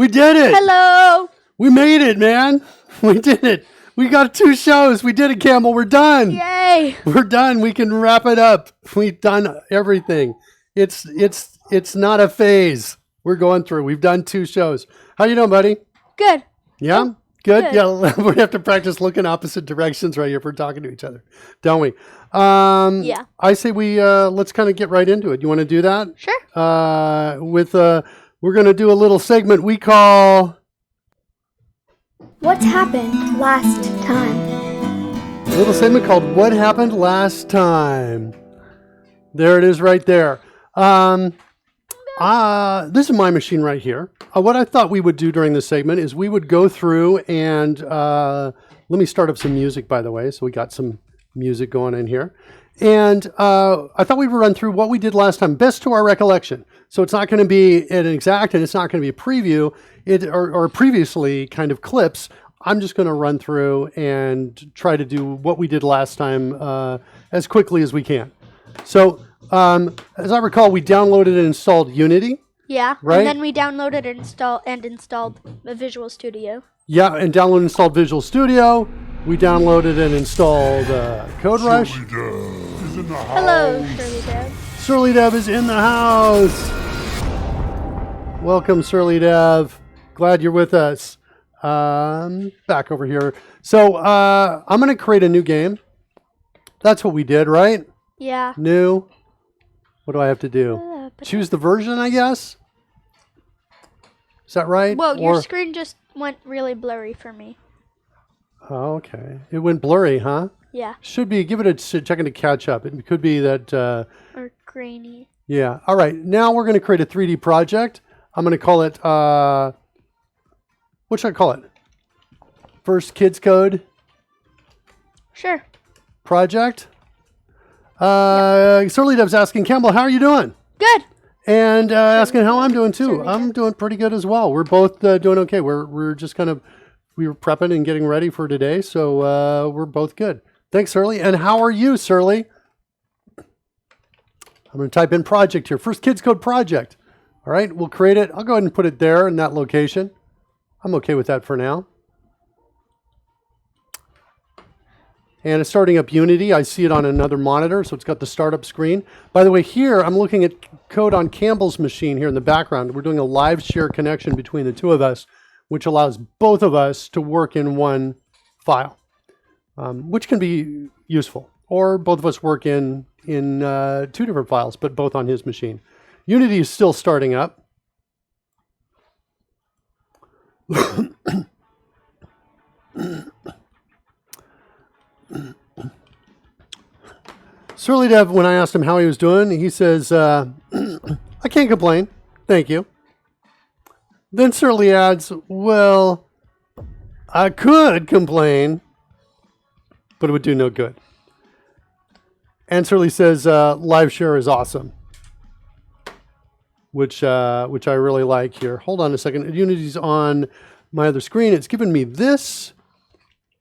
We did it. Hello. We made it, man. We did it. We got 2 shows. We did it, Campbell. We're done. Yay. We're done. We can wrap it up. We've done everything. It's not a phase we're going through. We've done 2 shows. How you doing, buddy? Good. Yeah? Oh, good? good. Yeah, we have to practice looking opposite directions right here if we're talking to each other, don't we? Yeah. I say we let's kind of get right into it. You want to do that? Sure. We're going to do a little segment we call What's happened last time? a little segment called What Happened Last Time. There it is right there. This is my machine right here. What I thought we would do during this segment is we would go through and let me start up some music, by the way. So we got some music going in here. And I thought we would run through what we did last time, best to our recollection. So it's not going to be an exact and it's not going to be a preview or previously kind of clips. I'm just going to run through and try to do what we did last time as quickly as we can. So as I recall, we downloaded and installed Unity. Yeah. Right? And then we downloaded and installed a Visual Studio. Yeah, and downloaded and installed Visual Studio. We downloaded and installed Code Rush. Hello, Shirley Dev. Surly Dev is in the house. Welcome, Surly Dev. Glad you're with us. Back over here. So I'm going to create a new game. That's what we did, right? Yeah. New. What do I have to do? Choose the version, I guess. Is that right? Well, your screen just went really blurry for me. Oh, okay. It went blurry, huh? Yeah. Should be. Give it a second to catch up. It could be that. Or grainy. Yeah. All right. Now we're going to create a 3D project. I'm going to call it. What should I call it? First KidzCode Sure. project. Surly Dev's asking, Campbell, how are you doing? Good. And asking how I'm doing too. Surly I'm Dev. doing pretty good as well. We're both doing okay. We're just kind of we were prepping and getting ready for today, so we're both good. Thanks, Surly. And how are you, Surly? I'm going to type in project here. First KidzCode project. All right, we'll create it. I'll go ahead and put it there in that location. I'm okay with that for now. And it's starting up Unity. I see it on another monitor, so it's got the startup screen. By the way, here I'm looking at code on Campbell's machine here in the background. We're doing a live share connection between the two of us, which allows both of us to work in one file, which can be useful. Or both of us work in 2 different files, but both on his machine. Unity is still starting up. Surly Dev, when I asked him how he was doing, he says, I can't complain. Thank you. Then Surly adds, well, I could complain, but it would do no good. And Surly says, live share is awesome, which I really like here. Hold on a second. Unity's on my other screen. It's given me this.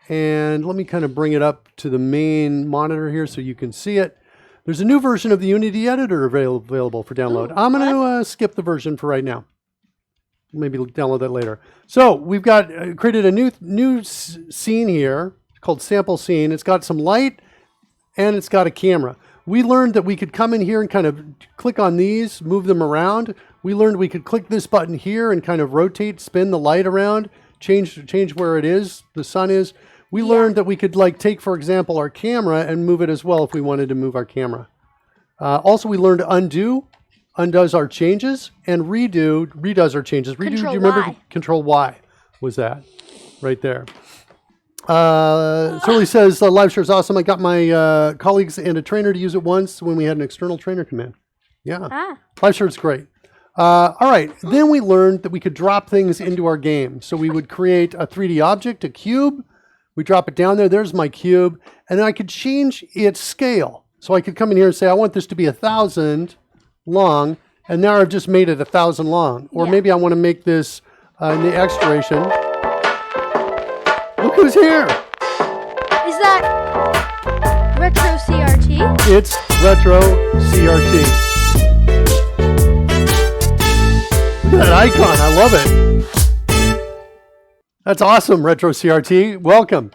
And let me kind of bring it up to the main monitor here so you can see it. There's a new version of the Unity editor available for download. I'm going to skip the version for right now. Maybe download that later. So we've got created a new scene here called sample scene. It's got some light and it's got a camera. We learned that we could come in here and kind of click on these, move them around. We learned we could click this button here and kind of rotate, spin the light around, change where it is, the sun is. We learned that we could take, for example, our camera and move it as well if we wanted to move our camera. Also, we learned undo, undoes our changes, and redo, redoes our changes. Redo, Control do you remember? Y. Control Y was that right there. Surly says, live share is awesome. I got my colleagues and a trainer to use it once when we had an external trainer come in. Yeah, live share is great. All right, then we learned that we could drop things into our game. So we would create a 3D object, a cube. We drop it down there. There's my cube. And then I could change its scale. So I could come in here and say, I want this to be 1,000 long. And now I've just made it 1,000 long. Or maybe I want to make this in the X duration. Look who's here. Is that Retro CRT? It's Retro CRT. Look at that icon. I love it. That's awesome, Retro CRT. Welcome.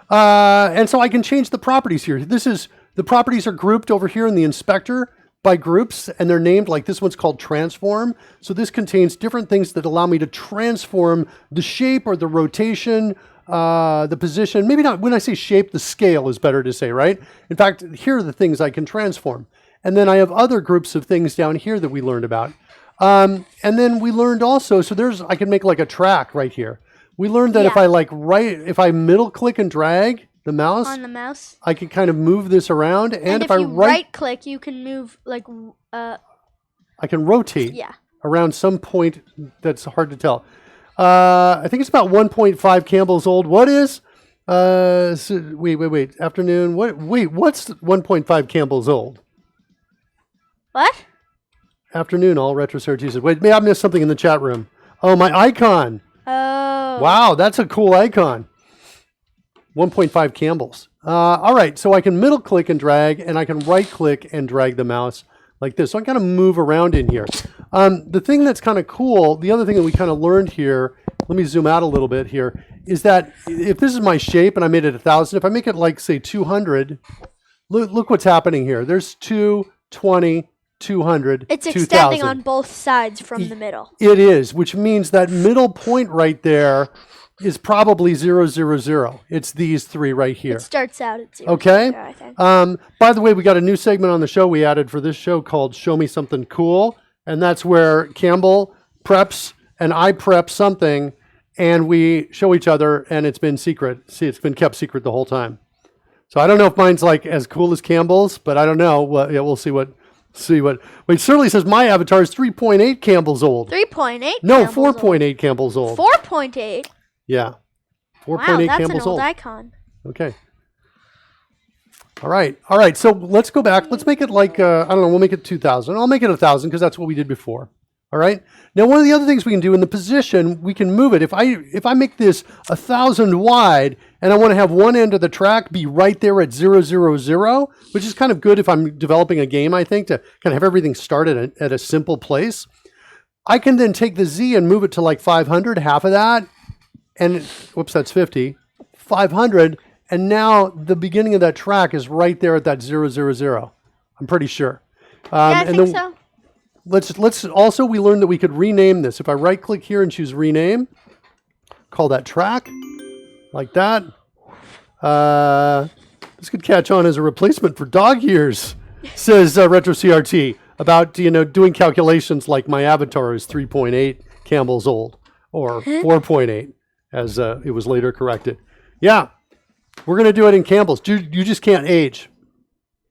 And so I can change the properties here. The properties are grouped over here in the inspector by groups, and they're named, like this one's called transform. So this contains different things that allow me to transform the shape or the rotation, the position. Maybe not, when I say shape, the scale is better to say, right? In fact, here are the things I can transform. And then I have other groups of things down here that we learned about. And then we learned also, so I can make like a track right here. We learned that if I middle click and drag the mouse, on the mouse, I can kind of move this around. And if I right click, you can move like I can rotate yeah. around some point that's hard to tell. I think it's about 1.5 Campbell's old. What is? Wait. Afternoon. What's 1.5 Campbell's old? What? Afternoon, all Retro CRT said. Wait, maybe I missed something in the chat room. Oh, my icon. Oh. Wow, that's a cool icon. 1.5 Campbell's. All right, so I can middle click and drag, and I can right click and drag the mouse like this. So I kind of move around in here. The thing that's kind of cool, the other thing that we kind of learned here, let me zoom out a little bit here, is that if this is my shape and I made it 1,000, if I make it like, say, 200, look what's happening here. There's 220, 200, It's 2,000. extending on both sides from the middle. It is, which means that middle point right there is probably 0, 0, 0. It's these three right here. It starts out at 0. Okay. 0, I think. By the way, we got a new segment on the show we added for this show called Show Me Something Cool. And that's where Campbell preps and I prep something and we show each other, and it's been secret. See, it's been kept secret the whole time. So I don't know if mine's like as cool as Campbell's, but I don't know. Well, yeah, we'll see what. Wait, Shirley says my avatar is 3.8 Campbell's old. 3.8? No, 4.8 Campbell's old. 4.8? Yeah. 4.8 Wow, that's Campbell's an old old. icon. Okay. All right. So let's go back. Let's make it like, I don't know, we'll make it 2,000. I'll make it 1,000 because that's what we did before. All right. Now, one of the other things we can do in the position, we can move it. If I make this 1,000 wide and I want to have one end of the track be right there at 0, 0, 0, which is kind of good if I'm developing a game, I think, to kind of have everything started at a simple place. I can then take the Z and move it to like 500, half of that. And whoops, that's 50, 500. And now the beginning of that track is right there at that 0, 0, 0. I'm pretty sure. I think so. Let's also, we learned that we could rename this. If I right click here and choose rename, call that track like that. This could catch on as a replacement for dog ears, says Retro CRT, about, doing calculations like my avatar is 3.8 Campbell's old, or 4.8 as it was later corrected. Yeah, we're going to do it in Campbell's. You just can't age.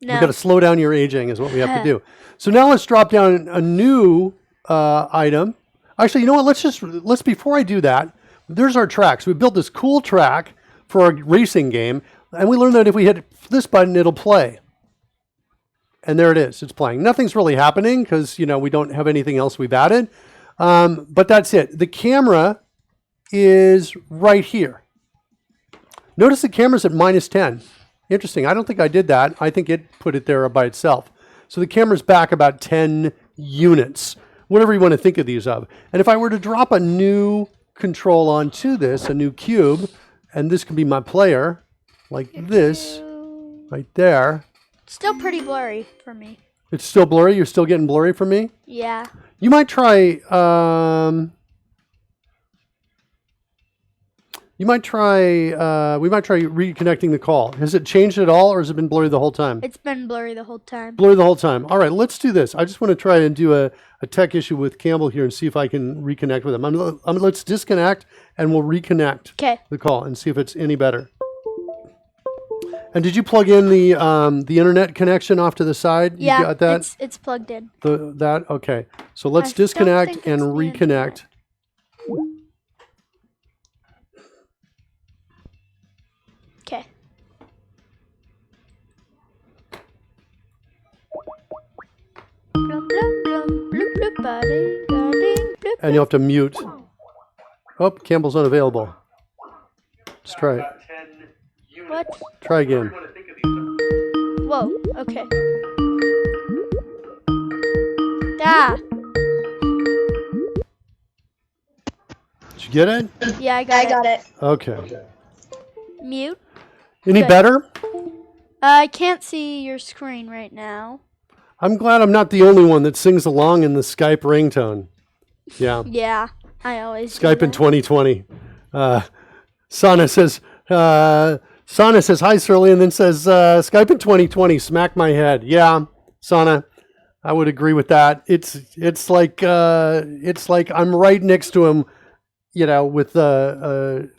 No. We've got to slow down your aging is what we have to do. So now let's drop down a new item. Actually, you know what? Let's before I do that, there's our track. So we built this cool track for our racing game, and we learned that if we hit this button, it'll play. And there it is. It's playing. Nothing's really happening because, we don't have anything else we've added. But that's it. The camera is right here. Notice the camera's at -10. Interesting. I don't think I did that. I think it put it there by itself. So the camera's back about 10 units, whatever you want to think of these of. And if I were to drop a new control onto this, a new cube, and this could be my player, like this, right there. Still pretty blurry for me. It's still blurry? You're still getting blurry from me? Yeah. You might try, we might try reconnecting the call. Has it changed at all, or has it been blurry the whole time? It's been blurry the whole time. Blurry the whole time. All right, let's do this. I just want to try and do a tech issue with Campbell here and see if I can reconnect with him. Let's disconnect and we'll reconnect the call and see if it's any better. And did you plug in the internet connection off to the side? Yeah, you got that? It's plugged in. Okay. So let's disconnect and reconnect. Okay. And you'll have to mute. Oh, Campbell's unavailable. Let's try it. What? Try again. Whoa, okay. Ah. you get it? Yeah, I got it. Okay. Mute. Any Good. better? I can't see your screen right now. I'm glad I'm not the only one that sings along in the Skype ringtone. Yeah. Yeah, I always do Skype in that. 2020. Sana says, hi, Surly, and then says, Skype in 2020, smack my head. Yeah, Sana, I would agree with that. It's like I'm right next to him, with an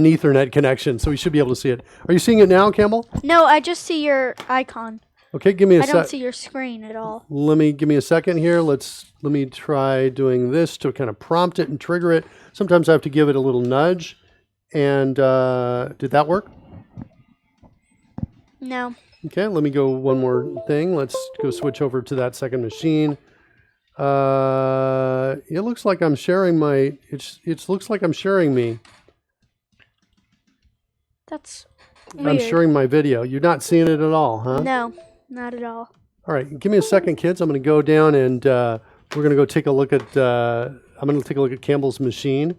Ethernet connection, so we should be able to see it. Are you seeing it now, Campbell? No, I just see your icon. Okay, give me a I don't sec. see your screen at all. Give me a second here. Let me try doing this to kind of prompt it and trigger it. Sometimes I have to give it a little nudge. And did that work? No. Okay, let me go one more thing. Let's go switch over to that second machine. It looks like I'm sharing my. It looks like I'm sharing me. That's weird. I'm sharing my video. You're not seeing it at all, huh? No, not at all. All right, give me a second, kids. I'm going to go down and we're going to go take a look at. I'm going to take a look at Campbell's machine.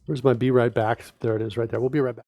Where's my be right back? There it is, right there. We'll be right back.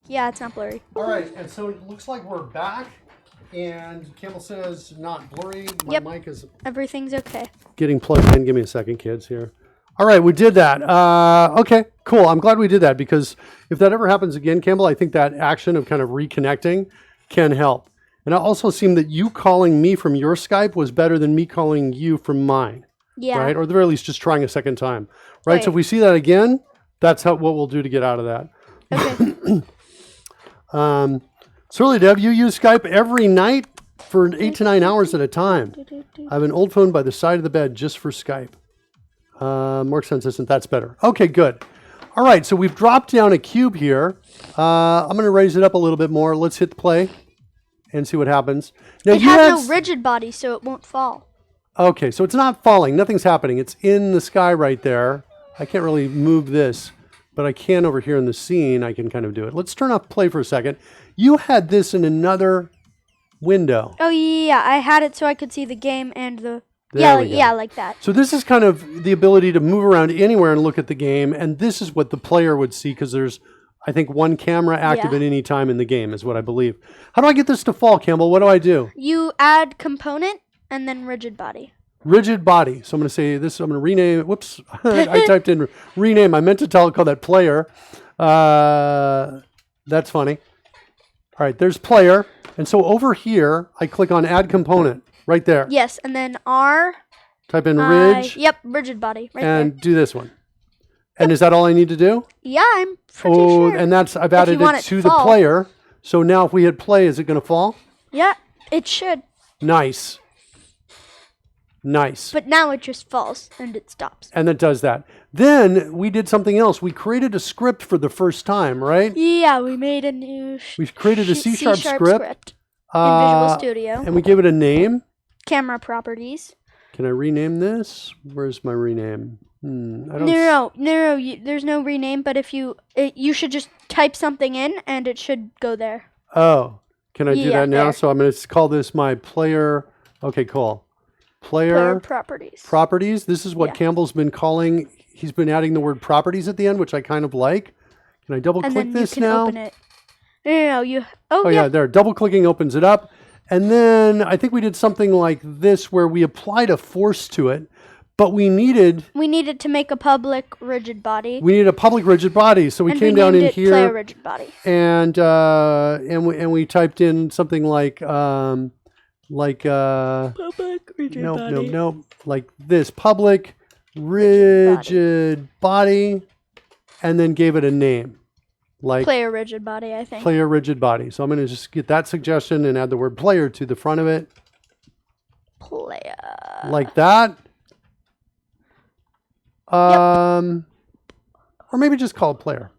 Yeah, it's not blurry. All right, and so it looks like we're back, and Campbell says not blurry. My Yep. mic is Everything's okay. getting plugged in. Give me a second, kids, here. All right, we did that. Okay, cool. I'm glad we did that because if that ever happens again, Campbell, I think that action of kind of reconnecting can help. And it also seemed that you calling me from your Skype was better than me calling you from mine. Yeah. Right? Or at the very least, just trying a second time. Right? So Right. if we see that again, that's what we'll do to get out of that. Okay. Surly Dev, you use Skype every night for 8 to 9 hours at a time. I have an old phone by the side of the bed just for Skype. More consistent. That's better. Okay, good. All right, so we've dropped down a cube here. I'm going to raise it up a little bit more. Let's hit play and see what happens. Now It has no rigid body, so it won't fall. Okay, so it's not falling. Nothing's happening. It's in the sky right there. I can't really move this, but I can over here in the scene. I can kind of do it. Let's turn off play for a second. You had this in another window. Oh yeah, I had it so I could see the game and the There we go. yeah, like that. So this is kind of the ability to move around anywhere and look at the game, and this is what the player would see because there's, I think, one camera active Yeah. at any time in the game is what I believe. How do I get this to fall, Campbell? What do I do? You add component and then rigid body. Rigid body. So I'm going to say this. I'm going to rename it. Whoops. I typed in rename. I meant to call that player. That's funny. All right. There's player. And so over here, I click on add component right there. Yes, and then R. Type in ridge Yep, rigid body right and there. do this one. And is that all I need to do? Yeah, I'm pretty Oh, sure. and I've added want it it to to the fall. player. So now if we hit play, is it going to fall? Yeah, it should. Nice. Nice. But now it just falls and it stops. And it does that. Then we did something else. We created a script for the first time, right? Yeah, we made a new We've created a C-sharp script. in Visual Studio. And we gave it a name. Camera properties. Can I rename this? Where's my rename? I don't No, there's no rename, but if you should just type something in and it should go there. Oh, can I do Yeah, that now? there. So I'm going to call this my player. Okay, cool. Player Properties. properties. This is what Yeah. Campbell's been calling. He's been adding the word properties at the end, which I kind of like. Can I double and click then this you can now? open it. No, you. Oh, Oh yeah, there. Double clicking opens it up. And then I think we did something like this where we applied a force to it, but we needed to make a public rigid body. a public rigid body. So we and came we down named in it here player rigid body. and we typed in something like Public rigid body. nope, like this, public rigid body, and then gave it a name. Like Player rigid body, I think. player rigid body. So I'm going to just get that suggestion and add the word player to the front of it. Player. Like that. Or maybe just call it player.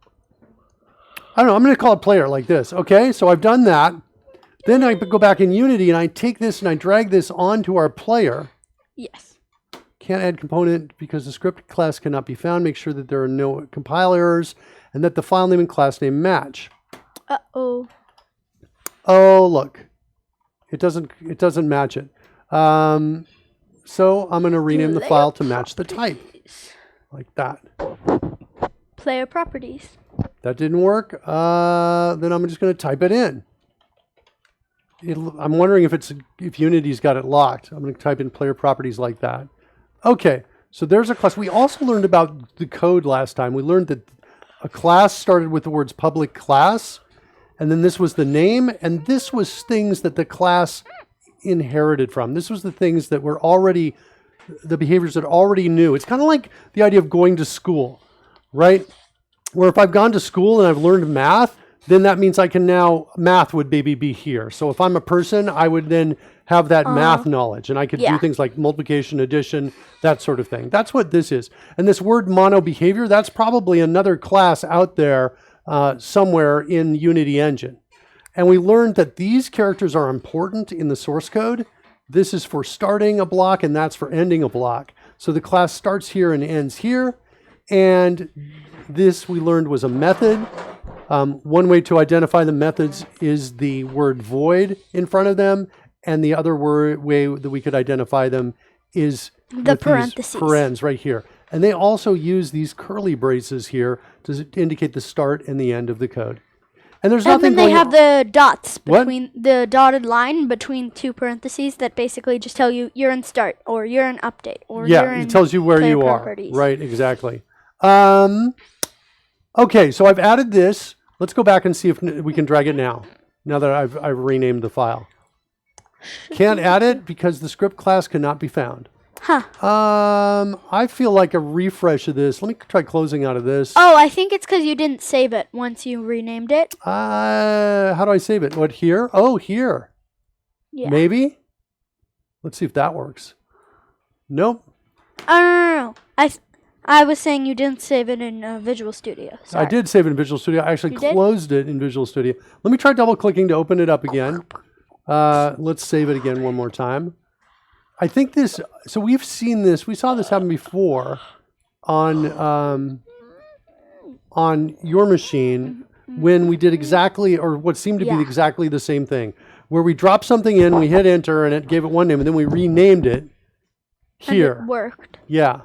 I don't know. I'm going to call it player like this. Okay, so I've done that. Then I go back in Unity and I take this and I drag this onto our player. Yes. Can't add component because the script class cannot be found. Make sure that there are no compile errors and that the file name and class name match. Uh-oh. Oh, look. It doesn't match it. So I'm going to rename the file to match the type. Like that. Player properties. That didn't work. Then I'm just going to type it in. I'm wondering if Unity's got it locked. I'm going to type in player properties like that. Okay, so there's a class. We also learned about the code last time. We learned that a class started with the words public class, and then this was the name, and this was things that the class inherited from. This was the things that were already, the behaviors that already knew. It's kind of like the idea of going to school, right? Where if I've gone to school and I've learned math, then that means I can now, math would maybe be here. So if I'm a person, I would then have that math knowledge and I could do things like multiplication, addition, that sort of thing. That's what this is. And this word mono behavior, that's probably another class out there somewhere in Unity Engine. And we learned that these characters are important in the source code. This is for starting a block and that's for ending a block. So the class starts here and ends here. And this we learned was a method. One way to identify the methods is the word void in front of them. And the other way that we could identify them is the parentheses. Parens right here. And they also use these curly braces here to indicate the start and the end of the code. And there's nothing And then they have the dots What? the dotted line between two parentheses that basically just tell you you're in start or you're in update or you're in it tells you where you properties. are. Right, exactly. Okay, so I've added this. Let's go back and see if we can drag it now that I've renamed the file. Can't add it because the script class cannot be found. Huh. I feel like a refresh of this. Let me try closing out of this. Oh, I think it's because you didn't save it once you renamed it. How do I save it? What, here? Oh, here. Yeah. Maybe? Let's see if that works. Nope. No. I was saying you didn't save it in Visual Studio. Sorry. I did save it in Visual Studio. I actually closed it in Visual Studio. Let me try double clicking to open it up again. Let's save it again one more time. I think this, so we've seen this, we saw this happen before on your machine when we did exactly, or what seemed to be exactly the same thing, where we dropped something in, we hit enter, and it gave it one name, and then we renamed it here. And it worked. Yeah.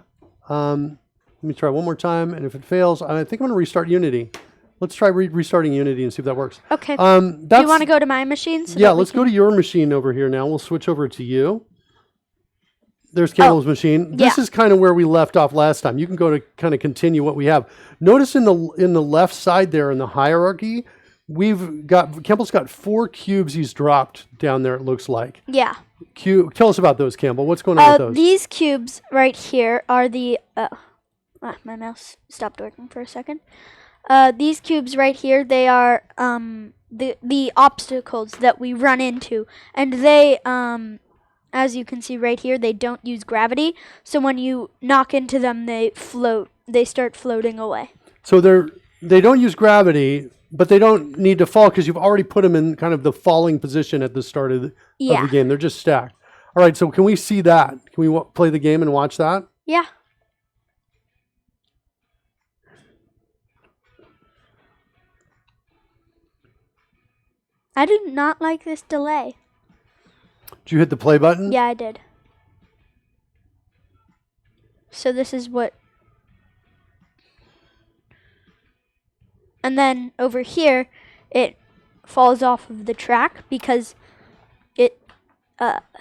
Let me try one more time, and if it fails, I think I'm going to restart Unity. Let's try restarting Unity and see if that works. Okay. Do you want to go to my machine? So let's go to your machine over here now. We'll switch over to you. There's Campbell's machine. This is kind of where we left off last time. You can go to kind of continue what we have. Notice in the left side there in the hierarchy, Campbell's got 4 cubes he's dropped down there, it looks like. Yeah. Tell us about those, Campbell. What's going on with those? These cubes right here are the... my mouse stopped working for a second. These cubes right here, they are the obstacles that we run into. And they... as you can see right here, they don't use gravity. So when you knock into them, they float. They start floating away. So they don't use gravity, but they don't need to fall because you've already put them in kind of the falling position at the start of the game. They're just stacked. All right, so can we see that? Can we play the game and watch that? Yeah. I do not like this delay. Did you hit the play button? Yeah, I did. So this is what... And then over here, it falls off of the track because it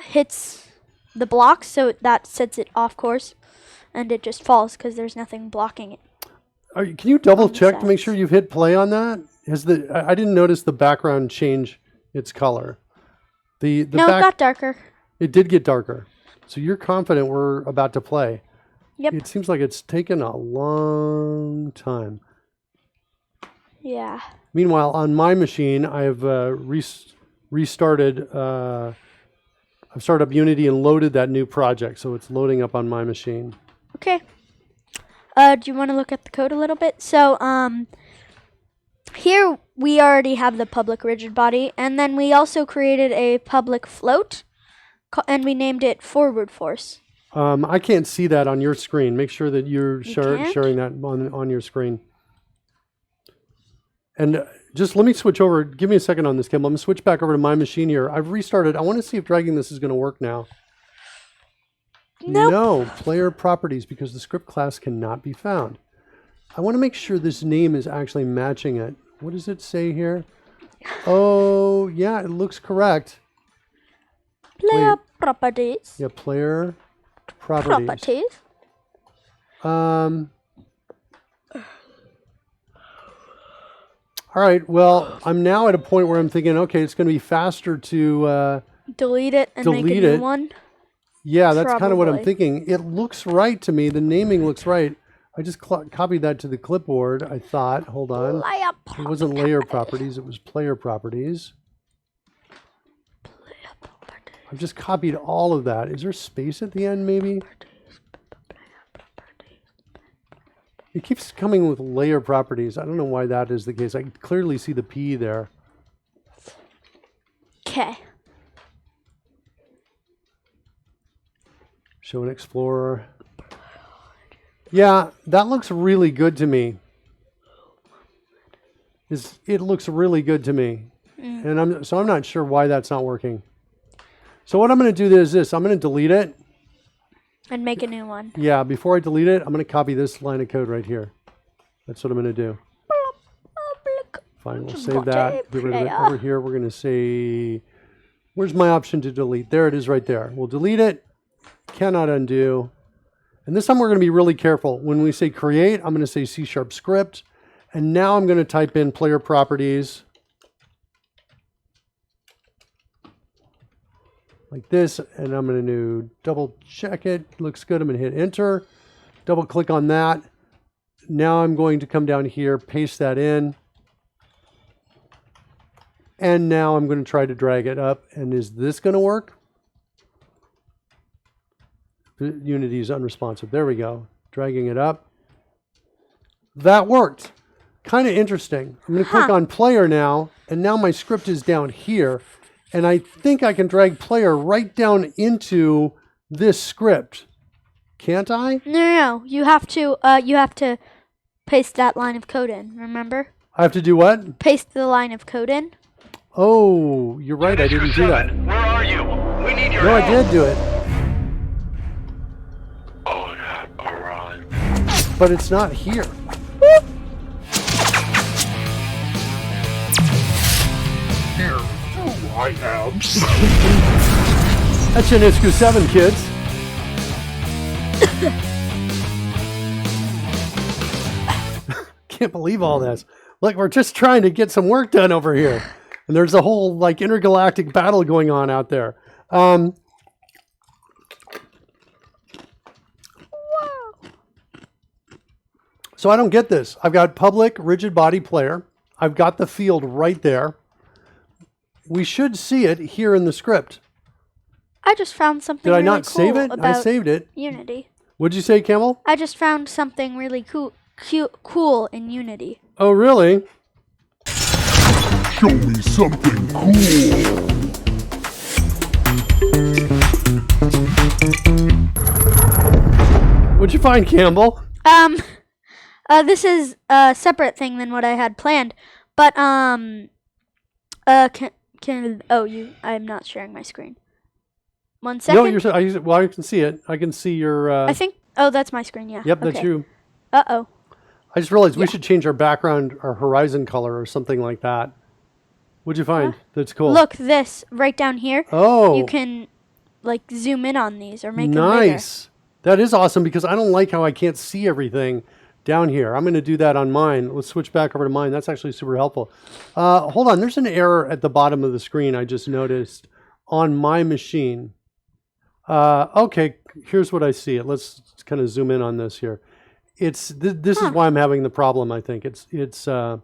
hits the blocks, so that sets it off course, and it just falls because there's nothing blocking it. Can you double On the check to make sides. sure you've hit play on that? I didn't notice the background change its color. The No, it got darker. It did get darker. So you're confident we're about to play. Yep. It seems like it's taken a long time. Yeah. Meanwhile, on my machine, I've restarted. I've started up Unity and loaded that new project, so it's loading up on my machine. Okay. Do you want to look at the code a little bit? So, here we already have the public rigid body, and then we also created a public float, and we named it forward force. I can't see that on your screen. Make sure that you're can't? sharing that on your screen. And just let me switch over. Give me a second on this, Kim. I'm going to switch back over to my machine here. I've restarted. I want to see if dragging this is going to work now. Nope. No, player properties, because the script class cannot be found. I want to make sure this name is actually matching it. What does it say here? Oh, yeah, it looks correct. Player Wait. properties. Yeah, player properties. All right, well, I'm now at a point where I'm thinking, okay, it's going to be faster to Delete it and make a delete new it. one. yeah, that's kind of what I'm Probably. thinking. It looks right to me. The naming looks right. I just copied that to the clipboard, I thought. Hold on. Player It wasn't layer properties, it was player properties. I've just copied all of that. Is there space at the end, maybe? It keeps coming with layer properties. I don't know why that is the case. I can clearly see the P there. Okay. Show an explorer. Yeah, that looks really good to me. It looks really good to me. And I'm not sure why that's not working. So what I'm going to do is this. I'm going to delete it. And make a new one. Yeah, before I delete it, I'm going to copy this line of code right here. That's what I'm going to do. Fine, we'll save that. Get rid of it. Over here, we're going to say, where's my option to delete? There it is right there. We'll delete it. Cannot undo. And this time we're going to be really careful. When we say create, I'm going to say C# script. And now I'm going to type in player properties. Like this, and I'm going to double check it. Looks good. I'm going to hit enter. Double click on that. Now I'm going to come down here, paste that in. And now I'm going to try to drag it up. And is this going to work? Unity is unresponsive. There we go. Dragging it up. That worked. Kind of interesting. I'm going to click on player now. And now my script is down here. And I think I can drag player right down into this script. Can't I? No. You have to paste that line of code in. Remember? I have to do what? Paste the line of code in. Oh, you're right. I didn't do that. Where are you? We need your No, help. I did do it. Oh, not arrived. But it's not here. Here, I am. That's an ISCU 7, kids. Can't believe all this. Look, we're just trying to get some work done over here. And there's a whole like intergalactic battle going on out there. So I don't get this. I've got public rigid body player. I've got the field right there. We should see it here in the script. I just found something Did I really not cool save it? I about saved it. Unity. What'd you say, Camel? I just found something really cool in Unity. Oh, really? Show me something cool. What'd you find, Campbell? This is a separate thing than what I had planned, but I'm not sharing my screen. 1 second. No, I can see it. I can see your. I think. Oh, that's my screen. Yeah. Yep, that's okay. you. Uh-oh. I just realized we should change our background, our horizon color or something like that. What'd you find? That's cool. Look, this right down here. Oh. You can like zoom in on these or make them bigger. Nice. That is awesome because I don't like how I can't see everything down here. I'm going to do that on mine. Let's switch back over to mine. That's actually super helpful. Hold on. There's an error at the bottom of the screen I just noticed on my machine. Okay, here's what I see. Let's kind of zoom in on this here. This is why I'm having the problem, I think. Let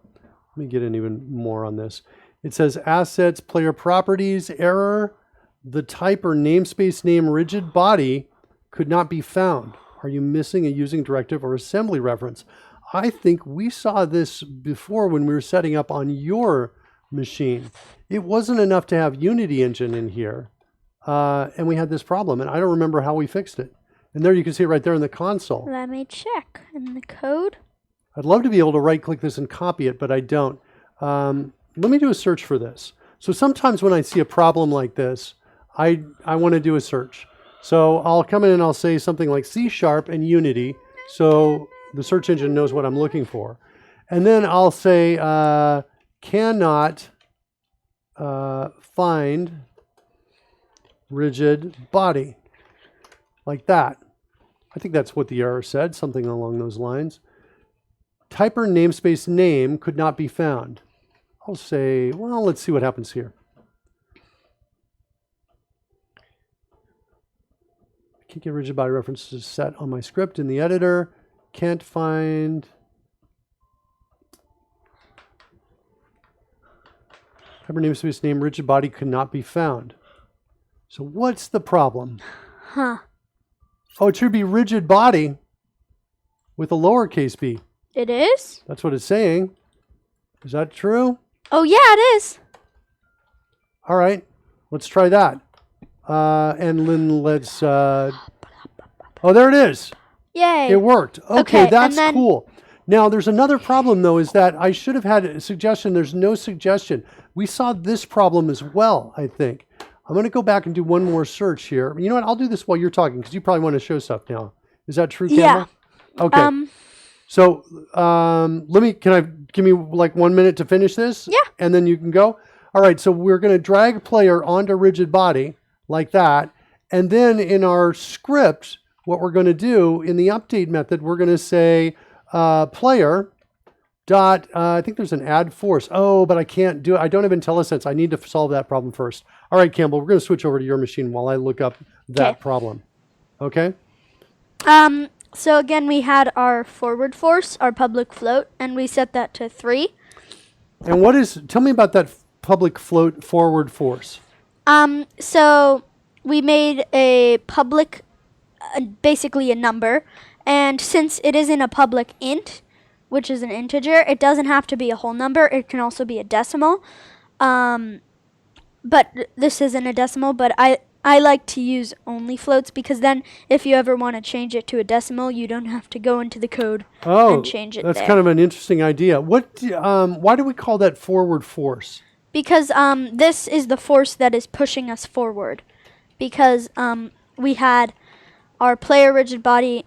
me get in even more on this. It says assets, player properties, error. The type or namespace name rigid body could not be found. Are you missing a using directive or assembly reference? I think we saw this before when we were setting up on your machine. It wasn't enough to have Unity engine in here. And we had this problem, and I don't remember how we fixed it. And there you can see it right there in the console. Let me check in the code. I'd love to be able to right-click this and copy it, but I don't. Let me do a search for this. So sometimes when I see a problem like this, I want to do a search. So I'll come in and I'll say something like C# and Unity, so the search engine knows what I'm looking for. And then I'll say cannot find rigid body, like that. I think that's what the error said, something along those lines. Type or namespace name could not be found. I'll say, well, let's see what happens here. Can't get rigid body references set on my script in the editor. Can't find. Type or namespace name rigid body could not be found. So what's the problem? Huh. Oh, it should be rigid body with a lowercase b. It is? That's what it's saying. Is that true? Oh, yeah, it is. All right, let's try that. And then let's... oh, there it is. Yay. It worked. Okay, Okay, that's and then- cool. Now, there's another problem, though, is that I should have had a suggestion. There's no suggestion. We saw this problem as well, I think. I'm going to go back and do one more search here. You know what? I'll do this while you're talking because you probably want to show stuff now. Is that true, Campbell? Yeah. Okay. So give me like 1 minute to finish this? Yeah. And then you can go? All right, so we're going to drag player onto rigid body like that. And then in our script, what we're going to do in the update method, we're going to say player dot, I think there's an add force. Oh, but I can't do it. I don't have IntelliSense. I need to solve that problem first. All right, Campbell, we're going to switch over to your machine while I look up that problem. Okay? So again, we had our forward force, our public float, and we set that to 3. And tell me about that public float forward force. So we made a public, basically a number, and since it isn't a public int, which is an integer, it doesn't have to be a whole number. It can also be a decimal. But this isn't a decimal, but I like to use only floats because then if you ever want to change it to a decimal, you don't have to go into the code and change it that's there. kind of an interesting idea. Why do we call that forward force? Because this is the force that is pushing us forward. Because we had our player rigid body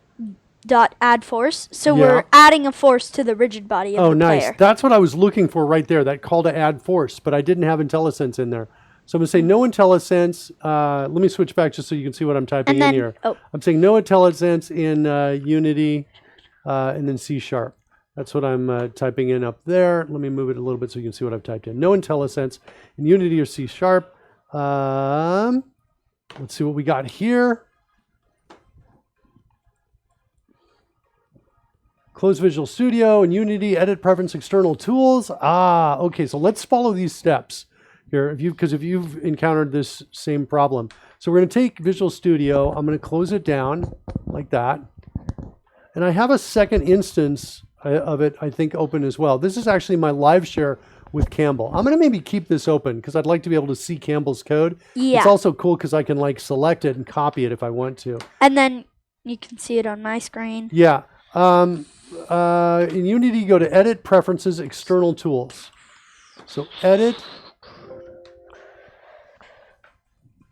dot add force, so we're adding a force to the rigid body of the nice. player. That's what I was looking for right there, that call to add force, but I didn't have IntelliSense in there. So I'm going to say no IntelliSense. Let me switch back just so you can see what I'm typing in here. I'm saying no IntelliSense in Unity and then C#. That's what I'm typing in up there. Let me move it a little bit so you can see what I've typed in. No IntelliSense in Unity or C#. Let's see what we got here. Close Visual Studio and Unity, edit preference, external tools. Okay, so let's follow these steps here because if you've encountered this same problem. So we're going to take Visual Studio. I'm going to close it down like that. And I have a second instance of it, I think, open as well. This is actually my live share with Campbell. I'm going to maybe keep this open because I'd like to be able to see Campbell's code. Yeah. It's also cool because I can like select it and copy it if I want to. And then you can see it on my screen. Yeah. In Unity, go to Edit, Preferences, External Tools. So Edit,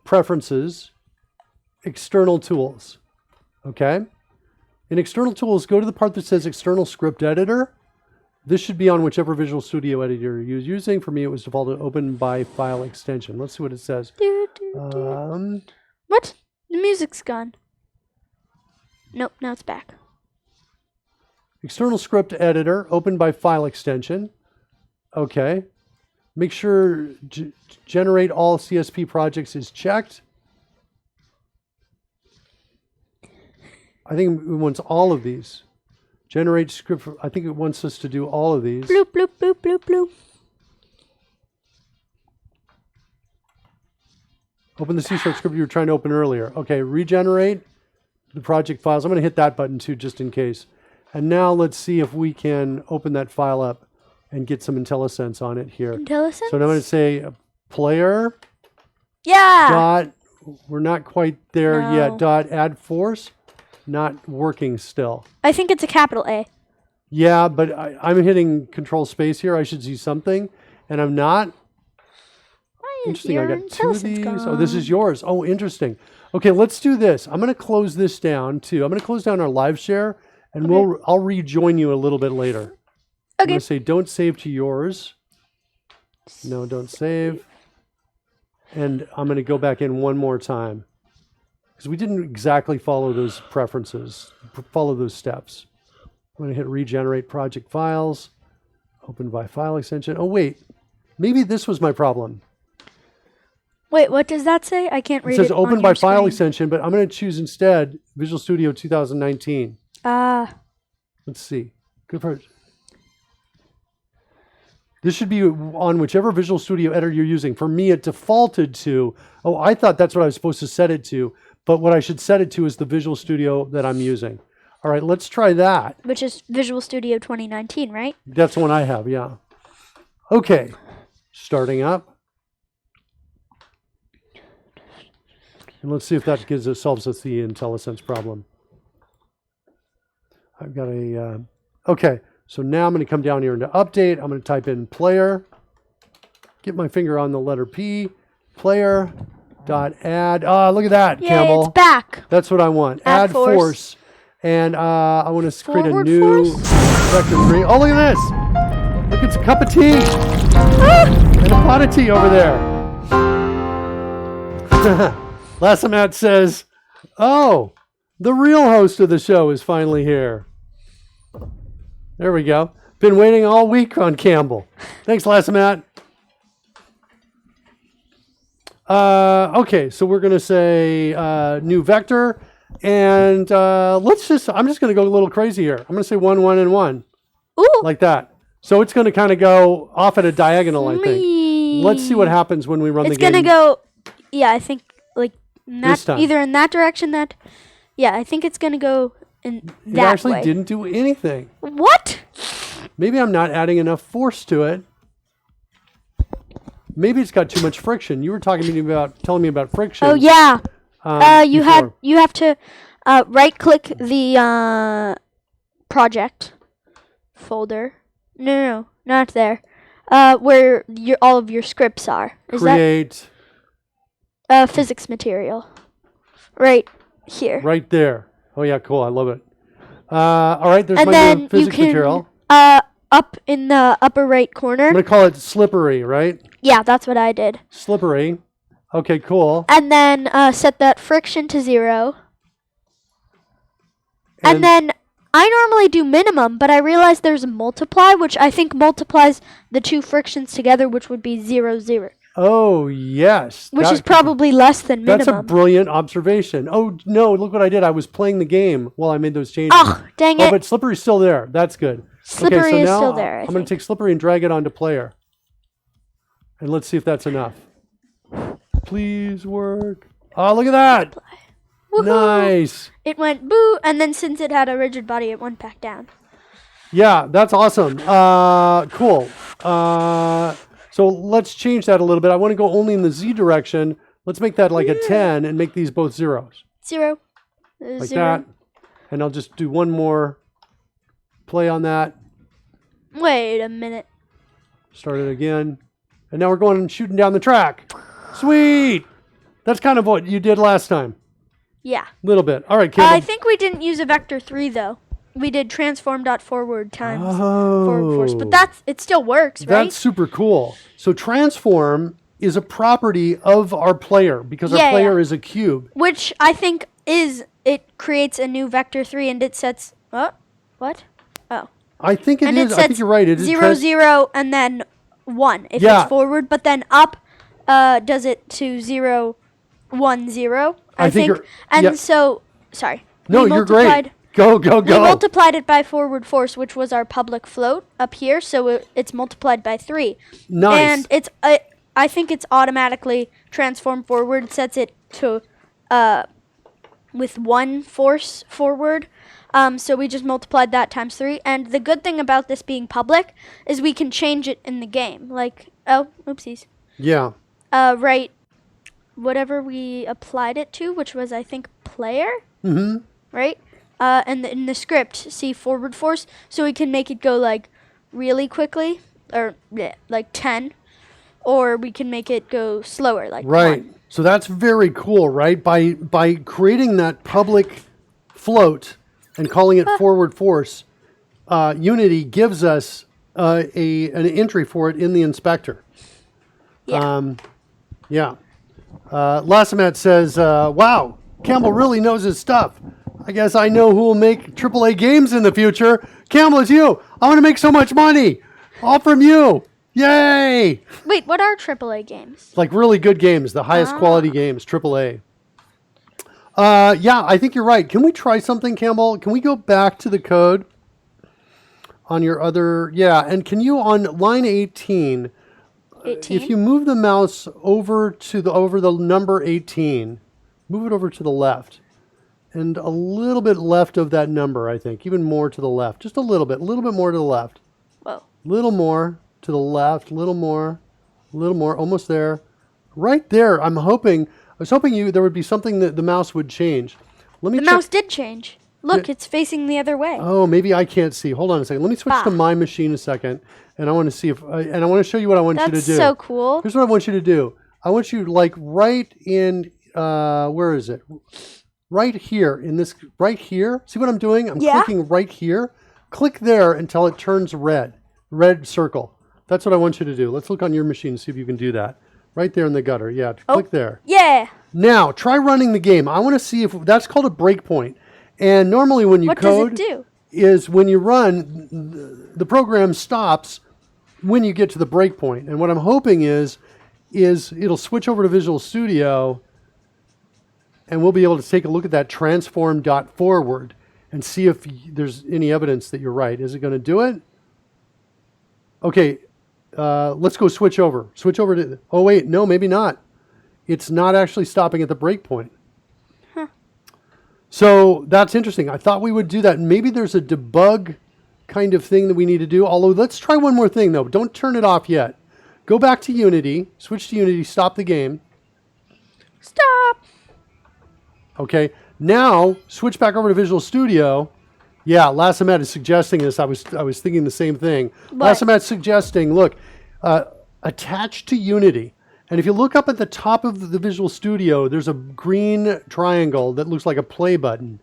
Preferences, External Tools. Okay? In external tools, go to the part that says external script editor. This should be on whichever Visual Studio editor you're using. For me, it was defaulted open by file extension. Let's see what it says. What? The music's gone. Nope, now it's back. External script editor, open by file extension. Okay. Make sure generate all CSP projects is checked. I think it wants all of these. Generate script. I think it wants us to do all of these. Bloop, bloop, bloop, bloop, bloop. Open the C# script you were trying to open earlier. Okay, regenerate the project files. I'm going to hit that button too, just in case. And now let's see if we can open that file up and get some IntelliSense on it here. IntelliSense? So now I'm going to say player. Yeah. Dot. We're not quite there No. yet. Dot add force. Not working still. I think it's a capital A. Yeah, but I'm hitting control space here. I should see something, and I'm not. Why is Interesting. your I got two of IntelliSense these. gone? Oh, this is yours. Oh, interesting. Okay, let's do this. I'm going to close this down too. I'm going to close down our live share, and I'll rejoin you a little bit later. I'm Okay. going to say don't save to yours. No, don't save. And I'm going to go back in one more time because we didn't exactly follow those preferences, follow those steps. I'm going to hit regenerate project files, open by file extension. Oh, wait, maybe this was my problem. Wait, what does that say? I can't read It says it open on by your file screen. extension, but I'm going to choose instead Visual Studio 2019. Let's see. Good part. This should be on whichever Visual Studio editor you're using. For me, it defaulted to, oh, I thought that's what I was supposed to set it to, but what I should set it to is the Visual Studio that I'm using. All right, let's try that. Which is Visual Studio 2019, right? That's the one I have, yeah. Okay, starting up. And let's see if that solves us the IntelliSense problem. I've got a, okay, so now I'm going to come down here into update. I'm going to type in player, get my finger on the letter P, player dot add. Oh, look at that, Yay, Campbell. it's back. That's what I want. Add Add force. force. And I want to create a Forward new force? vector 3. Oh, look at this. Look, it's a cup of tea. And a pot of tea over there. Lasamat says, oh, the real host of the show is finally here. There we go. Been waiting all week on Campbell. Thanks, Lasamat. Okay, so we're going to say new vector. And I'm just going to go a little crazy here. I'm going to say 1, 1, and 1. Ooh. Like that. So it's going to kind of go off at a diagonal, I think. Let's see what happens when we run the It's game. gonna go. Yeah, I think like in This that time. either in that direction. Yeah, I think it's gonna go in It that actually way. didn't do anything. What? Maybe I'm not adding enough force to it. Maybe it's got too much friction. You were telling me about friction. Oh yeah. You before. have to right click the project folder. No, not there. Where all of your scripts are. Is Create that physics material? Right here. right there. Oh yeah, cool. I love it. All right, there's And my then new you physics can material. up in the upper right I'm corner. gonna call it slippery, right? Yeah, that's what I did. Slippery. Okay, cool. And then set that friction to 0. And then I normally do minimum, but I realized there's a multiply, which I think multiplies the two frictions together, which would be 0, 0. Oh yes, Which is probably less than that's a minimum. brilliant observation. Oh no, look what I did. I was playing the game while I made those changes. Oh, dang Oh, it. but slippery's still there. That's good. Slippery okay, so is now still there, I I'm going think. to take slippery and drag it onto player. And let's see if that's enough. Please work. Oh, look at that. Woohoo. Nice. It went boo, and then since it had a rigid body, it went back down. Yeah, that's awesome. Cool. So let's change that a little bit. I want to go only in the Z direction. Let's make that like a 10 and make these both zeros. 0. Like 0. that. And I'll just do one more play on that. Wait a minute. Start it again. And now we're going and shooting down the track. Sweet. That's kind of what you did last time. Yeah. Little bit. All right, Campbell. I think we didn't use a vector 3 though. We did transform.forward times forward force, but it still works, right? That's super cool. So transform is a property of our player because our player is a cube. Which I think it creates a new vector 3 and it sets what? Oh. I think it and is. It I think you're right. It is 0, 0, and then 1 if it's forward, but then up does it to 0, 1, 0. I think. And so, sorry. No, you're great. Go. We multiplied it by forward force, which was our public float up here, so it's multiplied by 3. Nice. And I think it's automatically transform forward, sets it to with 1 force forward. So we just multiplied that times 3. And the good thing about this being public is we can change it in the game. Like, oopsies. Yeah. Right. Whatever we applied it to, which was, I think, player. Mm-hmm. Right? And in the script, see forward force, so we can make it go like really quickly, or like 10, or we can make it go slower, like 1. So that's very cool, right? By creating that public float and calling it forward force, Unity gives us an entry for it in the inspector. Yeah. Lasamat says, "Wow, Campbell really knows his stuff. I guess I know who will make AAA games in the future. Campbell, it's you. I want to make so much money. All from you. Yay!" Wait, what are AAA games? Like really good games, the highest quality games, AAA. I think you're right. Can we try something, Campbell? Can we go back to the code on your other? Yeah, and can you on line 18? If you move the mouse over the number 18, move it over to the left. And a little bit left of that number, I think. Even more to the left. Just a little bit more to the left. Whoa. Little more to the left. Little more. Almost there. Right there. I was hoping there would be something that the mouse would change. Let me check. The mouse did change. Look, it's facing the other way. Oh, maybe I can't see. Hold on a second. Let me switch to my machine a second. And I want to see and I want to show you what I want you to do. That's so cool. Here's what I want you to do. I want you like right in, where is it? Right here, right here. See what I'm doing? I'm clicking right here. Click there until it turns red circle. That's what I want you to do. Let's look on your machine and see if you can do that. Right there in the gutter. Yeah, click there. Yeah. Now, try running the game. I want to see if that's called a breakpoint. And normally when you code, what does it do? Is when you run, the program stops when you get to the breakpoint. And what I'm hoping is it'll switch over to Visual Studio and we'll be able to take a look at that transform.forward and see if there's any evidence that you're right. Is it going to do it? Okay, let's go switch over. Switch over to, oh wait, no, maybe not. It's not actually stopping at the breakpoint. Huh. So that's interesting. I thought we would do that. Maybe there's a debug kind of thing that we need to do. Although let's try one more thing though. Don't turn it off yet. Go back to Unity, switch to Unity, stop the game. Stop. Okay, now switch back over to Visual Studio. Yeah, Lasamat is suggesting this. I was thinking the same thing. Lasamat's suggesting, look, attach to Unity. And if you look up at the top of the Visual Studio, there's a green triangle that looks like a play button.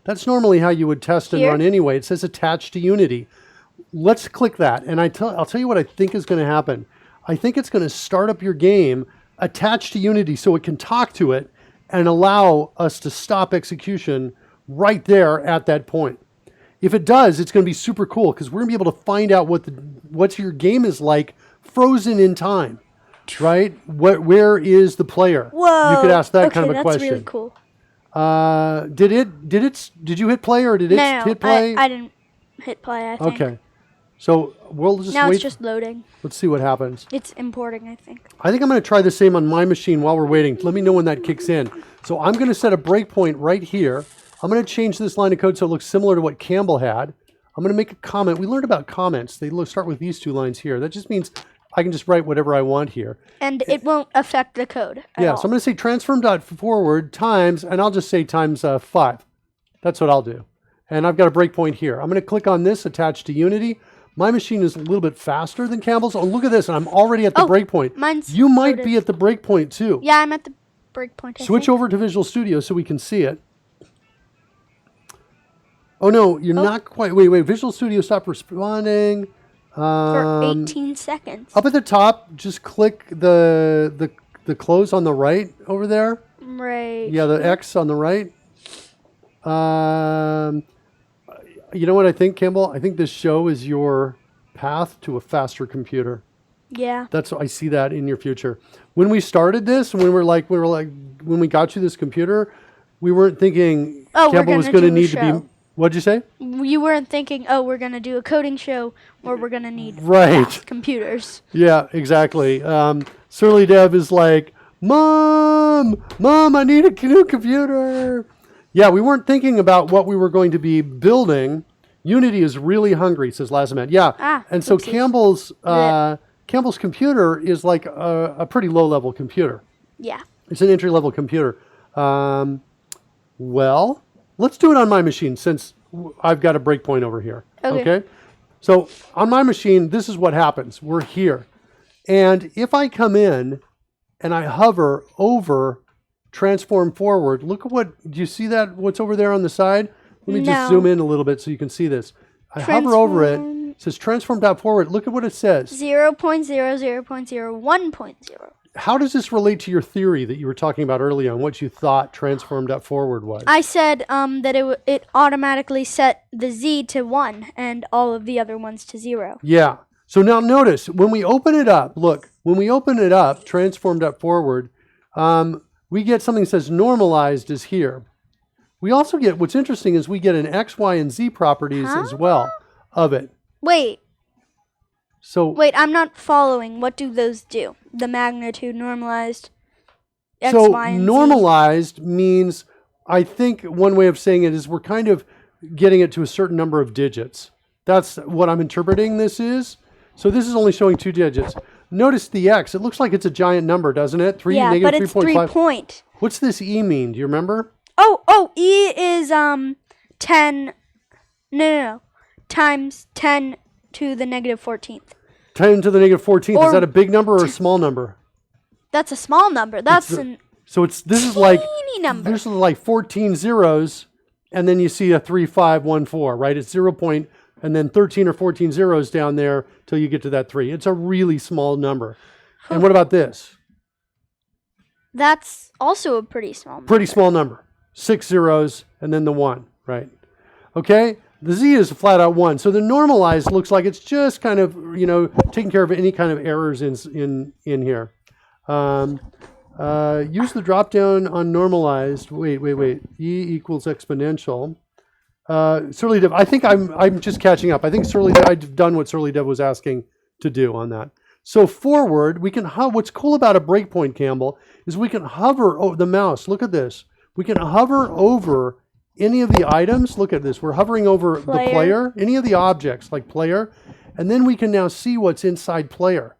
That's normally how you would test and run anyway. It says attach to Unity. Let's click that. And I'll tell you what I think is going to happen. I think it's going to start up your game, attach to Unity so it can talk to it, and allow us to stop execution right there at that point. If it does, it's going to be super cool because we're going to be able to find out what your game is like frozen in time, right? Where is the player? Whoa. You could ask that kind of a question. That's really cool. Did you hit play or did it hit play? I didn't hit play, I think. Okay. So we'll just now wait. It's just loading. Let's see what happens. It's importing, I think. I think I'm going to try the same on my machine while we're waiting. Let me know when that kicks in. So I'm going to set a breakpoint right here. I'm going to change this line of code so it looks similar to what Campbell had. I'm going to make a comment. We learned about comments. They start with these two lines here. That just means I can just write whatever I want here. And it won't affect the code at all. So I'm going to say transform.forward times, and I'll just say times 5. That's what I'll do. And I've got a breakpoint here. I'm going to click on this, attach to Unity. My machine is a little bit faster than Campbell's. Oh, look at this. And I'm already at the breakpoint. You might be at the breakpoint too. Yeah, I'm at the breakpoint. Switch over to Visual Studio so we can see it. Oh no, you're not quite. Wait. Visual Studio stopped responding. For 18 seconds. Up at the top, just click the close on the right over there. Right. Yeah, the X on the right. You know what I think, Campbell? I think this show is your path to a faster computer. Yeah. I see that in your future. When we started this, when we got you this computer, we weren't thinking Campbell was going to need to be. What'd you say? You weren't thinking, we're going to do a coding show where we're going to need right fast computers. Yeah, exactly. Surly Dev is like, Mom, I need a new computer. Yeah, we weren't thinking about what we were going to be building. Unity is really hungry, says Lazamet. Yeah, and so oopsies. Campbell's computer is like a pretty low-level computer. Yeah. It's an entry-level computer. Well, let's do it on my machine since I've got a breakpoint over here. Okay? So on my machine, this is what happens. We're here. And if I come in and I hover over transform forward, look at do you see that? What's over there on the side? Let me just zoom in a little bit so you can see this. I hover over it. It says transform.forward. Look at what it says. 0.0, 0.0, 1.0. How does this relate to your theory that you were talking about earlier on what you thought transform.forward was? I said that it automatically set the Z to 1 and all of the other ones to 0. Yeah. So now notice, when we open it up, transform.forward, we get something that says normalized is here. We also get, what's interesting is we get an X, Y, and Z properties as well of it. Wait, So I'm not following. What do those do? The magnitude, normalized, X, so Y, and normalized means, I think one way of saying it is we're kind of getting it to a certain number of digits. That's what I'm interpreting this is. So this is only showing 2 digits. Notice the X. It looks like it's a giant number, doesn't it? Yeah, but it's 3 point. What's this E mean? Do you remember? Oh, E is 10. No. Times 10 to the negative 14th. 10 to the negative 14th. Is that a big number or a small number? That's a small number. That's this is like number. This is like 14 zeros, and then you see a 3514, right? It's 0 point, and then 13 or 14 zeros down there till you get to that 3. It's a really small number. And what about this? That's also a pretty small number. Pretty small number. 6 zeros and then the 1, right? Okay? The Z is flat out 1. So the normalized looks like it's just kind of, taking care of any kind of errors in here. Use the drop down on normalized. Wait. E equals exponential. Surly Dev, I think I'm just catching up. I think I've done what Surly Dev was asking to do on that. So forward, we can what's cool about a breakpoint, Campbell, is we can hover over the mouse. Look at this. We can hover over any of the items. Look at this. We're hovering over the player, any of the objects like player, and then we can now see what's inside player,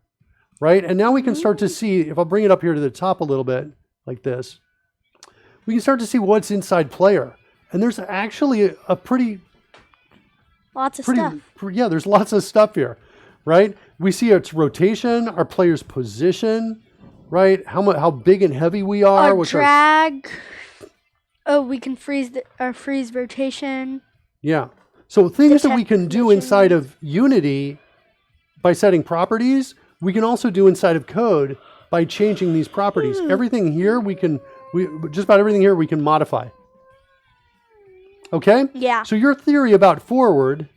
right? And now we can start to see, if I'll bring it up here to the top a little bit like this, we can start to see what's inside player. And there's actually a lots of stuff. Yeah, there's lots of stuff here, right? We see its rotation, our player's position, right? How big and heavy we are. Our drag. We can freeze rotation. Yeah. So things that we can do inside of Unity by setting properties, we can also do inside of code by changing these properties. Everything here just about everything here we can modify. Okay? Yeah. So your theory about forward,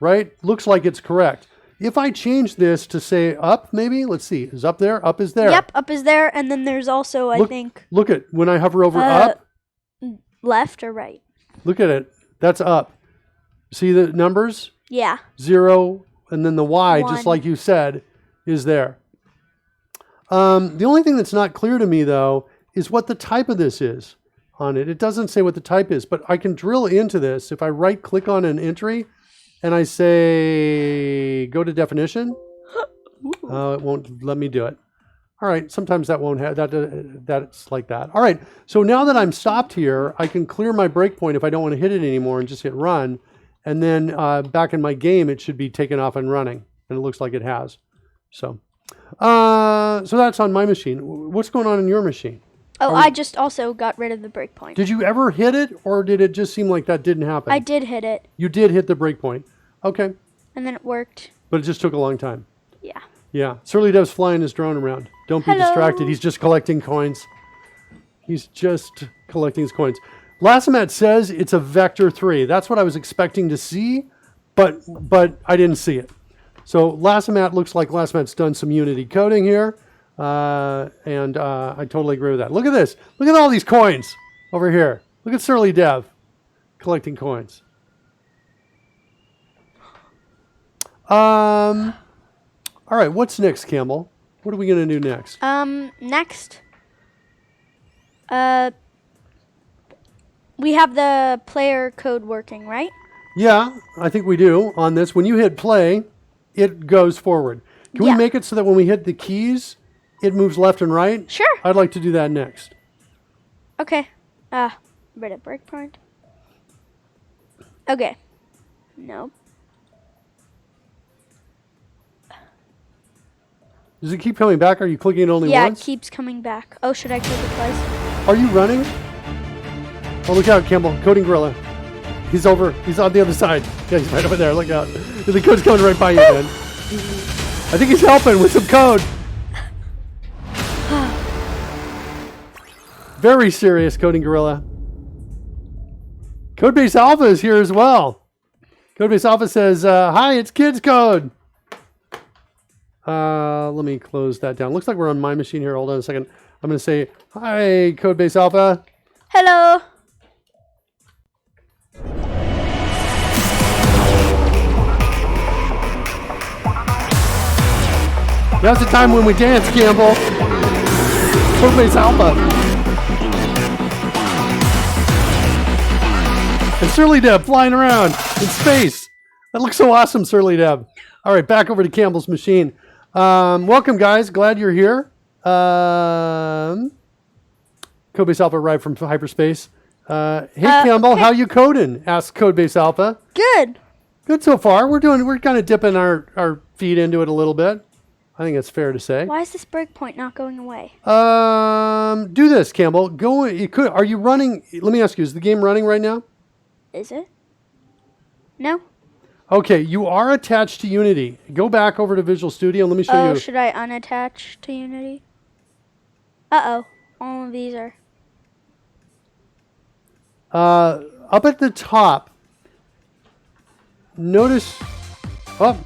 right, looks like it's correct. If I change this to say up, maybe, let's see, is up there? Up is there. Yep, up is there. And then there's also, I think. Look at, when I hover over up. Left or right? Look at it. That's up. See the numbers? Yeah. 0, and then the Y, 1. just like you said, is there. The only thing that's not clear to me, though, is what the type of this is on it. It doesn't say what the type is, but I can drill into this. If I right-click on an entry and I say, go to definition, it won't let me do it. All right, sometimes that won't have, that's like that. All right, so now that I'm stopped here, I can clear my breakpoint if I don't want to hit it anymore and just hit run. And then back in my game, it should be taken off and running. And it looks like it has. So that's on my machine. What's going on in your machine? Oh, I just also got rid of the breakpoint. Did you ever hit it, or did it just seem like that didn't happen? I did hit it. You did hit the breakpoint. Okay. And then it worked. But it just took a long time. Yeah. Yeah. Surly Dev's flying his drone around. Don't be Hello. distracted. He's just collecting coins. He's just collecting his coins. Lasamat says it's a Vector 3. That's what I was expecting to see, but I didn't see it. So Lasamat looks like Lasamat's done some Unity coding here. And I totally agree with that. Look at this. Look at all these coins over here. Look at Surly Dev collecting coins. All right, what's next, Campbell? What are we going to do next? Next. We have the player code working, right? Yeah, I think we do on this. When you hit play, it goes forward. Can we make it so that when we hit the keys, it moves left and right? Sure. I'd like to do that next. Okay. Rid of breakpoint. Okay. Nope. Does it keep coming back? Are you clicking it only Yeah, once? it keeps coming back. Oh, should I click it twice? Are you running? Oh, look out, Campbell. Coding Gorilla. He's over. He's on the other side. Yeah, he's right over there. Look out. The code's coming right by you, man. I think he's helping with some code. Very serious, Coding Gorilla. Codebase Alpha is here as well. Codebase Alpha says, hi, it's KidzCode. Let me close that down. Looks like we're on my machine here. Hold on a second. I'm going to say, hi, Codebase Alpha. Hello. Now's the time when we dance, Campbell. Codebase Alpha. And Surly Deb flying around in space. That looks so awesome, Surly Deb. All right, back over to Campbell's machine. Welcome, guys. Glad you're here. Codebase Alpha arrived from hyperspace. Hey, Campbell, how you coding? Asked Codebase Alpha. Good. Good so far. We're kind of dipping our feet into it a little bit. I think that's fair to say. Why is this breakpoint not going away? Do this, Campbell. Go. Are you running? Let me ask you: is the game running right now? Is it? No. Okay, you are attached to Unity. Go back over to Visual Studio and let me show you. Oh, should I unattach to Unity? Uh-oh. All of these are... Up at the top, notice... Oh.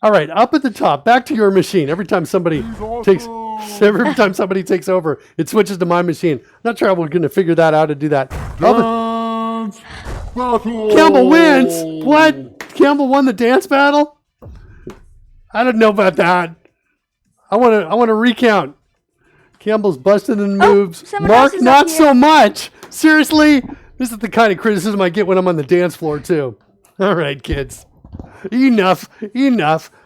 All right, up at the top, back to your machine. Every time somebody takes over, it switches to my machine. Not sure how we're going to figure that out to do that. Campbell wins. What? Campbell won the dance battle? I don't know about that. I want to recount. Campbell's busting in moves. Mark, not so much. Seriously, this is the kind of criticism I get when I'm on the dance floor too. All right, kids. Enough.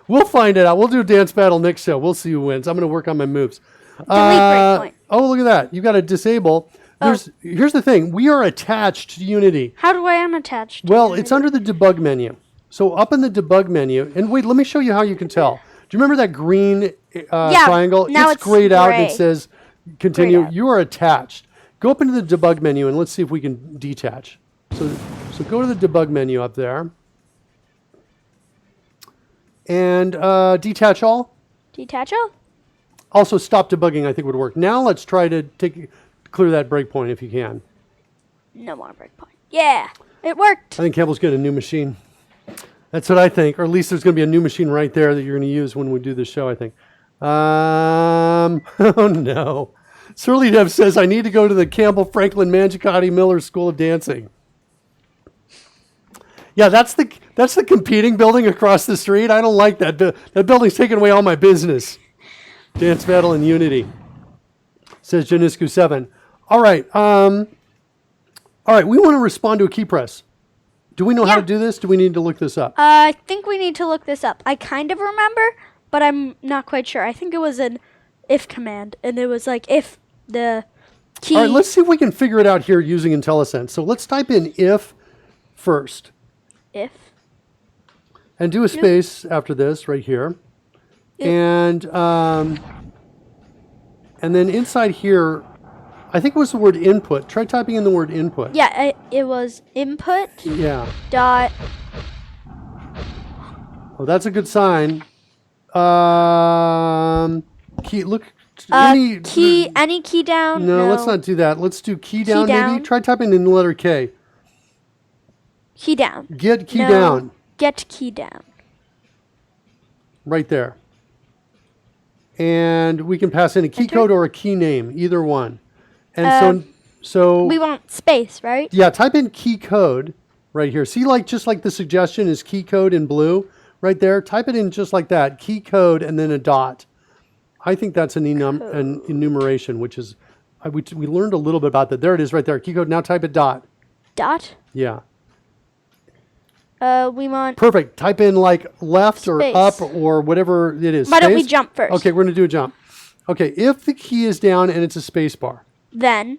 We'll find it out. We'll do a dance battle next show. We'll see who wins. I'm going to work on my moves. Delete breakpoint. Oh, look at that. You got to disable. Here's the thing. We are attached to Unity. How do I unattach to Well, Unity? it's under the debug menu. So up in the debug menu, and wait, let me show you how you can tell. Do you remember that green triangle? Now it's grayed out and gray. it says continue. out. You are attached. Go up into the debug menu and let's see if we can detach. So go to the debug menu up there. And detach all. Detach all? Also, stop debugging, I think, would work. Now let's try to clear that breakpoint if you can. No more breakpoint. Yeah, it worked. I think Campbell's got a new machine. That's what I think. Or at least there's going to be a new machine right there that you're going to use when we do this show, I think. Oh, no. Surly Dev says, I need to go to the Campbell Franklin Mangicotti Miller School of Dancing. Yeah, that's the competing building across the street. I don't like that. That building's taking away all my business. Dance Battle in Unity, says Janiscu7. All right. We want to respond to a key press. Do we know how to do this? Do we need to look this up? I think we need to look this up. I kind of remember, but I'm not quite sure. I think it was an if command, and it was like if the Key. All right, let's see if we can figure it out here using IntelliSense. So let's type in if first. If. And do a space after this right here. And then inside here, I think it was the word input. Try typing in the word input. Yeah, it was input Yeah. dot. Oh, that's a good sign. Key. Look. Any key down. No, let's not do that. Let's do key down, maybe. down. Try typing in the letter K. Key down. Get key No. down. Get key down. Right there. And we can pass in a key Enter. code or a key name, either one. And so We want space, right? yeah, type in key code right here. See, just like the suggestion is key code in blue right there. Type it in just like that, key code, and then a dot. I think that's an enumeration, which is we learned a little bit about that. There it is, right there, key code. Now type a dot. Dot. Yeah. We want. Perfect. Type in like left or Space. up or whatever it is. Why don't we Space? jump first? Okay, we're going to do a jump. Okay, if the key is down and it's a space bar, Then.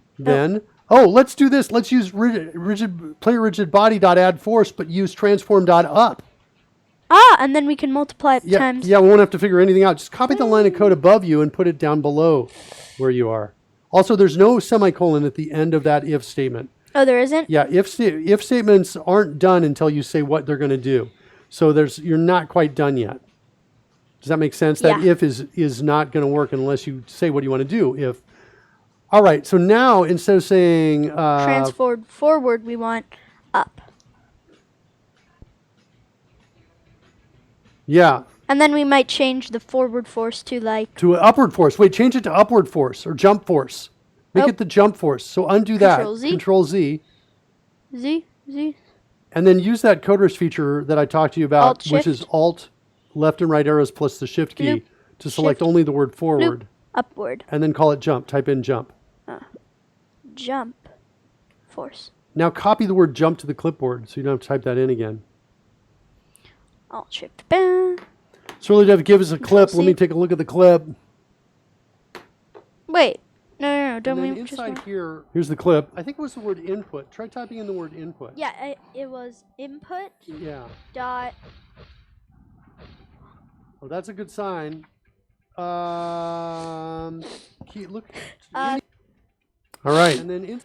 let's do this. Let's use player rigid body dot add force, but use transform dot up. And then we can multiply it Yeah, times. yeah, we won't have to figure anything out. Just copy the line of code above you and put it down below where you are. Also, there's no semicolon at the end of that if statement. Oh, there isn't? Yeah, if statements aren't done until you say what they're going to do. So you're not quite done yet. Does that make sense? That Yeah. if is not going to work unless you say what you want to do. If. All right, so now instead of saying Transform forward, we want up. yeah, And then we might change the forward force to like. to upward force. Wait, change it to upward force or jump force. Make Oh. it the jump force. So undo that. Control Z. Control Z. Z. And then use that coders feature that I talked to you about, Alt, which Shift. is Alt, left and right arrows plus the Shift key Loop, to select Shift, only the word forward. Loop. Upward. And then call it jump. Type in jump. Jump. Force. Now copy the word jump to the clipboard so you don't have to type that in again. Alt Shift. Bam. So really, Dev, give us a clip. C. Let me take a look at the clip. Wait. No. Don't And then we just inside want... here, here's the clip. I think it was the word input. Try typing in the word input. Yeah, it was input Yeah. dot. Well, that's a good sign. Look. All right. And then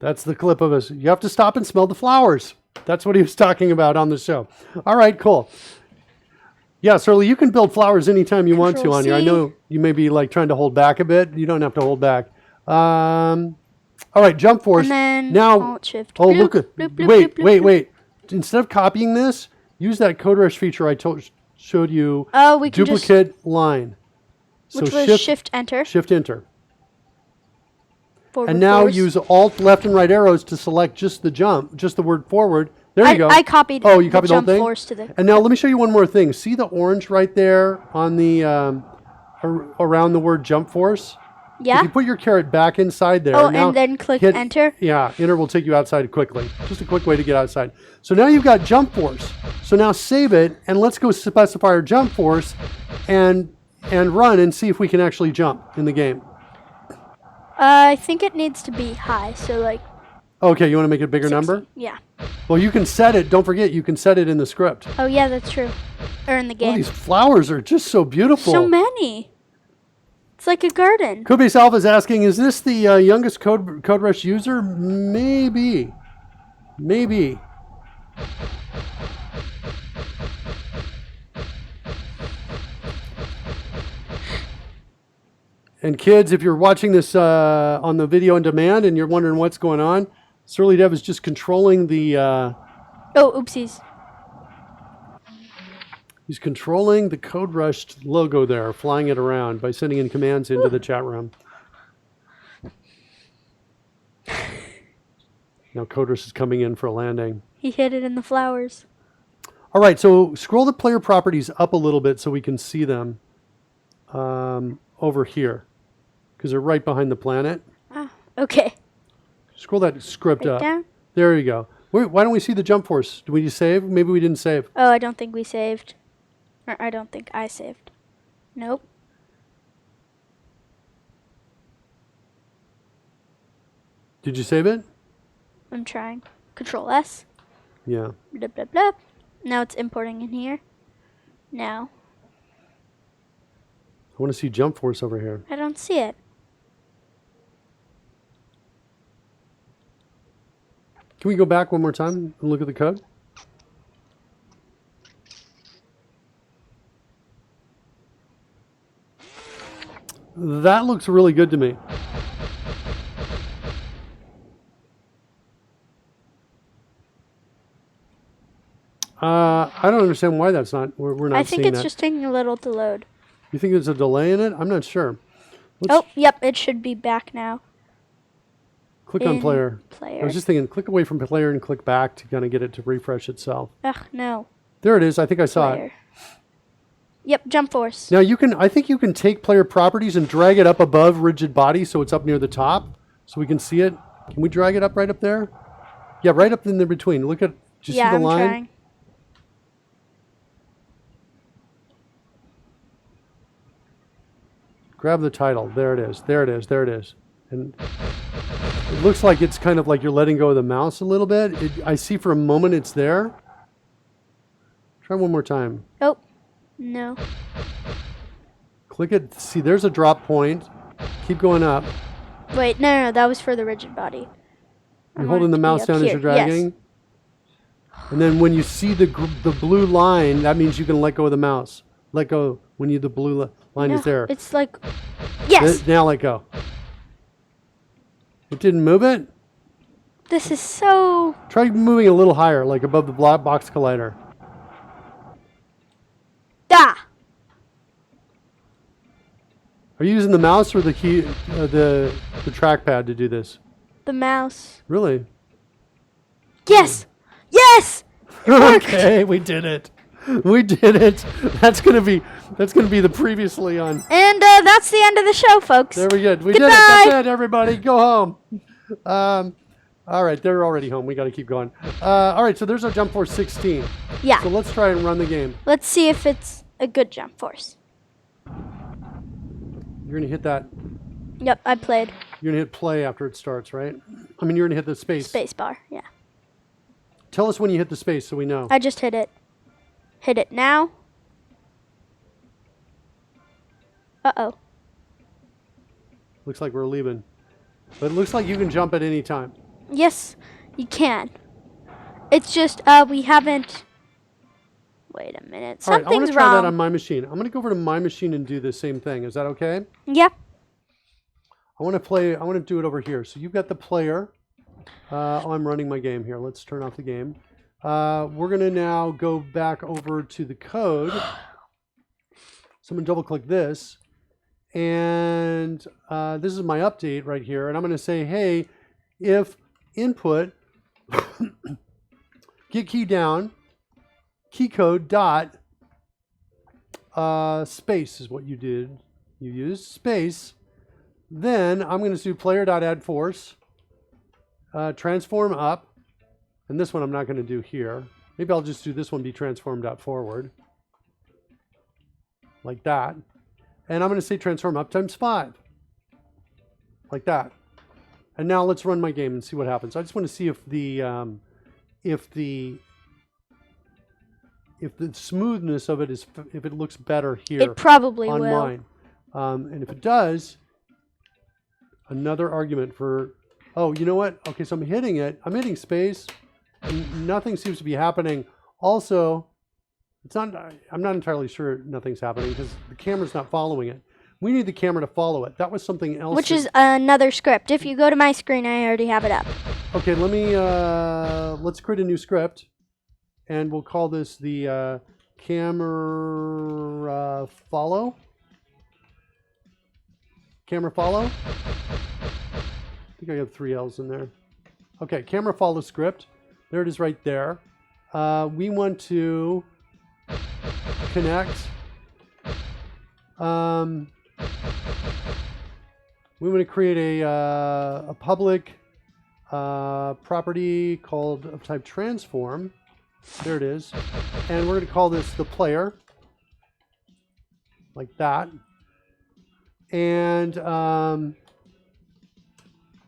that's the clip of us. You have to stop and smell the flowers. That's what he was talking about on the show. All right, cool. Yeah, Surly, you can build flowers anytime you want to Control on here. I C. know you may be like trying to hold back a bit. You don't have to hold back. All right, jump force. And then now, Alt Shift. oh, Bloop, look at, bloop, bloop, wait, bloop, wait, bloop. wait. Instead of copying this, use that code rush feature I showed you. Oh, we can just. Duplicate line. So Which was Shift Enter. Shift enter. Forward And now force. use Alt left and right arrows to select just the jump, just the word forward. There you go. I copied. Oh, you copied the whole jump thing? force to the. And now let me show you one more thing. See the orange right there on the around the word jump force? Yeah. If you put your caret back inside there. Oh, now and then click hit- Enter. Yeah, enter will take you outside quickly. Just a quick way to get outside. So now you've got jump force. So now save it and let's go specify our jump force and run and see if we can actually jump in the game. I think it needs to be high. So like. Okay, you want to make it a bigger 60. number? Yeah. Well, you can set it. Don't forget, you can set it in the script. Oh yeah, that's true. Or in the Oh, game. these flowers are just so beautiful. So many. It's like a garden. Codebase Alpha is asking, is this the youngest CodeRush user? Maybe. Maybe. And kids, if you're watching this on the video on demand and you're wondering what's going on, Surly Dev is just controlling the... Oh, oopsies. He's controlling the CodeRush logo there, flying it around by sending in commands into the chat room. Now CodeRush is coming in for a landing. He hid it in the flowers. All right, so scroll the player properties up a little bit so we can see them over here, because they're right behind the planet. Oh, okay. Scroll that script Right up. down. There you go. Wait, why don't we see the jump force? Do we just save? Maybe we didn't save. Oh, I don't think we saved. Or I don't think I saved. Nope. Did you save it? I'm trying. Control S. Yeah. Blah, blah, blah. Now it's importing in here. Now. I want to see Jump Force over here. I don't see it. Can we go back one more time and look at the code? That looks really good to me. I don't understand why that's not. We're not I think seeing it's that. just taking a little to load. You think there's a delay in it? I'm not sure. Oh, yep, it should be back now. Click on in player. player. I was just thinking, click away from player and click back to kind of get it to refresh itself. Ugh, no. There it is. I think I saw it. Player. Yep, Jump Force. Now you can. I think you can take player properties and drag it up above rigid body, so it's up near the top, so we can see it. Can we drag it up right up there? Yeah, right up in the between. Look at. Do you see the I'm line? trying. Grab the title. There it is. There it is. There it is. And it looks like it's kind of like you're letting go of the mouse a little bit. I see for a moment it's there. Try one more time. Oh, no. Click it. See, there's a drop point. Keep going up. Wait, no, that was for the rigid body. I You're want holding it the to be mouse up down as here. you're dragging. Yes. And then when you see the blue line, that means you can let go of the mouse. Let go when the blue line is No, there. It's like, yes. Now let go. It didn't move it? This is so. Try moving a little higher, like above the box collider. Ah! Are you using the mouse or the key, the trackpad to do this? The mouse. Really? Yes! Yes! Okay, we did it. We did it. That's gonna be the previously on. And that's the end of the show, folks. There we go. We did it. Goodbye. That's it, everybody. Go home. All right, they're already home. We got to keep going. All right, so there's our Jump Force 16. Yeah. So let's try and run the game. Let's see if it's a good Jump Force. You're gonna hit that. Yep, I played. You're gonna hit play after it starts, right? I mean, you're gonna hit the space. Space bar, yeah. Tell us when you hit the space so we know. I just hit it. Hit it now. Uh-oh. Looks like we're leaving. But it looks like you can jump at any time. Yes, you can. It's just, we haven't... Wait a minute. All right, I want Something's to try wrong. that on my machine. I'm gonna go over to my machine and do the same thing. Is that okay? Yep. I want to do it over here. So you've got the player. I'm running my game here. Let's turn off the game. We're going to now go back over to the code. So I'm going to double click this. And this is my update right here. And I'm going to say, hey, if input get key down, KidzCode dot space is what you did. You used space. Then I'm going to do player.addForce, transform up, and this one I'm not going to do here. Maybe I'll just do this one, be transform.forward, like that. And I'm going to say transform up times 5, like that. And now let's run my game and see what happens. I just want to see if the smoothness of it is, if it looks better here. It probably on will. mine. And if it does, another argument for, oh, you know what? Okay, so I'm hitting space, and nothing seems to be happening. Also, I'm not entirely sure nothing's happening because the camera's not following it. We need the camera to follow it. That was something else. Which is another script. If you go to my screen, I already have it up. Okay, let's create a new script, and we'll call this the camera follow. Camera follow. I think I have 3 L's in there. Okay, camera follow script. There it is right there. We want to connect. We want to create a public property called of type transform. There it is. And we're going to call this the player. Like that. And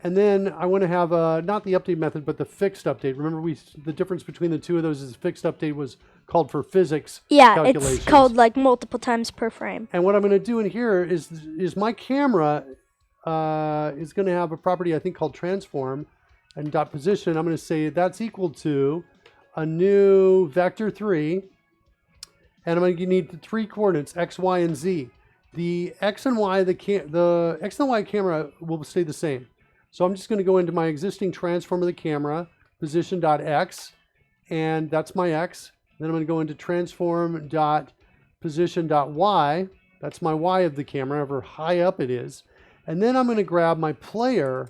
And then I want to have not the update method, but the fixed update. Remember, the difference between the two of those is fixed update was called for physics calculations. It's called like multiple times per frame. And what I'm going to do in here is my camera is going to have a property I think called transform, and dot position. I'm going to say that's equal to a new vector 3, and I'm going to need the 3 coordinates x, y, and z. The x and y the x and y camera will stay the same. So I'm just going to go into my existing transform of the camera, position.x, and that's my x. Then I'm going to go into transform.position.y. That's my y of the camera, however high up it is. And then I'm going to grab my player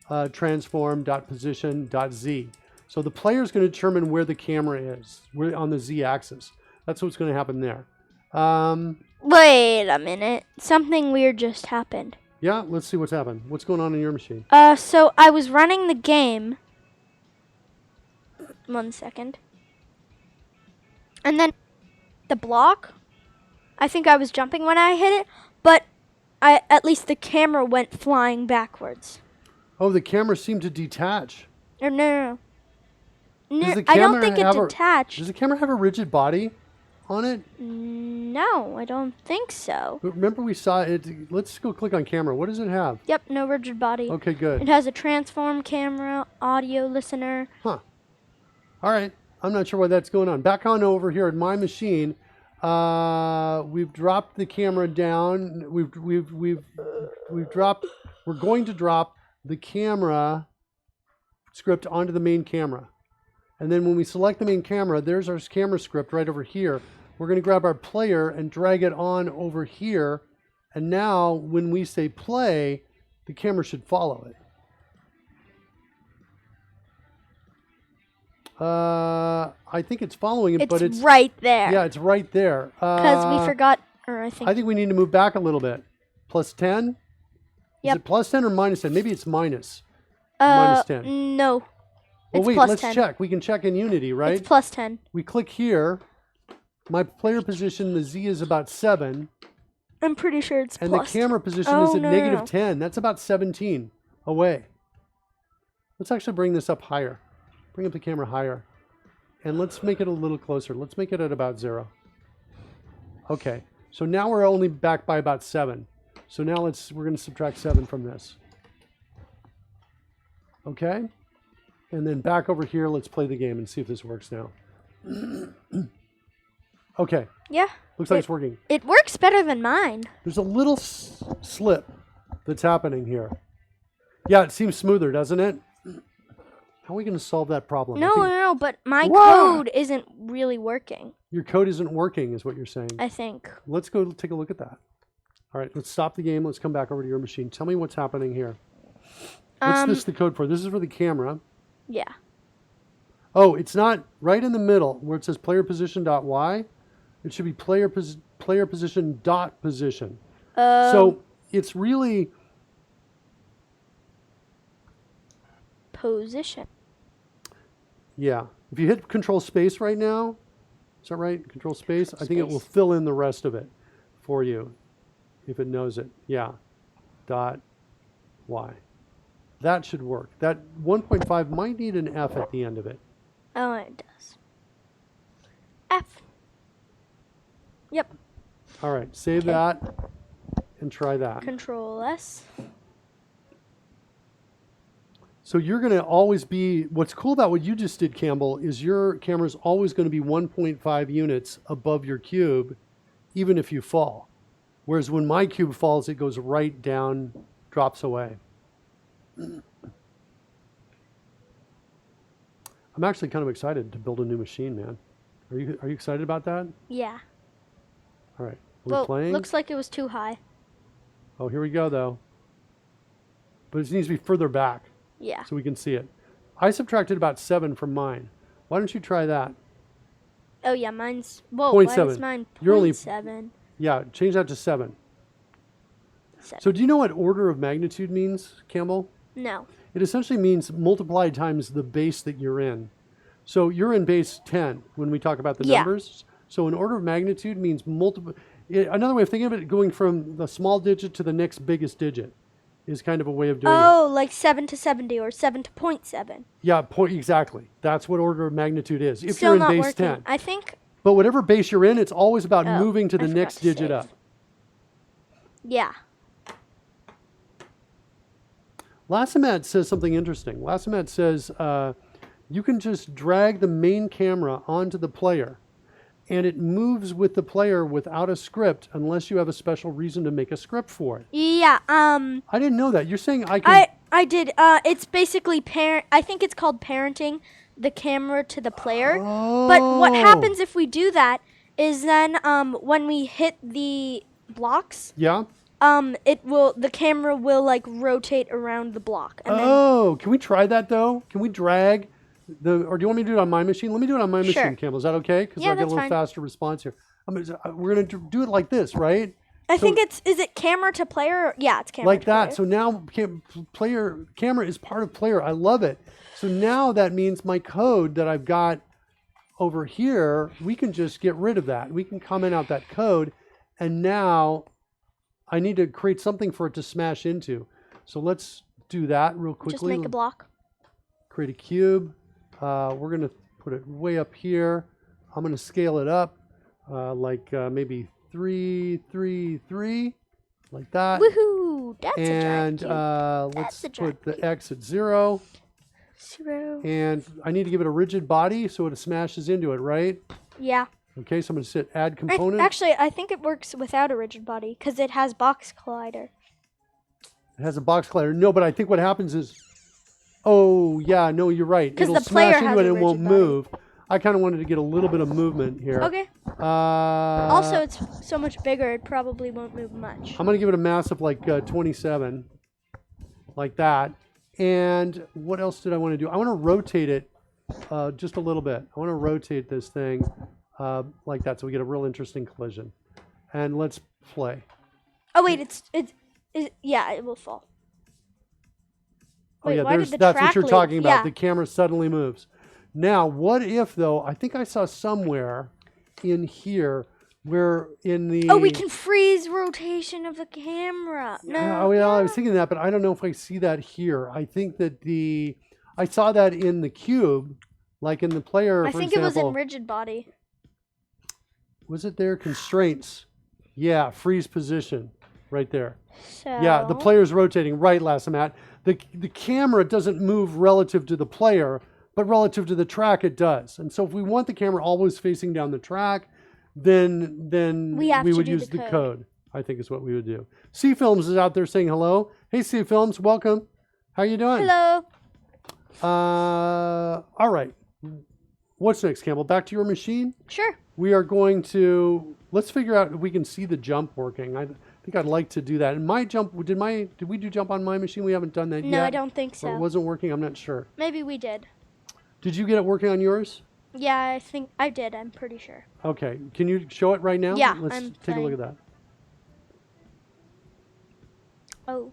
transform.position.z. So the player is going to determine where the camera is, where on the z-axis. That's what's going to happen there. Wait a minute. Something weird just happened. Yeah, let's see what's happened. What's going on in your machine? So I was running the game. 1 second. And then the block, I think I was jumping when I hit it, but at least the camera went flying backwards. Oh, the camera seemed to detach. No. Does the I don't camera think it detached. Does the camera have a rigid body on it? No, I don't think so. But remember we saw it. Let's go click on camera. What does it have? Yep, no rigid body. Okay, good. It has a transform camera, audio listener. Huh. All right. I'm not sure why that's going on. Back on over here at my machine, we've dropped the camera down. We're going to drop the camera script onto the main camera. And then when we select the main camera, there's our camera script right over here. We're going to grab our player and drag it on over here. And now when we say play, the camera should follow it. I think it's following it, but it's right there. Yeah, it's right there. Because we forgot, or I think we need to move back a little bit. Plus 10? Yep. Is it plus 10 or minus 10? Maybe it's minus. Minus 10. No. Well, It's wait, plus let's 10. check. We can check in Unity, right? It's plus 10. We click here. My player position, the Z is about 7. I'm pretty sure it's And plus the camera position Oh, is at no, negative no. 10. That's about 17 away. Let's actually bring this up higher. Bring up the camera higher. And let's make it a little closer. Let's make it at about 0. Okay. So now we're only back by about 7. So now we're going to subtract 7 from this. Okay? And then back over here, let's play the game and see if this works now. Okay. Yeah. Looks like it's working. It works better than mine. There's a little slip that's happening here. Yeah, it seems smoother, doesn't it? How are we going to solve that problem? No, but my Whoa! code isn't really working, Your code isn't working, is what you're saying. I think. Let's go take a look at that. All right, let's stop the game. Let's come back over to your machine. Tell me what's happening here. What's this the code for? This is for the camera. Yeah. Oh, it's not right in the middle where it says player position dot y. It should be player position dot position. So it's really Position. Yeah. If you hit control space right now, is that right? Control space? I think it will fill in the rest of it for you if it knows it. Yeah. Dot Y. That should work. That 1.5 might need an F at the end of it. Oh, it does. F. Yep. All right. Save that and try that. Control S. So you're going to always be, what's cool about what you just did, Campbell, is your camera's always going to be 1.5 units above your cube, even if you fall. Whereas when my cube falls, it goes right down, drops away. I'm actually kind of excited to build a new machine, man. Are you excited about that? Yeah. All right. Are we playing? Looks like it was too high. Oh, here we go, though. But it needs to be further back. Yeah. So we can see it. I subtracted about 7 from mine. Why don't you try that? Oh, yeah, mine's... Whoa, 0.7. why is mine You're only 0.7? Yeah, change that to 7. 7. So do you know what order of magnitude means, Campbell? No. It essentially means multiplied times the base that you're in. So you're in base 10 when we talk about the numbers. So an order of magnitude means multiple. Another way of thinking of it, going from the small digit to the next biggest digit. is kind of a way of doing it. Oh, like 7 to 70 or 7 to 0.7. Yeah, exactly. That's what order of magnitude is. If Still you're in not base working. 10. I think. But whatever base you're in, it's always about Oh, moving to I the forgot next to digit save. up. Yeah. Lassimat says something interesting. Lassimat says you can just drag the main camera onto the player, and it moves with the player without a script unless you have a special reason to make a script for it. Yeah. I didn't know that. You're saying I can... I did. It's basically I think it's called parenting the camera to the player. But what happens if we do that is then when we hit the blocks, Yeah? the camera will like rotate around the block. And Can we try that though? Can we drag or do you want me to do it on my machine? Let me do it on my Sure. machine, Campbell. Is that okay? Because Yeah, I'll get a that's little fine. faster response here. We're going to do it like this, right? I think is it camera to player? Yeah, it's camera Like to that. player. So now camera is part of player. I love it. So now that means my code that I've got over here, we can just get rid of that. We can comment out that code. And now I need to create something for it to smash into. So let's do that real quickly. Just make a block. Create a cube. We're going to put it way up here. I'm going to scale it up maybe 3, 3, 3, like that. Woohoo! That's a giant cube. And let's That's a put giant the cube. X at 0. 0. And I need to give it a rigid body so it smashes into it, right? Yeah. Okay, so I'm going to hit add component. Actually, I think it works without a rigid body because it has box collider. It has a box collider. No, but I think what happens is, oh yeah, no, you're right. 'Cause It'll the player smash into has it a and it won't rigid body. move. I kind of wanted to get a little bit of movement here. Okay. Also, it's so much bigger, it probably won't move much. I'm going to give it a mass of like 27, like that. And what else did I want to do? I want to rotate it just a little bit. I want to rotate this thing like that so we get a real interesting collision. And let's play. Oh wait, yeah, it will fall. Oh Wait, yeah, why did the that's what track you're leave? talking about. Yeah. The camera suddenly moves. Now, what if though? I think I saw somewhere in here where in the Oh, we can freeze rotation of the camera. No. I was thinking that, but I don't know if I see that here. I think that I saw that in the cube, like in the player. I for think it was example. in rigid body. Was it there? Constraints. Yeah, freeze position, right there. So. Yeah, the player's rotating. Right, Lassimat. The camera doesn't move relative to the player, but relative to the track it does. And so if we want the camera always facing down the track, then We have to would do use the the code. code. I think is what we would do. C Films is out there saying hello. Hey C Films, welcome. How you doing? Hello. All right. What's next, Campbell? Back to your machine? Sure. We are going to, let's figure out if we can see the jump working. I think I'd like to do that. And my jump, did we do jump on my machine? We haven't done that yet. No, I don't think Or it so. wasn't working, I'm not sure. Maybe we did. Did you get it working on yours? Yeah, I think I did. I'm pretty sure. Okay, can you show it right now? Yeah, Let's I'm take a look at playing. that. Oh,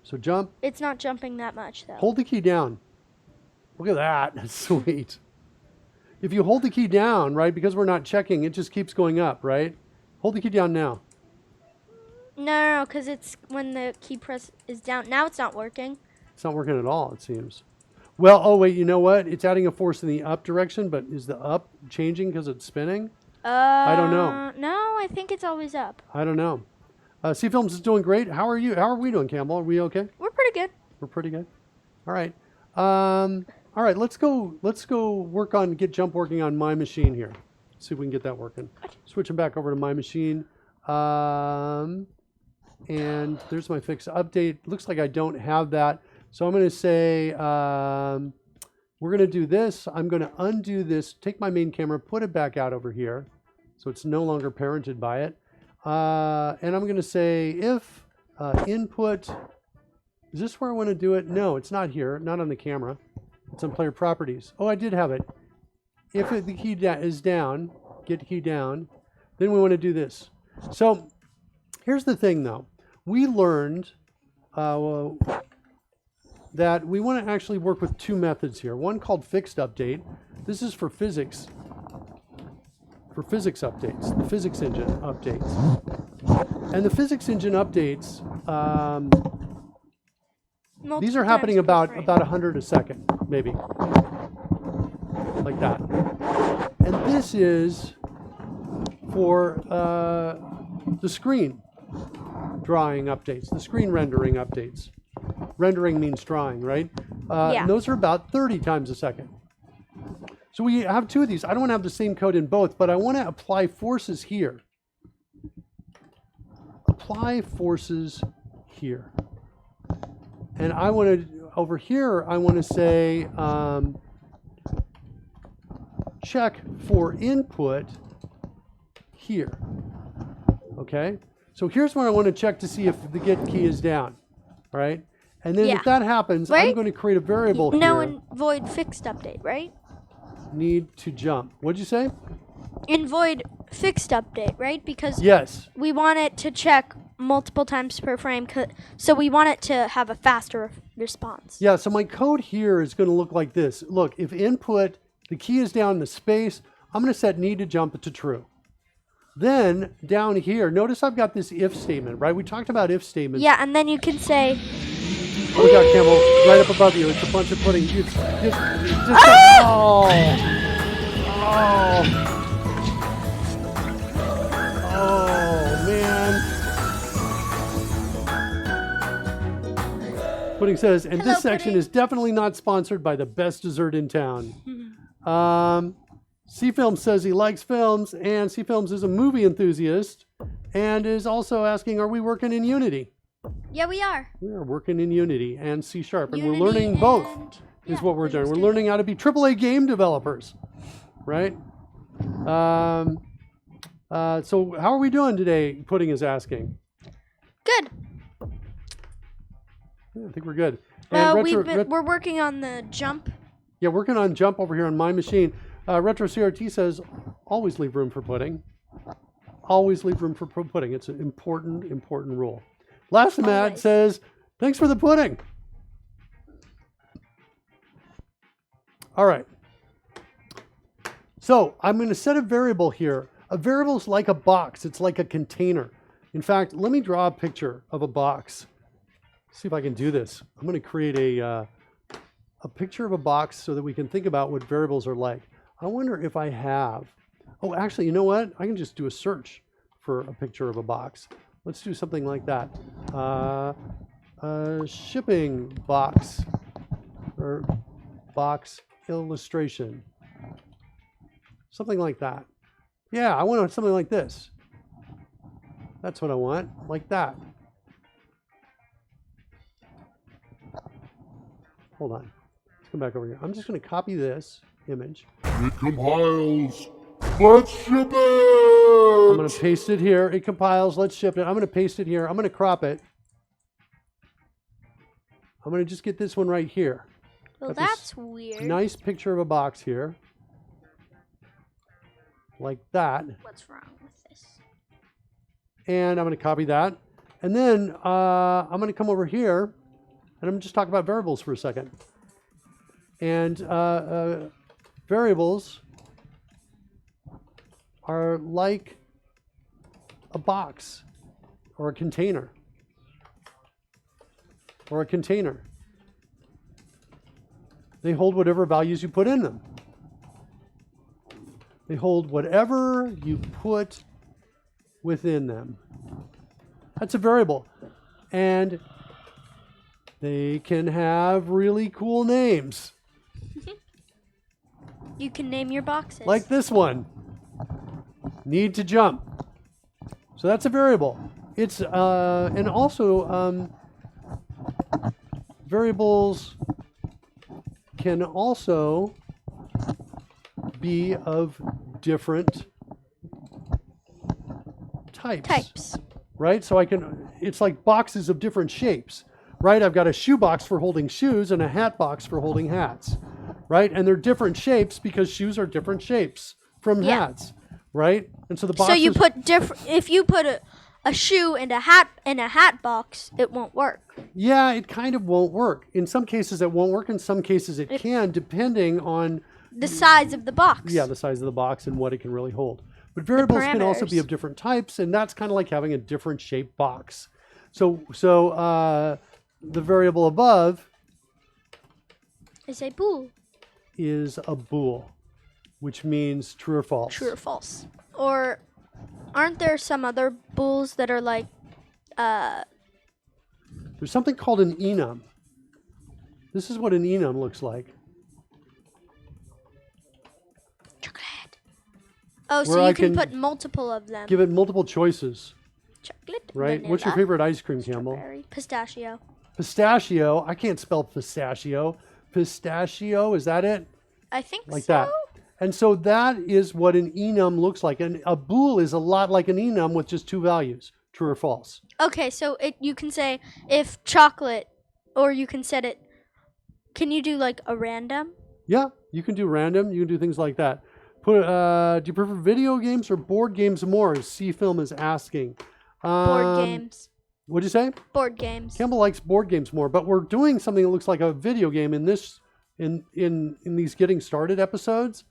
So jump, it's not jumping that much though. hold the key down. Look at that, that's sweet. If you hold the key down, right, because we're not checking, it just keeps going up, right? Hold the key down now. No, because it's when the key press is down. Now it's not working. It's not working at all, it seems. Well, oh wait, you know what? It's adding a force in the up direction, but is the up changing because it's spinning? I don't know. No, I think it's always up. I don't know. C Films is doing great. How are you? How are we doing, Campbell? Are we okay? We're pretty good. We're pretty good. All right. All right. Let's go work on get jump working on my machine here. See if we can get that working. Switching back over to my machine. And there's my fix update. Looks like I don't have that. So I'm going to say we're going to do this. I'm going to undo this. Take my main camera, put it back out over here, so it's no longer parented by it. And I'm going to say if input, is this where I want to do it? No, it's not here, not on the camera. It's on player properties. Oh, I did have it. If the key is down, get key down, then we want to do this. So here's the thing though. We learned that we want to actually work with two methods here. One called fixed update. This is for physics. For physics updates, the physics engine updates. And the physics engine updates These are happening about 100 a second, maybe. Like that. And this is for the screen drawing updates, the screen rendering updates. Rendering means drawing, right? Yeah. And those are about 30 times a second. So we have two of these. I don't want to have the same code in both, but I want to apply forces here. Apply forces here. And I want to, over here, I want to say check for input here. Okay? So here's what I want to check to see if the get key is down. All right? And then if that happens, I'm going to create a variable here. in void fixed update, right? Need to jump. What'd you say? In void fixed update, right? Because Yes. we want it to check multiple times per frame, so we want it to have a faster response. Yeah, so my code here is going to look like this. Look, if input, the key is down in the space, I'm going to set need to jump to true. Then down here, notice I've got this if statement, right? We talked about if statements. Yeah, and then you can say, Oh, we got Camel right up above you. It's a bunch of pudding. It's just oh. Oh, man. Pudding says, and Hello, this section Pudding. is definitely not sponsored by the best dessert in town. C-Films says he likes films, and C-Films is a movie enthusiast, and is also asking, are we working in Unity? yeah, we are. We are working in Unity and C#, and Unity we're learning both and- is what we're doing. Visual We're learning how to be AAA game developers, right? So how are we doing today, Pudding is asking. Good. Yeah, I think we're good. And We're working on the jump. yeah, working on jump over here on my machine. Retro CRT says, always leave room for pudding. Always leave room for pudding. It's an important rule. Lastimat Always. says, thanks for the pudding. All right. So I'm going to set a variable here. A variable is like a box. It's like a container. In fact, let me draw a picture of a box. See if I can do this. I'm going to create a picture of a box so that we can think about what variables are like. I wonder if I have. Oh, actually, you know what? I can just do a search for a picture of a box. Let's do something like that. Shipping box or box illustration. Something like that. Yeah, I want something like this. That's what I want, like that. Hold on. Let's come back over here. I'm just going to copy this image. It compiles. Let's ship it! I'm going to paste it here. It compiles. Let's ship it. I'm going to paste it here. I'm going to crop it. I'm going to just get this one right here. Well, Got this that's weird. Nice picture of a box here. Like that. What's wrong with this? And I'm going to copy that. And then I'm going to come over here and I'm going to just talk about variables for a second. And variables are like a box or a container. Or a container. They hold whatever values you put in them. They hold whatever you put within them. That's a variable. And they can have really cool names. You can name your boxes. Like this one. Need to jump. So that's a variable. It's and also variables can also be of different types. Right? So it's like boxes of different shapes, right? I've got a shoe box for holding shoes and a hat box for holding hats, right? And they're different shapes because shoes are different shapes from hats, right? And so the boxes. So you put if you put a shoe and a hat box, it won't work. Yeah, it kind of won't work. In some cases it won't work. In some cases it can, depending on the size of the box. Yeah, the size of the box and what it can really hold. But variables can also be parameters. of different types, and that's kind of like having a different shaped box. So the variable above Is a bool. is a bool, which means true or false. True or false. Or aren't there some other bools that are like, There's something called an enum. This is what an enum looks like. chocolate? Oh, so Where you I can can put multiple of them. Give it multiple choices, Chocolate, right? What's your vanilla, favorite ice cream, Campbell? strawberry, pistachio. Pistachio. I can't spell pistachio. Pistachio, is that it? I think Like so. that. And so that is what an enum looks like. And a bool is a lot like an enum with just two values, true or false. Okay, so you can say if chocolate, or you can set it. Can you do like a random? Yeah, you can do random. You can do things like that. Do you prefer video games or board games more? As C-Film is asking. Board games. What'd you say? Board games. Campbell likes board games more, but we're doing something that looks like a video game in this in these getting started episodes.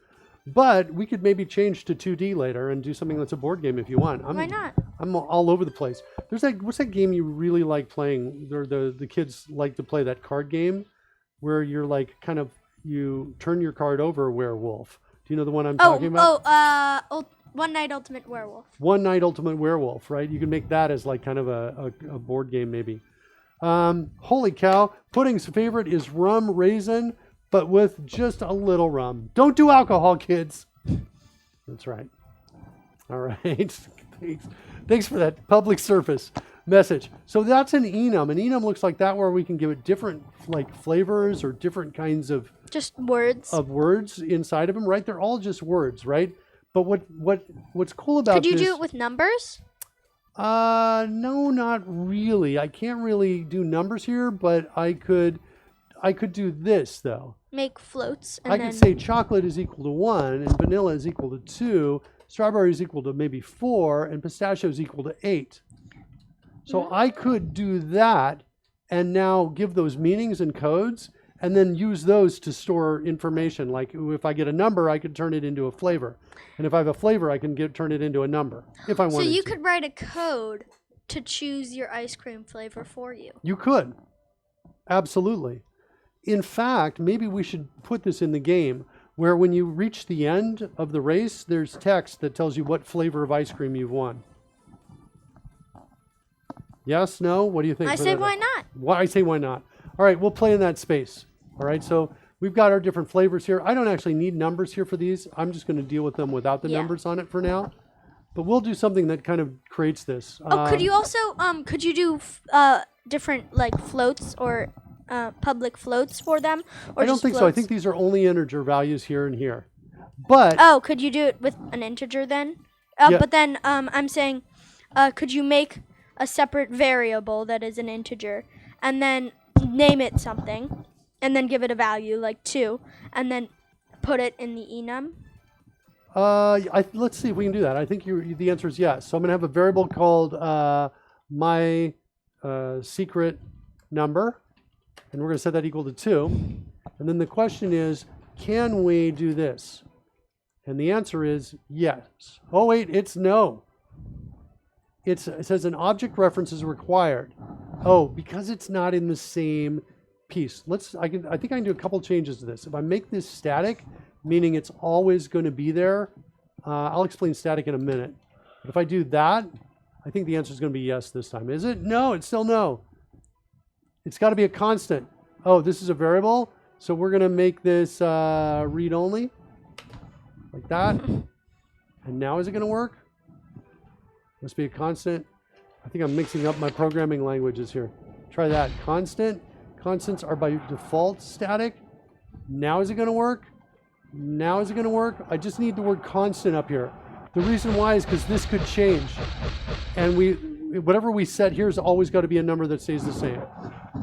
But we could maybe change to 2D later and do something that's a board game if you want. Why not? I'm all over the place. There's what's that game you really like playing? The kids like to play that card game where you're like you turn your card over, werewolf. Do you know the one I'm talking about? One Night Ultimate Werewolf. One Night Ultimate Werewolf, right? You can make that as like kind of a board game maybe. Holy cow. Pudding's favorite is rum raisin, but with just a little rum. Don't do alcohol, kids. That's right. All right. Thanks for that public service message. So that's an enum. An enum looks like that where we can give it different like flavors or different kinds of Just words. words inside of them, right? They're all just words, right? But what's cool about Could you this, do it with numbers? no, not really. I can't really do numbers here, but I could do this though. Make floats. And I then could say chocolate is equal to 1 and vanilla is equal to 2, strawberry is equal to maybe 4, and pistachio is equal to 8. So I could do that and now give those meanings and codes and then use those to store information. Like if I get a number, I could turn it into a flavor. And if I have a flavor, I can turn it into a number if I wanted to. So you could write a code to choose your ice cream flavor for you. You could. Absolutely. In fact, maybe we should put this in the game where when you reach the end of the race, there's text that tells you what flavor of ice cream you've won. Yes? No? What do you think? I say why not? I say why not. All right, we'll play in that space. All right, so we've got our different flavors here. I don't actually need numbers here for these. I'm just going to deal with them without the numbers on it for now. But we'll do something that kind of creates this. Could you also could you do different like floats or public floats for them? Or I don't just think so. I floats? think these are only integer values here and here. But Oh, could you do it with an integer then? Yeah. But then I'm saying, could you make a separate variable that is an integer and then name it something and then give it a value like 2 and then put it in the enum? let's see if we can do that. I think the answer is yes. So I'm going to have a variable called my secret number, and we're going to set that equal to 2. And then the question is, can we do this? And the answer is yes. Oh wait, it's no. It says an object reference is required. Oh, because it's not in the same piece. I think I can do a couple changes to this. If I make this static, meaning it's always going to be there, I'll explain static in a minute. But if I do that, I think the answer is going to be yes this time. Is it? No, it's still no. It's got to be a constant. Oh, this is a variable. So we're going to make this read only. Like that. And now is it going to work? Must be a constant. I think I'm mixing up my programming languages here. Try that. Constant. Constants are by default static. Now is it going to work? Now is it going to work? I just need the word constant up here. The reason why is because this could change. And whatever we set here has always got to be a number that stays the same.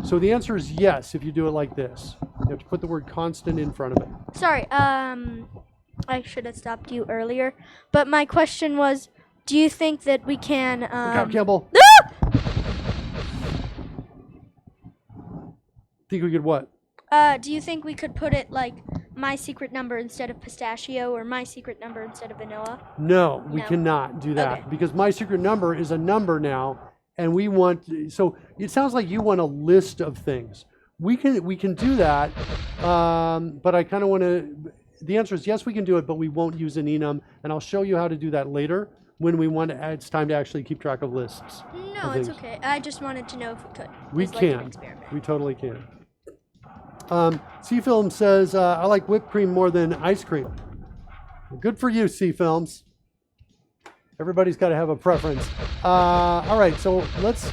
So the answer is yes if you do it like this. You have to put the word constant in front of it. Sorry, I should have stopped you earlier. But my question was, do you think that we can... Look out, Campbell. Think we could what? Do you think we could put it like my secret number instead of pistachio or my secret number instead of vanilla? No, we No. cannot do that Okay. because my secret number is a number now, and we want, so it sounds like you want a list of things. We can do that, but I kind of want to, the answer is yes, we can do it, but we won't use an enum, and I'll show you how to do that later when we want to, it's time to actually keep track of lists. No, it's okay. I just wanted to know if we could. We It's like an can. experiment. We totally can. C-Film says, I like whipped cream more than ice cream. Good for you, C-Films. Everybody's got to have a preference. All right, so let's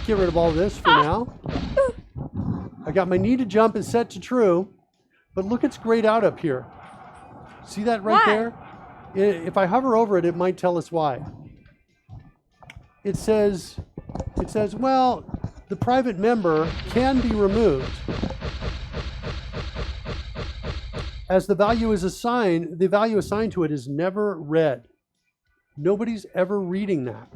get rid of all this for now. I got my need to jump is set to true, but look, it's grayed out up here. See that right Why? there? If I hover over it, it might tell us why. It says, well, the private member can be removed. As the value is assigned, the value assigned to it is never read. Nobody's ever reading that.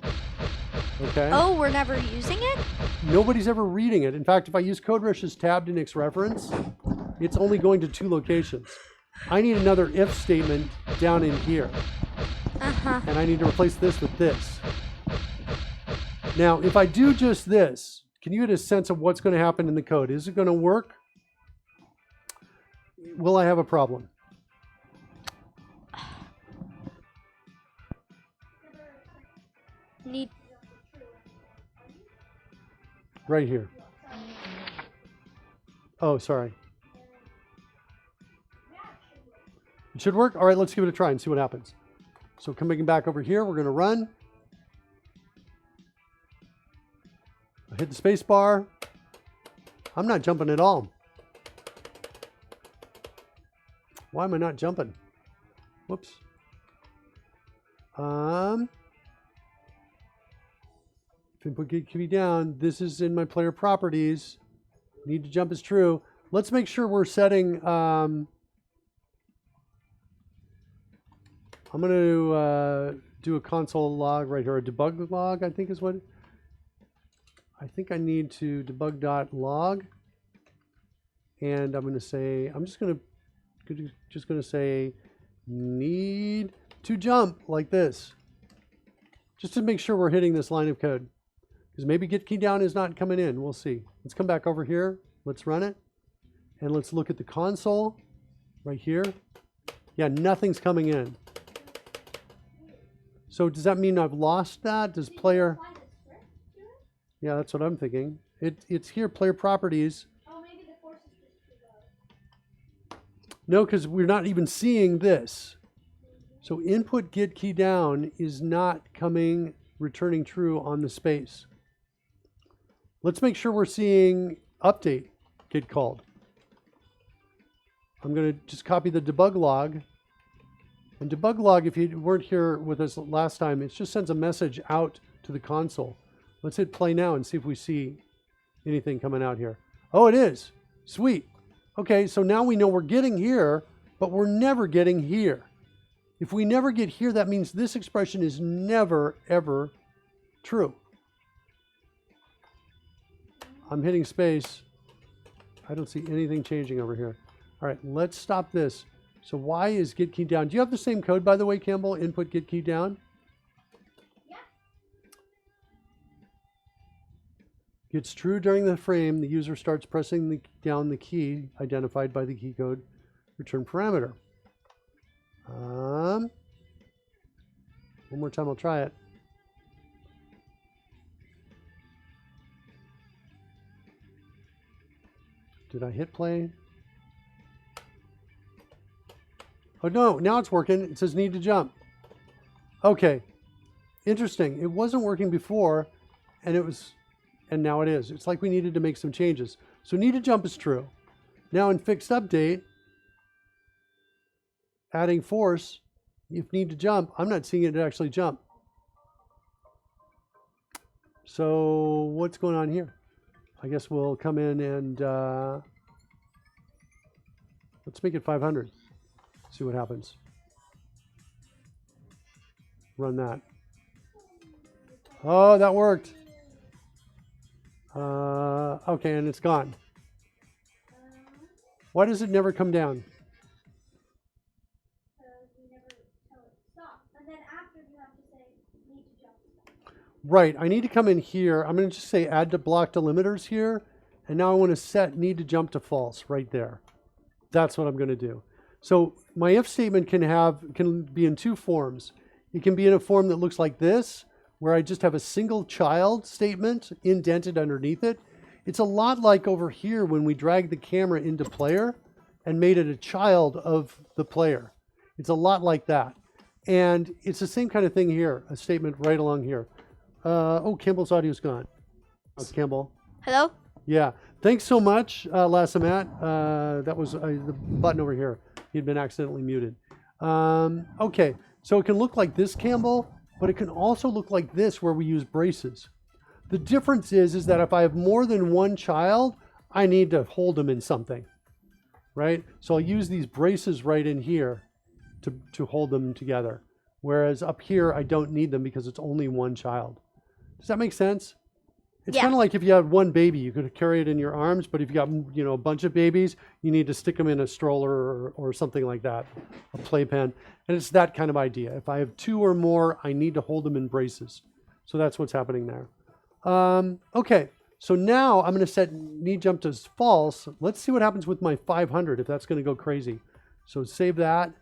Okay? Oh, we're never using it? Nobody's ever reading it. In fact, if I use CodeRush's tabbed index reference, it's only going to 2 locations. I need another if statement down in here. Uh-huh. And I need to replace this with this. Now, if I do just this, can you get a sense of what's going to happen in the code? Is it going to work? Will I have a problem? Need. Right here. Oh, sorry. It should work? All right, let's give it a try and see what happens. So coming back over here, we're going to run. I hit the space bar. I'm not jumping at all. Why am I not jumping? Whoops. If input get key down, this is in my player properties. Need to jump is true. Let's make sure we're setting. I'm going to do a console log right here, a debug log, I think is what. I think I need to debug.log, and I'm going to say, I'm just going to say need to jump like this, just to make sure we're hitting this line of code. Because maybe get key down is not coming in. We'll see. Let's come back over here. Let's run it. And let's look at the console right here. Yeah, nothing's coming in. So does that mean I've lost that? Does player... Yeah, that's what I'm thinking. It's here, player properties. Oh, maybe the force is just too low. No, because we're not even seeing this. So input get key down is not returning true on the space. Let's make sure we're seeing update get called. I'm going to just copy the debug log. And debug log, if you weren't here with us last time, it just sends a message out to the console. Let's hit play now and see if we see anything coming out here. Oh, it is. Sweet. Okay, so now we know we're getting here, but we're never getting here. If we never get here, that means this expression is never, ever true. I'm hitting space. I don't see anything changing over here. All right, let's stop this. So why is get key down? Do you have the same code, by the way, Campbell? Input get key down? Gets true during the frame. The user starts pressing down the key identified by the key code return parameter. One more time, I'll try it. Did I hit play? Oh no, now it's working. It says need to jump. Okay, interesting. It wasn't working before, and now it is. It's like we needed to make some changes. So need to jump is true. Now in fixed update, adding force, if need to jump, I'm not seeing it actually jump. So what's going on here? I guess we'll come in and let's make it 500. See what happens. Run that. Oh, that worked. Okay, and it's gone. Why does it never come down? Right, I need to come in here. I'm going to just say add to block delimiters here. And now I want to set need to jump to false right there. That's what I'm going to do. So my if statement can be in two forms. It can be in a form that looks like this, where I just have a single child statement indented underneath it. It's a lot like over here when we drag the camera into player and made it a child of the player. It's a lot like that. And it's the same kind of thing here, a statement right along here. Oh, Campbell's audio's gone. Oh, Campbell. Hello? Yeah. Thanks so much, Lassamat. That was the button over here. He'd been accidentally muted. Okay. So it can look like this, Campbell, but it can also look like this where we use braces. The difference is that if I have more than one child, I need to hold them in something, right? So I'll use these braces right in here to hold them together. Whereas up here, I don't need them because it's only one child. Does that make sense? It's Yeah. kind of like if you had one baby, you could carry it in your arms, but if you got, a bunch of babies, you need to stick them in a stroller or something like that, a playpen. And it's that kind of idea. If I have two or more, I need to hold them in braces. So that's what's happening there. Okay, so now I'm going to set need jump to false. Let's see what happens with my 500, if that's going to go crazy. So save that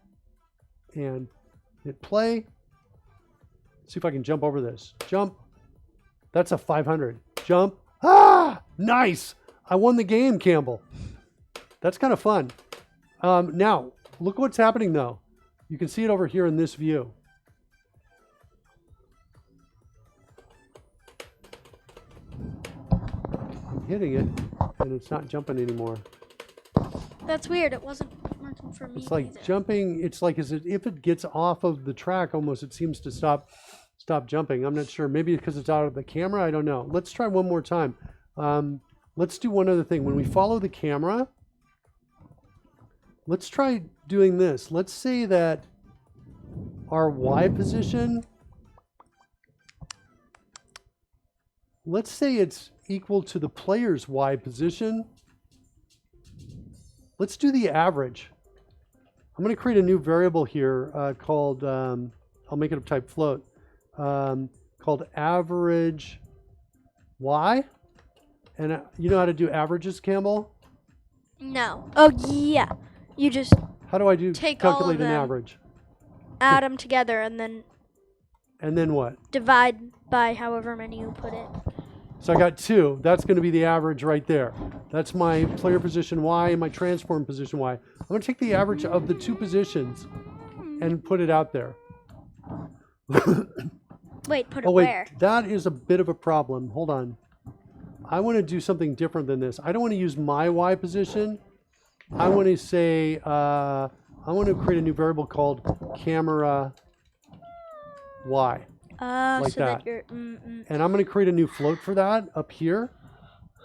and hit play. See if I can jump over this. Jump. That's a 500. Jump. Ah, nice. I won the game, Campbell. That's kind of fun. Now, look what's happening, though. You can see it over here in this view. I'm hitting it, and it's not jumping anymore. That's weird. It wasn't working for me. It's like either. jumping. It's like as if it gets off of the track, almost it seems to stop jumping. I'm not sure. Maybe because it's out of the camera. I don't know. Let's try one more time. Let's do one other thing. When we follow the camera, let's try doing this. Let's say that our Y position, let's say it's equal to the player's Y position. Let's do the average. I'm going to create a new variable here called, I'll make it a type float, called average Y. And you know how to do averages, Campbell? No. Oh, yeah. You just How do I do Take all of calculate an them. average? add them together and then And then what? divide by however many you put in. So I got 2. That's going to be the average right there. That's my player position Y and my transform position Y. I'm going to take the average of the 2 positions and put it out there. Wait, put it Oh, wait. where? That is a bit of a problem. Hold on. I want to do something different than this. I don't want to use my Y position. I want to say, I want to create a new variable called camera Y. Like So that. that you're. And I'm going to create a new float for that up here.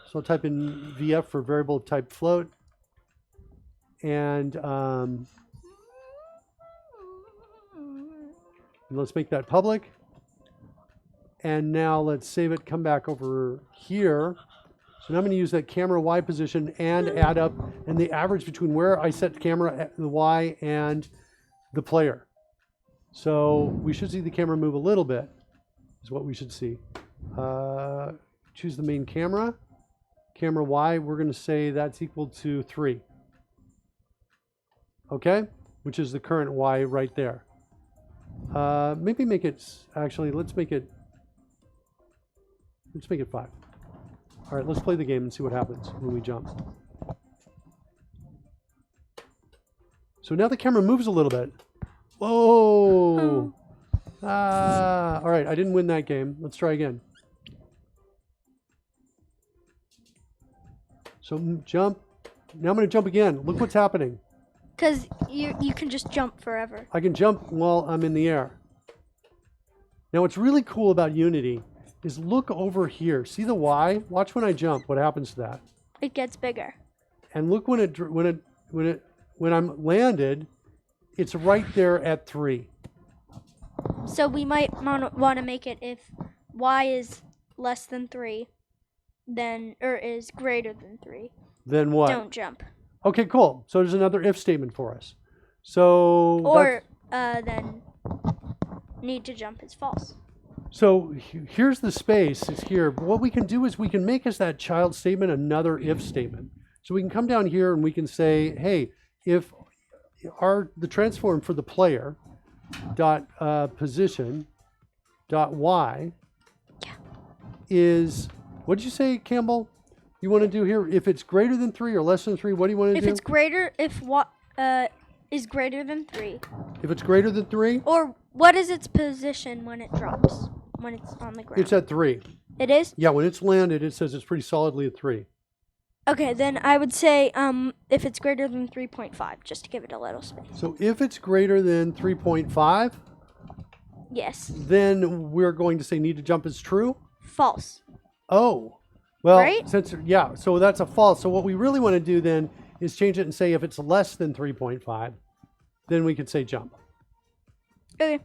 So I'll type in VF for variable type float. And let's make that public. And now let's save it, come back over here. So now I'm going to use that camera Y position and add up and the average between where I set the camera, the Y, and the player. So we should see the camera move a little bit, is what we should see. Choose the main camera. Camera Y, we're going to say that's equal to 3. Okay? Which is the current Y right there. Maybe make it, actually, let's make it 5. All right, let's play the game and see what happens when we jump. So now the camera moves a little bit. Whoa! All right, I didn't win that game. Let's try again. So jump. Now I'm going to jump again. Look what's happening. Because you can just jump forever. I can jump while I'm in the air. Now what's really cool about Unity is look over here. See the Y? Watch when I jump. What happens to that? It gets bigger. And look when I'm landed, it's right there at 3. So we might want to make it if y is less than 3, then or is greater than 3. Then what? Don't jump. Okay, cool. So there's another if statement for us. So Or then need to jump is false. So here's the space is here. What we can do is we can make as that child statement another if statement. So we can come down here and we can say, hey, if the transform for the player dot position dot y is, what did you say, Campbell? You want to do here, if it's greater than 3 or less than 3, what do you want to do? If it's greater, if what is greater than 3. If it's greater than 3? Or what is its position when it drops, when it's on the ground? It's at 3. It is? Yeah, when it's landed, it says it's pretty solidly at 3. Okay, then I would say if it's greater than 3.5, just to give it a little space. So if it's greater than 3.5, Yes. then we're going to say need to jump is true. False. Oh, well, Right? So that's a false. So what we really want to do then is change it and say if it's less than 3.5, then we can say jump. Okay.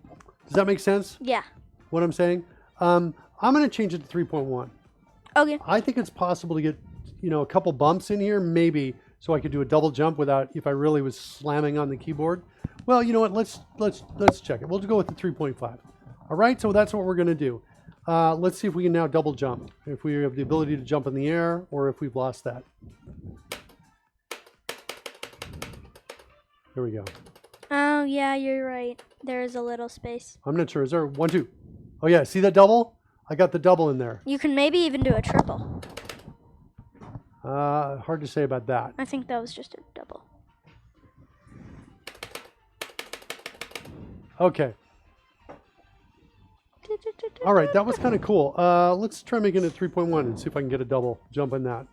Does that make sense? Yeah. What I'm saying? I'm going to change it to 3.1. Okay. I think it's possible to get, a couple bumps in here, maybe, so I could do a double jump without, if I really was slamming on the keyboard. Well, you know what? Let's check it. We'll go with the 3.5. All right. So that's what we're going to do. Let's see if we can now double jump. If we have the ability to jump in the air, or if we've lost that. Here we go. Oh, yeah, you're right. There is a little space. I'm not sure. Is there 1, 2? Oh yeah. See that double? I got the double in there. You can maybe even do a triple. Hard to say about that. I think that was just a double. Okay. All right, that was kind of cool. Let's try making it 3.1 and see if I can get a double jump in that.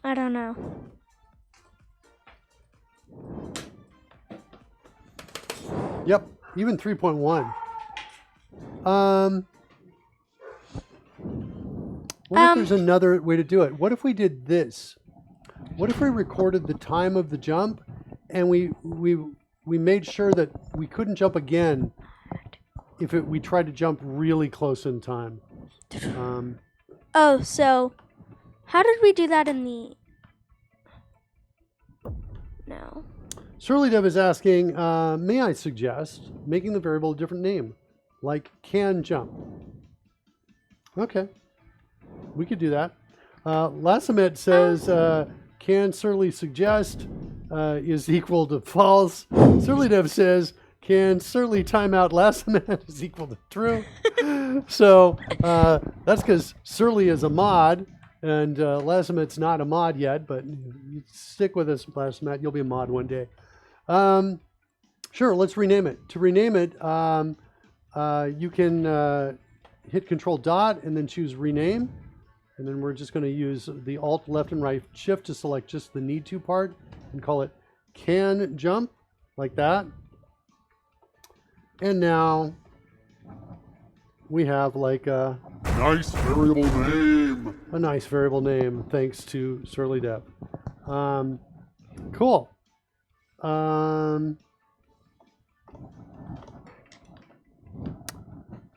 I don't know. Yep, even 3.1. What if there's another way to do it? What if we did this? What if we recorded the time of the jump and we made sure that we couldn't jump again if we tried to jump really close in time? Oh, so how did we do that in the... No. Surly Dev is asking, may I suggest making the variable a different name, like can jump? Okay, we could do that. Lasamet says, can Surly suggest is equal to false. Surly Dev says, can Surly timeout Lasamet is equal to true. So that's because Surly is a mod, and Lasamet's not a mod yet, but you stick with us, Lasamet. You'll be a mod one day. Sure, let's rename it. To rename it, you can hit Control Dot and then choose Rename. And then we're just going to use the Alt, Left, and Right Shift to select just the Need To part and call it Can Jump, like that. And now we have like a Nice variable name. nice variable name, thanks to Surly Dev. Cool.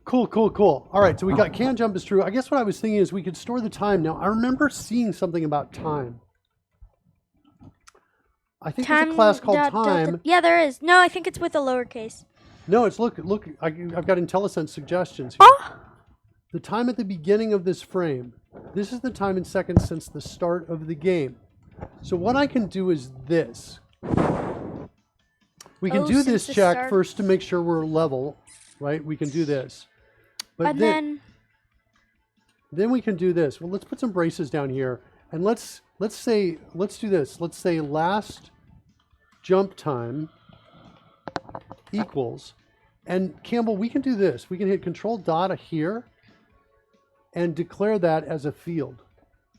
Cool. All right, so we got can jump is true. I guess what I was thinking is we could store the time. Now, I remember seeing something about time. I think there's a class called time. Yeah, there is. No, I think it's with a lowercase. No, it's look. I've got IntelliSense suggestions here. Oh! The time at the beginning of this frame. This is the time in seconds since the start of the game. So what I can do is this. We can do this check first to make sure we're level, right? We can do this. But then we can do this. Well, let's put some braces down here, and let's do this. Let's say last jump time equals, and Campbell, we can do this. We can hit Control Dot here and declare that as a field.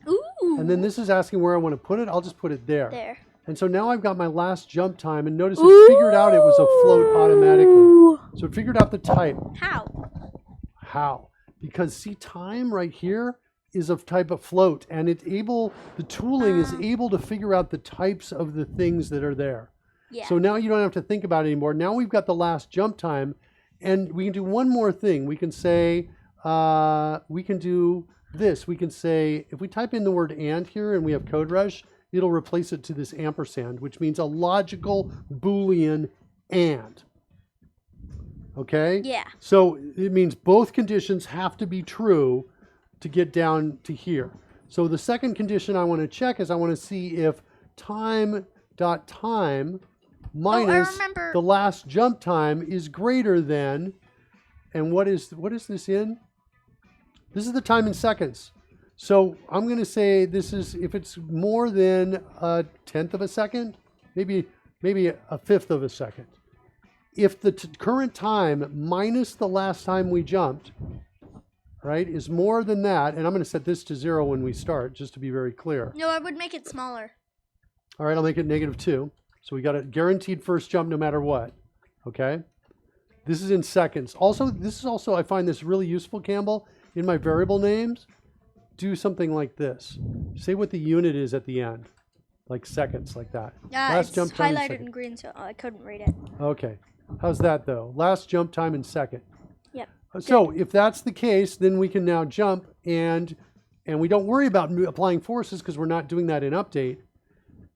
Ooh. And then this is asking where I want to put it. I'll just put it there. There. And so now I've got my last jump time, and notice it figured out it was a float automatically. So it figured out the type. How? Because see, time right here is of type of float, and the tooling is able to figure out the types of the things that are there. Yeah. So now you don't have to think about it anymore. Now we've got the last jump time, and we can do one more thing. We can say, we can do this. We can say, if we type in the word and here and we have Code Rush, it'll replace it to this ampersand, which means a logical Boolean and. Okay? Yeah. So it means both conditions have to be true to get down to here. So the second condition I want to check is I want to see if time.time minus remember. the last jump time is greater than, and what is this in? This is the time in seconds. So I'm going to say this is, if it's more than 1/10 of a second, maybe 1/5 of a second. If the current time minus the last time we jumped, right, is more than that, and I'm going to set this to 0 when we start, just to be very clear. No, I would make it smaller. All right, I'll make it -2. So we got a guaranteed first jump no matter what. Okay? This is in seconds. Also, I find this really useful, Campbell, in my variable names. Do something like this. Say what the unit is at the end. Like seconds, like that. It's time highlighted in green, so I couldn't read it. Okay. How's that, though? Last jump time in second. Yep. So if that's the case, then we can now jump, and we don't worry about applying forces because we're not doing that in update.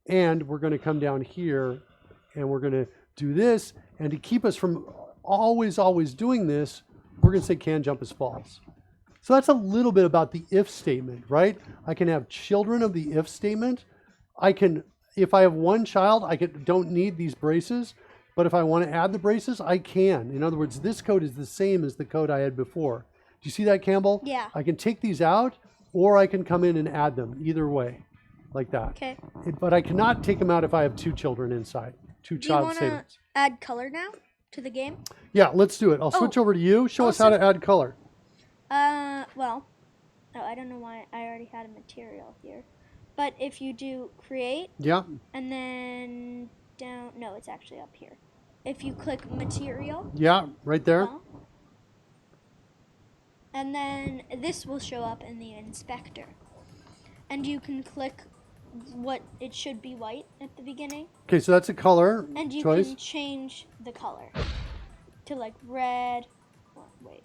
And we're going to come down here, and we're going to do this. And to keep us from always doing this, we're going to say can jump is false. So that's a little bit about the if statement, right? I can have children of the if statement. If I have one child, don't need these braces. But if I want to add the braces, I can. In other words, this code is the same as the code I had before. Do you see that, Campbell? Yeah. I can take these out, or I can come in and add them, either way, like that. Okay. But I cannot take them out if I have 2 children inside, 2 child Do you want statements. to add color now to the game? Yeah, let's do it. I'll switch over to you. Show us how to add color. Well, I don't know why I already had a material here. But if you do create, Yeah. and then down, no, it's actually up here. If you click material, Yeah, right there. and then this will show up in the inspector. And you can click what it should be white at the beginning. Okay, so that's a color And you choice. can change the color to like red. Oh, wait.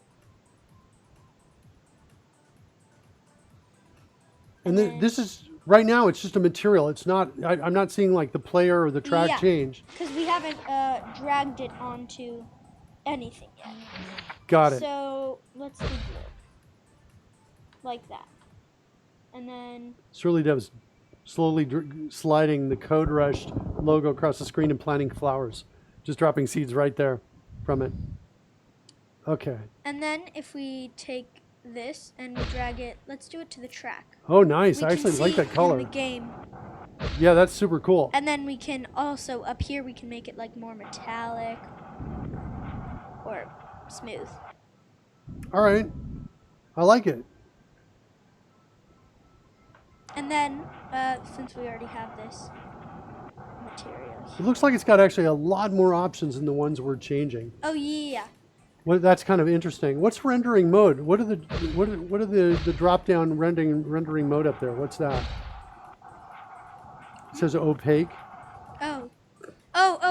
And this is, right now, it's just a material. It's not, I'm not seeing like the player or the track change. Because we haven't dragged it onto anything yet. Got it. So let's do blue. Like that. And then, Surely Dev's slowly sliding the Code Rush logo across the screen and planting flowers. Just dropping seeds right there from it. Okay. and then if we take this and we drag it, let's do it to the track. Oh, nice. We I can actually like see that color. in the game. Yeah, that's super cool. And then we can also, up here, we can make it like more metallic or smooth. All right. I like it. And then, since we already have this material It here. looks like it's got actually a lot more options than the ones we're changing. Oh, yeah. Well, that's kind of interesting. What's rendering mode? What are the drop down rendering mode up there? What's that? It says opaque. Oh,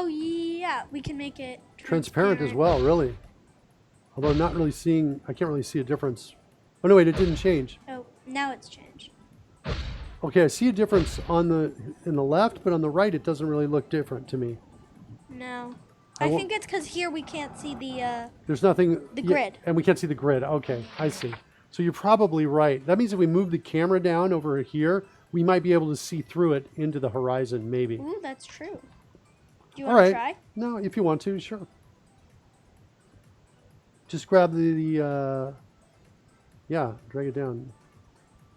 yeah. We can make it Transparent as well, really. Although I'm not really seeing, I can't really see a difference. Oh no, wait, it didn't change. Oh, now it's changed. Okay, I see a difference in the left, but on the right it doesn't really look different to me. No. I I won't- think it's because here we can't see the, There's nothing. The yeah, grid. and we can't see the grid. Okay, I see. So you're probably right. That means if we move the camera down over here, we might be able to see through it into the horizon, maybe. ooh, that's true. Do you All want to right. try? No, if you want to, sure. Just grab yeah, drag it down.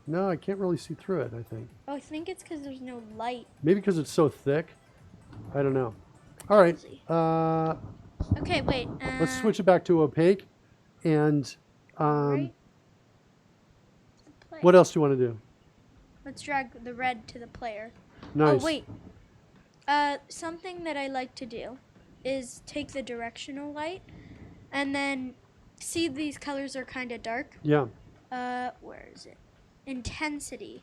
No, I can't really see through it, I think. Oh, I think it's because there's no light. Maybe because it's so thick. I don't know. All right. See. Let's Okay, wait. switch it back to opaque. And Right. Play. what else do you want to do? Let's drag the red to the player. Nice. Oh, wait. Something that I like to do is take the directional light and then see these colors are kind of dark. Yeah. Where is it? Intensity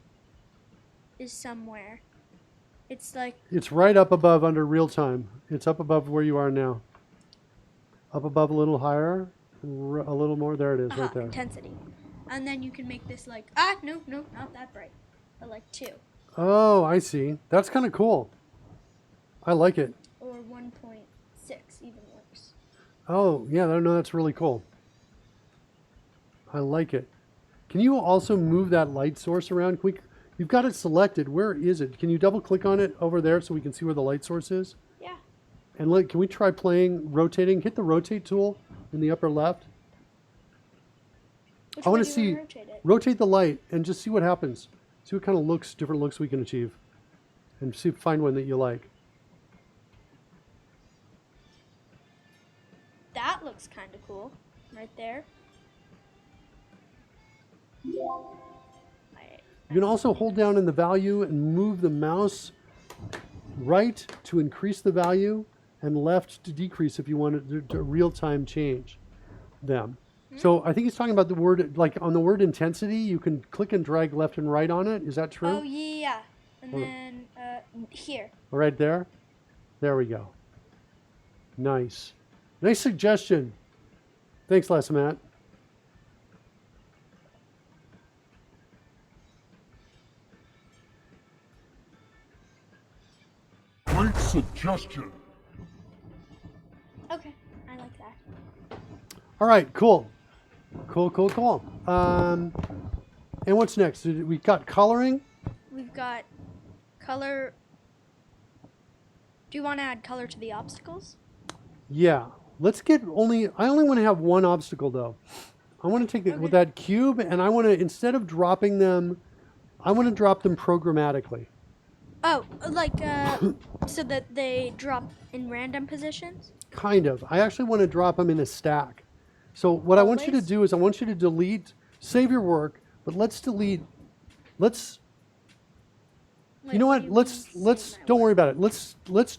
is somewhere. It's like, It's right up above under real time. It's up above where you are now. Up above a little higher, a little more. There it is, right there. intensity. And then you can make this like, no, not that bright. But like 2 Oh, I see. That's kind of cool. I like it. or 1.6 even works. Oh, yeah, no, that's really cool. I like it. Can you also move that light source around? You've got it selected. Where is it? Can you double click on it over there so we can see where the light source is? Yeah. And look, can we try rotating? Hit the rotate tool in the upper left. Which I way want to do you see, wanna rotate it? rotate the light and just see what happens. See what kind of different looks we can achieve. And find one that you like. That looks kind of cool, right there. You can also hold down in the value and move the mouse right to increase the value and left to decrease if you want to real-time change them. So I think he's talking about the word, like on the word intensity, you can click and drag left and right on it. Is that true? Oh yeah, and then here. Right there? There we go. Nice. Nice suggestion. Thanks, Les Matt. Great suggestion. Okay, I like that. All right, cool. Cool. And what's next? We got coloring. We've got color. Do you want to add color to the obstacles? Yeah. Let's get I only want to have one obstacle though. I want to take it with that cube and I want to, instead of dropping them, I want to drop them programmatically. Oh, like so that they drop in random positions? Kind of. I actually want to drop them in a stack. So what I want you to Always? do is I want you to save your work, but let's delete, you know what? Let's don't worry about it. Let's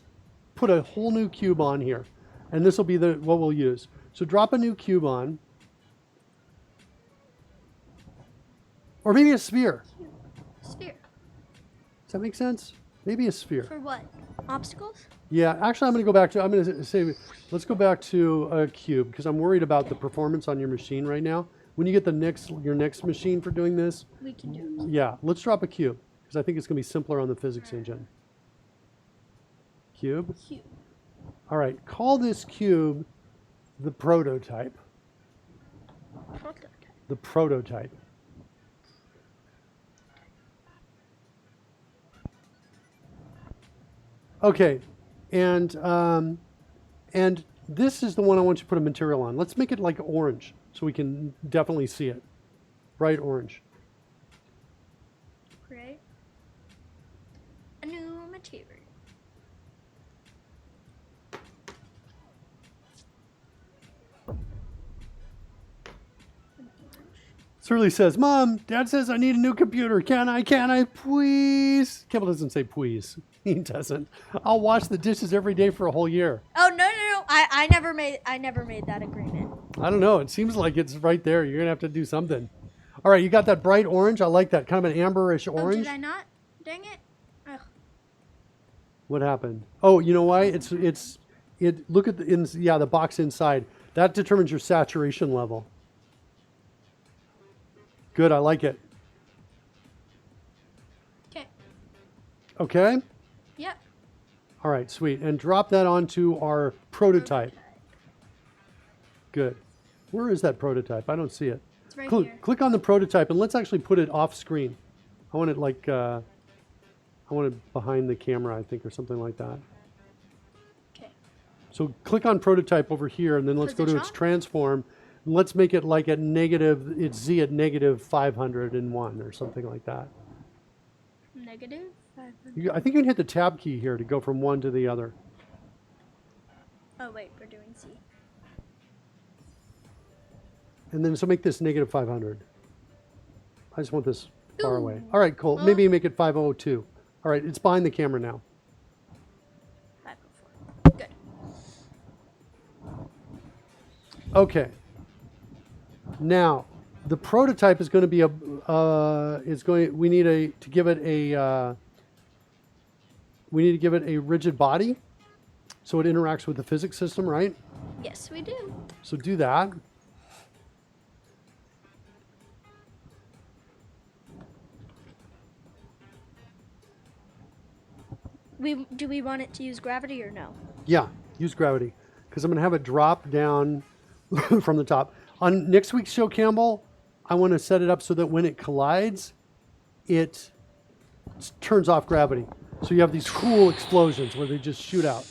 put a whole new cube on here, and this will be what we'll use. So drop a new cube on, or maybe a sphere. Sphere. Does that make sense? Maybe a sphere. For what? Obstacles? Yeah, actually, I'm going to say, let's go back to a cube because I'm worried about the performance on your machine right now. When you get your next machine for doing this, We can do it. yeah, let's drop a cube because I think it's going to be simpler on the physics engine. Cube. Cube. All right, call this cube the prototype. Prototype. The prototype. Okay, and this is the one I want you to put a material on. Let's make it like orange so we can definitely see it. Bright orange. Create a new material. Shirley says, Mom, Dad says I need a new computer. Can I, please? Kimball doesn't say please. He doesn't. I'll wash the dishes every day for a whole year. Oh no. I never made that agreement. I don't know. It seems like it's right there. You're going to have to do something. All right, you got that bright orange. I like that. Kind of an amberish Oh, orange. did I not? Dang it. Ugh. What happened? Oh, you know why? Look at the box inside. That determines your saturation level. Good, I like it. Okay. Okay? Yep. All right, sweet. And drop that onto our prototype. Good. Where is that prototype? I don't see it. It's right here. Click on the prototype and let's actually put it off screen. I want it I want it behind the camera, I think, or something like that. Okay. So click on prototype over here and then let's go to its Position? transform. And let's make it like it's Z at negative 501 or something like that. Negative 500. I think you can hit the tab key here to go from one to the other. Oh wait, we're doing C. And then so make this negative 500. I just want this far Ooh. away. All right, cool. Well- Maybe make it 502. All right, it's behind the camera now. 504. Good. Okay. Now, the prototype is going to be we need to give it a rigid body so it interacts with the physics system, right? Yes, we do. So do that. Do we want it to use gravity or no? Yeah, use gravity. because I'm going to have it drop down from the top. On next week's show, Campbell, I want to set it up so that when it collides, it turns off gravity. So you have these cool explosions where they just shoot out.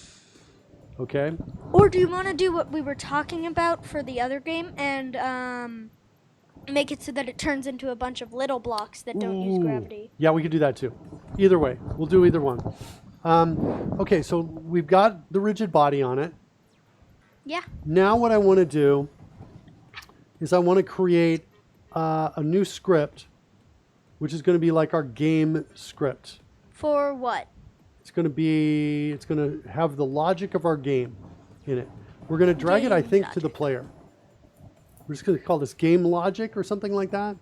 Okay? Or do you want to do what we were talking about for the other game and make it so that it turns into a bunch of little blocks that don't use gravity? Yeah, we could do that too. Either way, we'll do either one. Okay, so we've got the rigid body on it. Yeah. Now what I want to do is I want to create a new script, which is going to be like our game script. For what? It's going to have the logic of our game in it. We're going to drag it, I think, to the player. We're just going to call this game logic or something like that.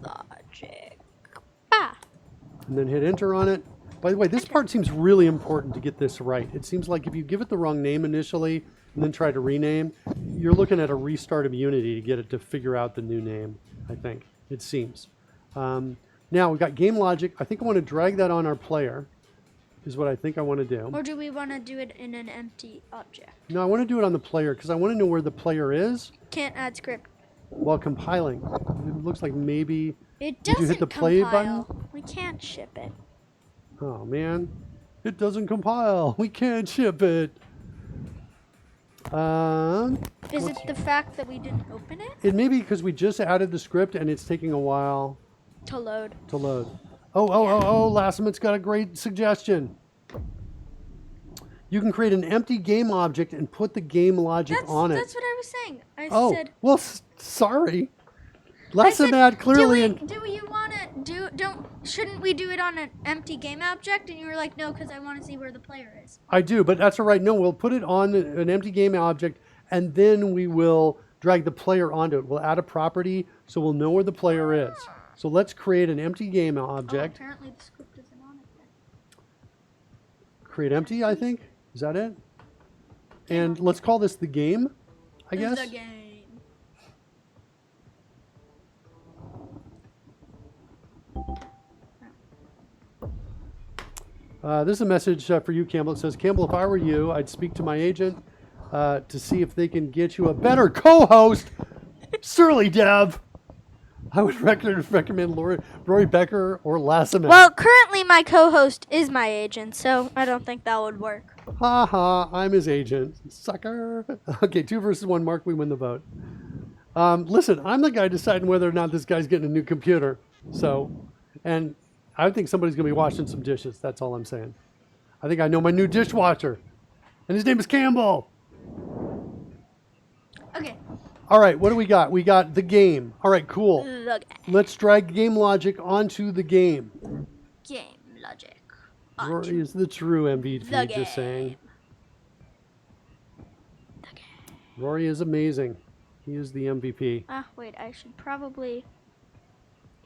Logic. Ah. And then hit enter on it. By the way, this part seems really important to get this right. It seems like if you give it the wrong name initially and then try to rename, you're looking at a restart of Unity to get it to figure out the new name, I think. It seems. Now, we've got game logic. I think I want to drag that on our player, is what I think I want to do. Or do we want to do it in an empty object? No, I want to do it on the player because I want to know where the player is Can't add script. while compiling. It looks like maybe... It Did you doesn't hit the play compile. button? We can't ship it. Oh, man. It doesn't compile. We can't ship it. Is it the fact that we didn't open it? It may be because we just added the script and it's taking a while To load. to load. Oh, Lassimit's got a great suggestion. You can create an empty game object and put the game logic on it. That's what I was saying. I Oh, said... well, sorry. I said, Lassimate clearly... do you want to shouldn't we do it on an empty game object? And you were like, no, because I want to see where the player is. I do, but that's all right. No, we'll put it on an empty game object, and then we will drag the player onto it. We'll add a property so we'll know where the player is. So let's create an empty game object. Oh, apparently the script isn't on it then. Create empty, I think. Is that it? And let's call this the game, I guess. The game. This is a message for you, Campbell. It says, Campbell, if I were you, I'd speak to my agent to see if they can get you a better co-host. Surly Dev. I would recommend Rory Becker or Lassimate. Well, currently my co-host is my agent, so I don't think that would work. Ha ha, I'm his agent. Sucker. Okay, 2 versus 1. Mark, we win the vote. Listen, I'm the guy deciding whether or not this guy's getting a new computer. So, and I think somebody's going to be washing some dishes. That's all I'm saying. I think I know my new dishwasher. And his name is Campbell. Okay. All right, what do we got? We got the game. All right, cool. The Let's drag game logic onto the game. game logic. Rory is the true MVP, The just saying. The game. Rory is amazing. He is the MVP. Wait, I should probably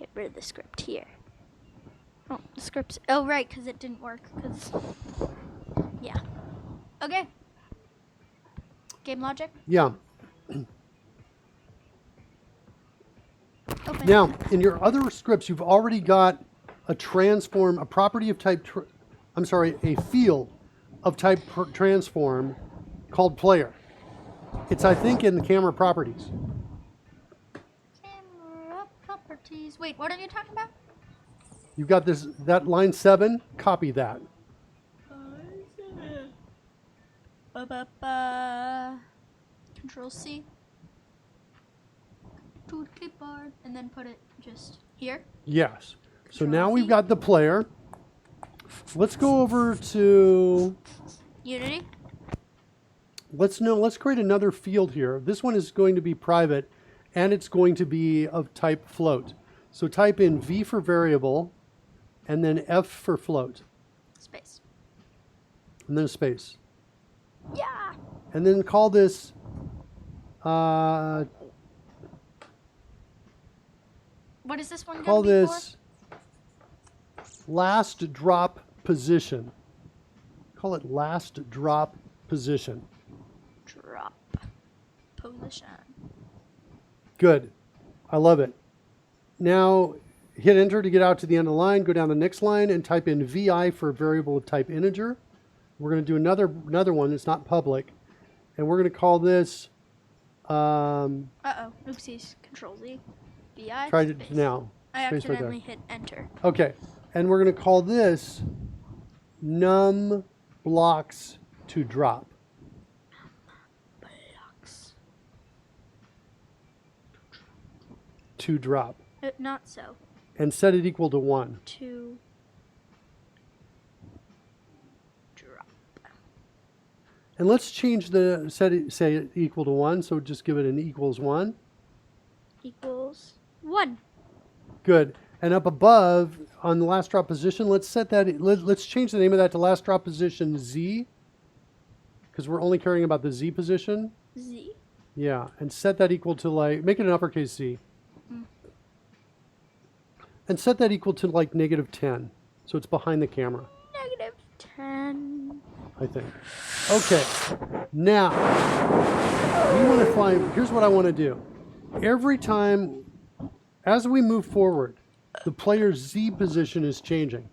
get rid of the script here. Oh, the script's... Oh, right, because it didn't work. Yeah. Okay. Game logic. Yeah. Open. Now, in your other scripts, you've already got a transform, a property of type, a field of type transform called player. It's, I think, in the camera properties. Camera properties. Wait, what are you talking about? You've got that line 7, copy that. Control C. To the clipboard, and then put it just here. Yes. So Control now V. we've got the player. Let's go over to, Unity. let's create another field here. This one is going to be private, and it's going to be of type float. So type in V for variable, and then F for float, Space. and then a space. Yeah. And then call this, What is this one call gonna be this last drop position. Call it last drop position. for? Drop position. Good. I love it. Now hit enter to get out to the end of the line, go down the next line and type in VI for variable of type integer. We're going to do another one that's not public. and we're going to call this. Oopsies. Control Z. VI. Try space. it now. I Space right there. accidentally hit enter. Okay, and we're going to call this num blocks to drop. Blocks. To drop. Not so. And set it equal to 1. To drop. And let's change the say it equal to 1. So just give it an equals 1. Equals 1. Good. And up above on the last drop position, let's set that. Let's change the name of that to last drop position Z, because we're only caring about the Z position. Z. Yeah, and set that equal to like make it an uppercase Z. And set that equal to like -10. So it's behind the camera, -10. I think. Okay. Now, we want to find, here's what I want to do. Every time, as we move forward, the player's Z position is changing.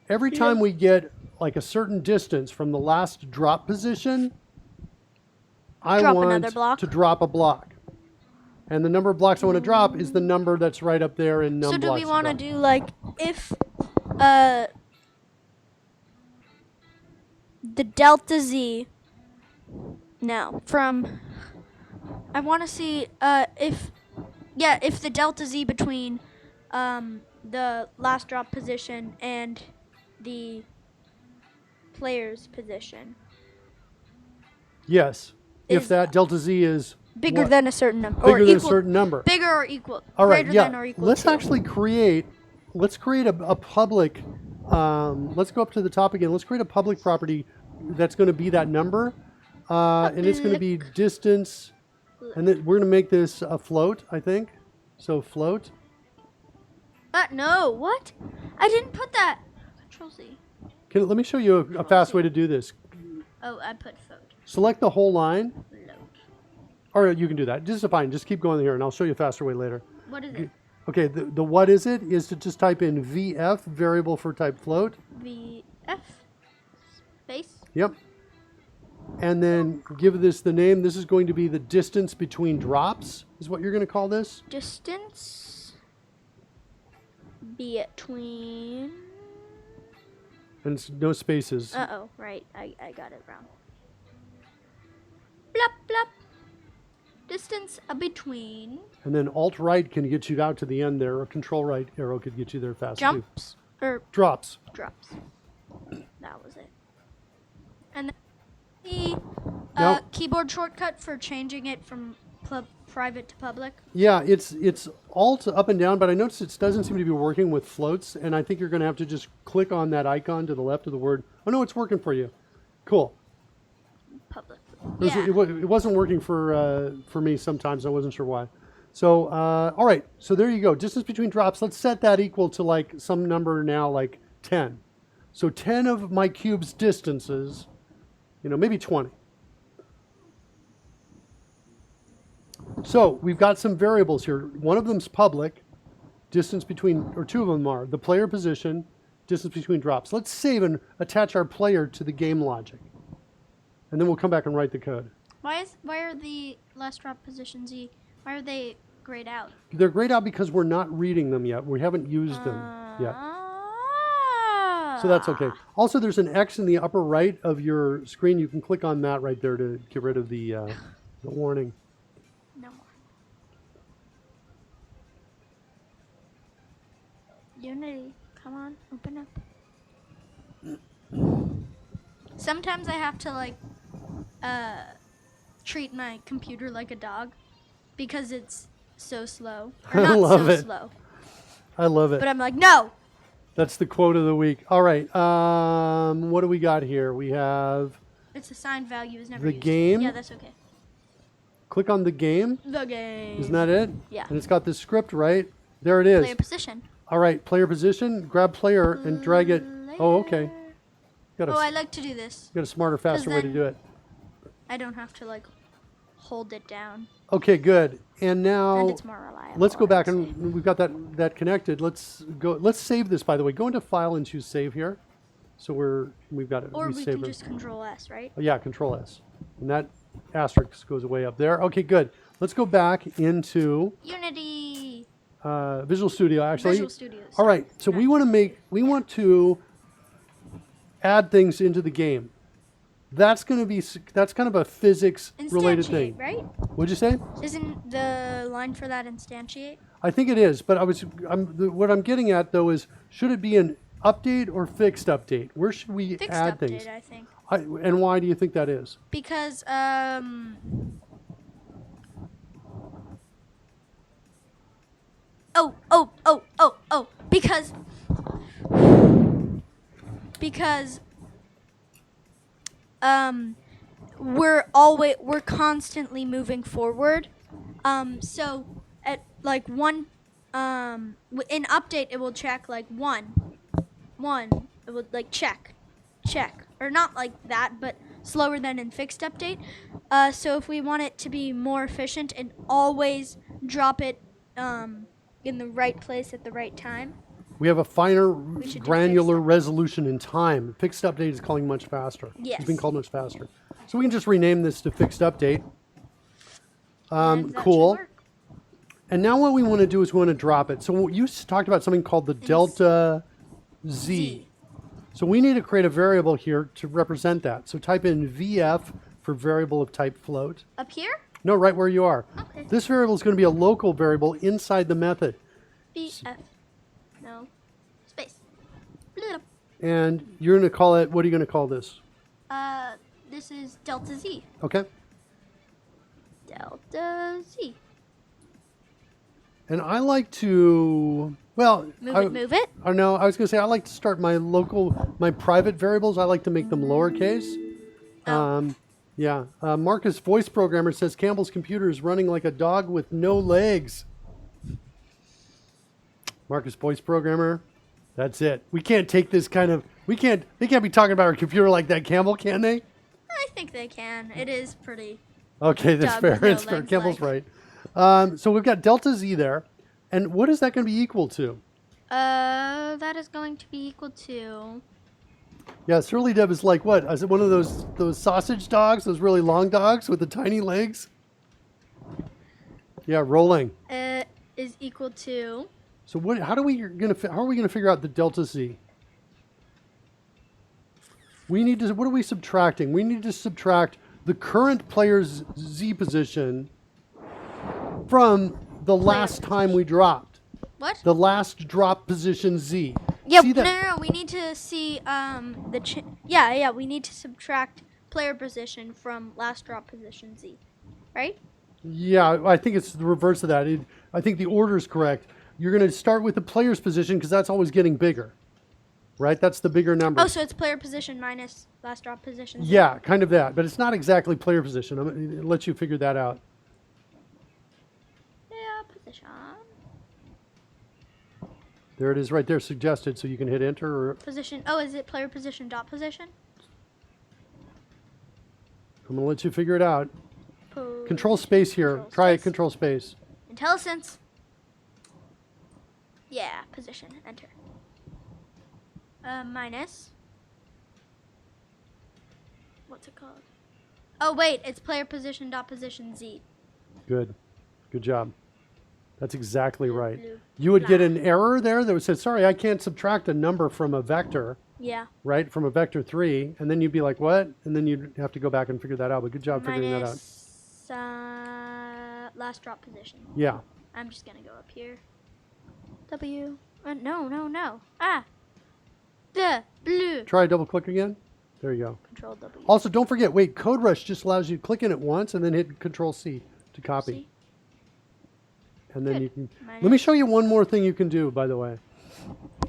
Every time we get like a certain distance from the last drop position, I Drop want another block. to drop a block. And the number of blocks I want to drop is the number that's right up there in num So do blocks we to want to drop. do like if the delta Z from I want to see if the delta Z between the last drop position and the player's position Yes. If is that delta Z is bigger what? than a certain number Bigger or than a equal, certain number. bigger or equal All right, greater than or yeah. equal Let's to. actually create a public, let's go up to the top again. Let's create a public property that's going to be that number. And it's going to be distance. And then we're going to make this a float, I think. So float. No, what? I didn't put that. Control Z. Let me show you a fast way to do this. Oh, I put float. Select the whole line. Float. Or you can do that. Just fine. Just keep going here, and I'll show you a faster way later. What is it? Okay, the what is it is to just type in VF, variable for type float. VF space. Yep. And then give this the name. This is going to be the distance between drops, is what you're going to call this. Distance between. And it's no spaces. Right. I got it wrong. Blop, blop. Distance between. And then Alt right can get you out to the end there, or Control right arrow could get you there fast too. Jumps. Or Drops. drops. That was it. And then the Nope. keyboard shortcut for changing it from private to public. Yeah, it's Alt up and down, but I noticed it doesn't seem to be working with floats, and I think you're going to have to just click on that icon to the left of the word. Oh no, it's working for you. Cool. Public. It wasn't working for me sometimes. I wasn't sure why. So, all right. So there you go. Distance between drops. Let's set that equal to like some number now, like 10. So 10 of my cube's distances, maybe 20. So we've got some variables here. One of them's public, distance between, or two of them are, the player position, distance between drops. Let's save and attach our player to the game logic. And then we'll come back and write the code. Why are the last drop positions why are they grayed out? They're grayed out because we're not reading them yet. We haven't used them yet. So that's okay. Also, there's an X in the upper right of your screen. You can click on that right there to get rid of the warning. No more. Unity, come on, open up. Sometimes I have to treat my computer like a dog because it's so slow. Or I not love so it. slow. I love it. But I'm like, no. That's the quote of the week. All right. What do we got here? We have It's assigned value is never the used. game. Yeah, that's okay. Click on the game. The game. Isn't that it? Yeah. And it's got this script, right? There it is. Player position. All right. Player position. Grab player and drag it. Oh, okay. Got I like to do this. got a smarter, faster way to then- do it. I don't have to hold it down. Okay, good. And now And it's more reliable. let's go back I'd say. and we've got that connected. Let's go. Let's save this. By the way, go into File and choose Save here. So we've got it. Or we saved can it. just Control S, right? Oh, yeah, Control S, and that asterisk goes away up there. Okay, good. Let's go back into Unity. Visual Studio, actually. Visual Studios. All right, so we want to add things into the game. That's kind of a physics related thing. Instantiate, right? What'd you say? Isn't the line for that instantiate? I think it is, but what I'm getting at though is, should it be an update or fixed update? Where should we Fixed add update, things? I think. And why do you think that is? Because because we're constantly moving forward. So at like one in update it will check like one it would like check or not like that, but slower than in fixed update. So if we want it to be more efficient and always drop it in the right place at the right time. We have a finer should do granular fixed resolution in time. Fixed update is calling much faster. Yes. It's been called much faster. So we can just rename this to fixed update. And that Cool. should work. And now what we want to do is we want to drop it. So you talked about something called the delta Z. So we need to create a variable here to represent that. So type in VF for variable of type float. Up here? No, right where you are. Okay. This variable is going to be a local variable inside the method. BF. No. Space. Bloop. And you're going to call it, what are you going to call this? This is delta Z. Okay. Delta Z. And I like to, well, Move it. I know, I was going to say, I like to start my private variables. I like to make them lowercase. Oh. Yeah. Marcus, voice programmer, says Campbell's computer is running like a dog with no legs. Marcus, voice programmer, that's it. We can't take this they can't be talking about our computer like that, Campbell, can they? I think they can. It is pretty. Okay, that's Dog fair. with no It's fair. legs, Campbell's like. right. So we've got delta Z there. And what is that going to be equal to? That is going to be equal to. Yeah, Surly Deb is like, what? Is it one of those sausage dogs, those really long dogs with the tiny legs? Yeah, rolling. Is equal to. So how are we going to figure out the delta Z? What are we subtracting? We need to subtract the current player's Z position from the last time we dropped. What? The last drop position Z. Yeah, See that? no. We need to see we need to subtract player position from last drop position Z, right? Yeah, I think it's the reverse of that. I think the order is correct. You're going to start with the player's position because that's always getting bigger, right? That's the bigger number. Oh, so it's player position minus last drop position Z? Yeah, kind of that, but it's not exactly player position. I'm going to let you figure that out. Yeah, position. There it is right there, suggested, so you can hit enter. Or Position. Oh, is it player position dot position? I'm going to let you figure it out. Control space here. Try it, control space. IntelliSense. Yeah, position. Enter. Minus. What's it called? Oh, wait. It's player position dot position Z. Good. Good job. That's exactly right. blue, You would get blah. an error there that would say, sorry, I can't subtract a number from a vector, Yeah. right? From a vector 3. And then you'd be like, what? And then you'd have to go back and figure that out. But good job figuring that out. Minus last drop position. Yeah. I'm just going to go up here. W. No. Ah. The blue. Try double click again. There you go. Control W. Also, don't forget, Code Rush just allows you to click in it once and then hit Control C to copy. C. And then Good. you can. Minus. Let me show you one more thing you can do, by the way.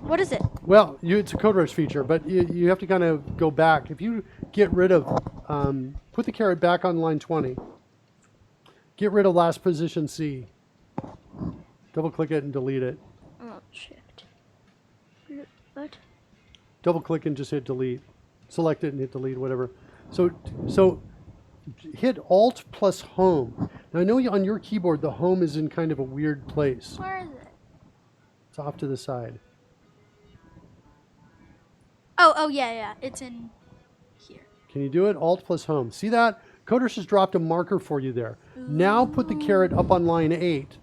What is it? Well, it's a Code Rush feature, but you have to kind of go back. If you get rid of, put the caret back on line 20, get rid of last position C, double click it and delete it. Oh, shift. What? Double click and just hit delete. Select it and hit delete, whatever. So hit Alt plus Home. Now I know on your keyboard the Home is in kind of a weird place. Where is it? It's off to the side. Oh, yeah. It's in here. Can you do it? Alt plus Home. See that? Coders has dropped a marker for you there. Now put the caret up on line 8.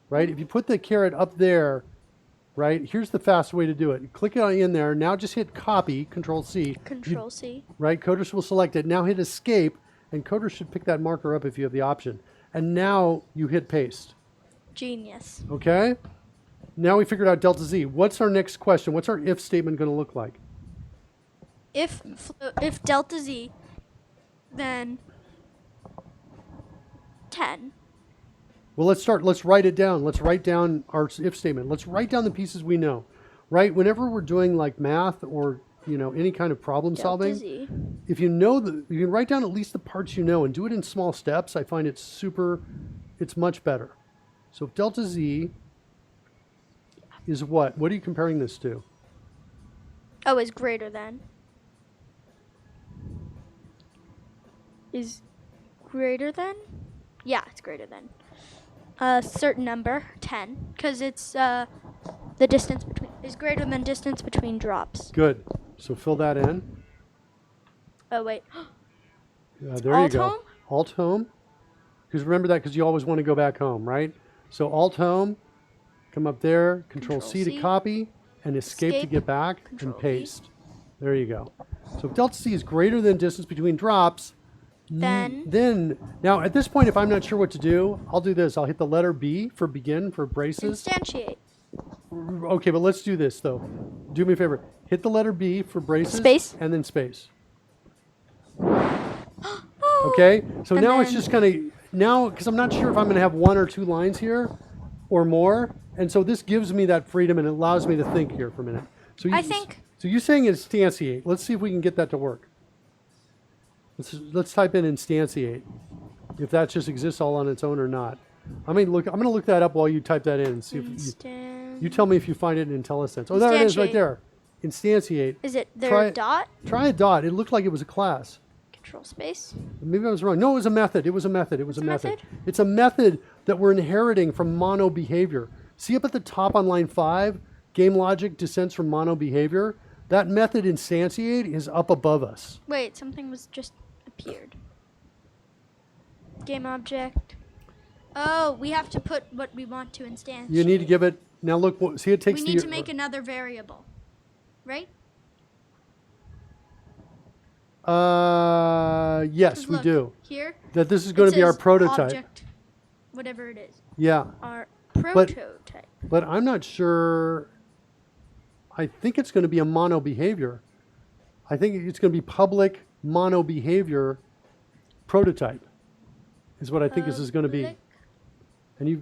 Right? If you put the caret up there, right, here's the fast way to do it. Click it in there. Now just hit copy, Control C. Control C. Right? Coders will select it. Now hit escape, and Coders should pick that marker up if you have the option. And now you hit paste. Genius. Okay? Now we figured out delta Z. What's our next question? What's our if statement going to look like? If delta Z, then 10. Well, let's start. Let's write it down. Let's write down our if statement. Let's write down the pieces we know. Right? Whenever we're doing like math or, you know, any kind of problem solving, Z. if you know you can write down at least the parts you know and do it in small steps. I find it's much better. So if delta Z is what? What are you comparing this to? Oh, is greater than. Is greater than? Yeah, it's greater than. A certain number, 10, because it's the distance between is greater than distance between drops. Good. So fill that in. Oh wait. There you Alt go. home? Alt home. Because remember that because you always want to go back home, right? So Alt home, come up there, Control C to copy, and escape to get back, Control and paste. There you go. So if delta C is greater than distance between drops, then now at this point, if I'm not sure what to do, I'll do this. I'll hit the letter B for begin for braces. Instantiate. Okay, but let's do this though. Do me a favor. Hit the letter B for braces. Space. And then space. Okay, so And now it's then- just kind of, now, because I'm not sure if I'm going to have 1 or 2 lines here or more. And so this gives me that freedom and it allows me to think here for a minute. So I think- So you're saying instantiate. Let's see if we can get that to work. Let's type in instantiate. If that just exists all on its own or not. I'm going to look that up while you type that in and see if you tell me if you find it in IntelliSense. Oh, there it is right Instantiate. there. Instantiate. Is it there Try a it. dot? Try a dot. It looked like it was a class. Control space. Maybe I was wrong. No, it was a method. It was a method. It was a a method. method? It's a method that we're inheriting from mono behavior. See up at the top on line 5, game logic descends from mono behavior. That method instantiate is up above us. Wait, something was just appeared. Game object. Oh, we have to put what we want to instantiate. You need to give it, now look, see it takes We need to make another variable, right? Yes, 'Cause we look, do. Here. That this is going it to be our says prototype. Object, whatever it is. Yeah, Our prototype. but I'm not sure. I think it's going to be a mono behavior. I think it's going to be public mono behavior prototype is what I think this is going to be. Public. And you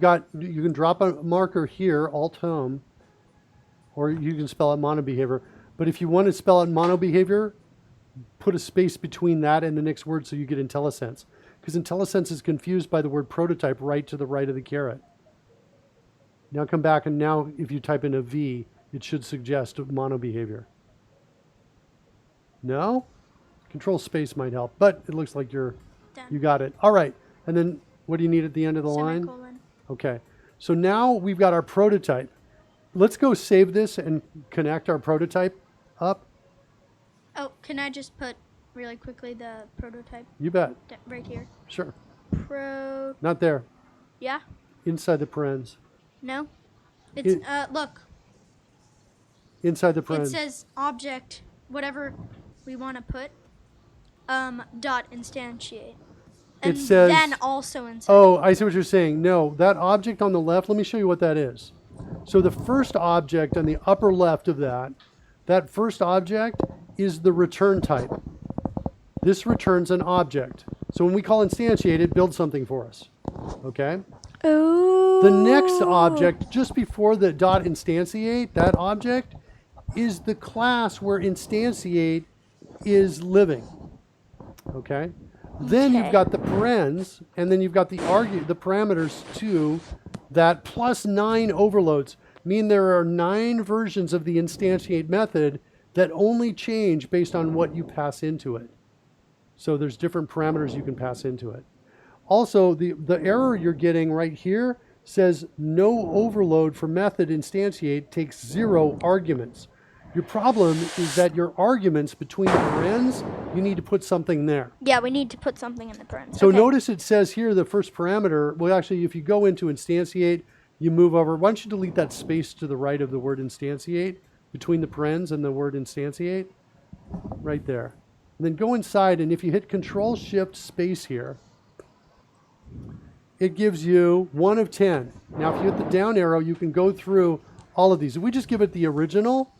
can drop a marker here, alt home, or you can spell out mono behavior. But if you want to spell out mono behavior, put a space between that and the next word so you get IntelliSense. Because IntelliSense is confused by the word prototype right to the right of the caret. Now come back, and now if you type in a V, it should suggest mono behavior. No? Control space might help, but it looks like you Done. got it. All right, and then what do you need at the end of the line? Semicolon. Okay, so now we've got our prototype. Let's go save this and connect our prototype up. Oh, can I just put really quickly the prototype You bet. right here? Sure. Pro. Not there. Yeah. Inside the parens. No. It's It- look. Inside the It parens. says object, whatever we want to put. Dot instantiate. And says- then also inside. Oh, I see what you're saying. No, that object on the left, let me show you what that is. So the first object on the upper left of that first object is the return type. This returns an object. So when we call instantiate, it builds something for us. Okay? Oh. The next object, just before the dot instantiate, that object is the class where instantiate is living. Okay? Then you've Okay. got the parens, and then you've got the parameters to that plus 9 overloads. Mean there are 9 versions of the instantiate method that only change based on what you pass into it. So there's different parameters you can pass into it. Also, the error you're getting right here says no overload for method instantiate takes 0 arguments. Your problem is that your arguments between the parens you need to put something there. Yeah, we need to put something in the parens. So okay. notice it says here the first parameter. Well, actually, if you go into instantiate, you move over. Why don't you delete that space to the right of the word instantiate between the parens and the word instantiate? Right there. And then go inside, and if you hit Control Shift Space here, it gives you 1 of 10. Now, if you hit the down arrow, you can go through all of these. If we just give it the original,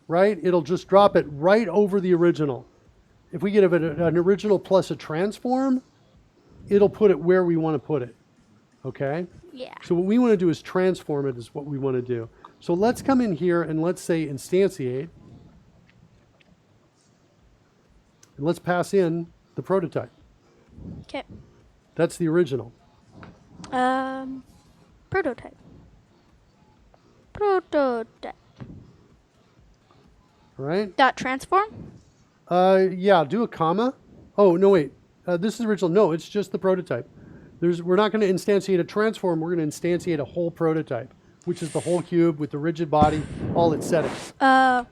right, it'll just drop it right over the original. If we give it an original plus a transform, it'll put it where we want to put it. Okay? Yeah. So what we want to do is transform it is what we want to do. So let's come in here and let's say instantiate. And let's pass in the prototype. Okay. That's the original. Prototype. Prototype. All right? Dot transform? Yeah, do a comma. Oh, no, wait. This is the original. No, it's just the prototype. We're not going to instantiate a transform. We're going to instantiate a whole prototype, which is the whole cube with the rigid body, all its settings. Now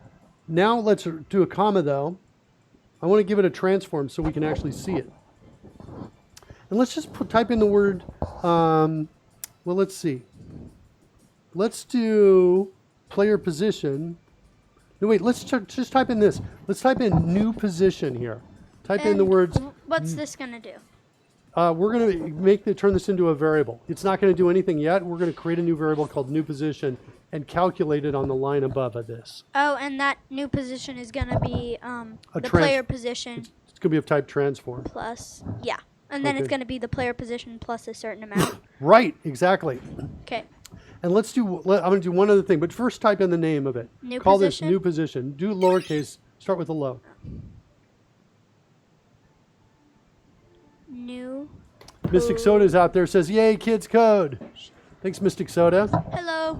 let's do a comma, though. I want to give it a transform so we can actually see it. And let's just type in the word, well, let's see. Let's do player position. No, wait, let's just type in this. Let's type in new position here. Type in the words. What's this going to do? We're going to turn this into a variable. It's not going to do anything yet. We're going to create a new variable called new position and calculate it on the line above of this. Oh, and that new position is going to be the player position It's going to be of type transform. plus, yeah. And then it's Okay. going to be the player position plus a certain amount. Right, exactly. Okay. And I'm going to do one other thing, but first type in the name of it. New Call position? this new position. Do lowercase, start with a low. New. Mystic Soda's out there, says, yay, KidzCode. Thanks, Mystic Soda. Hello.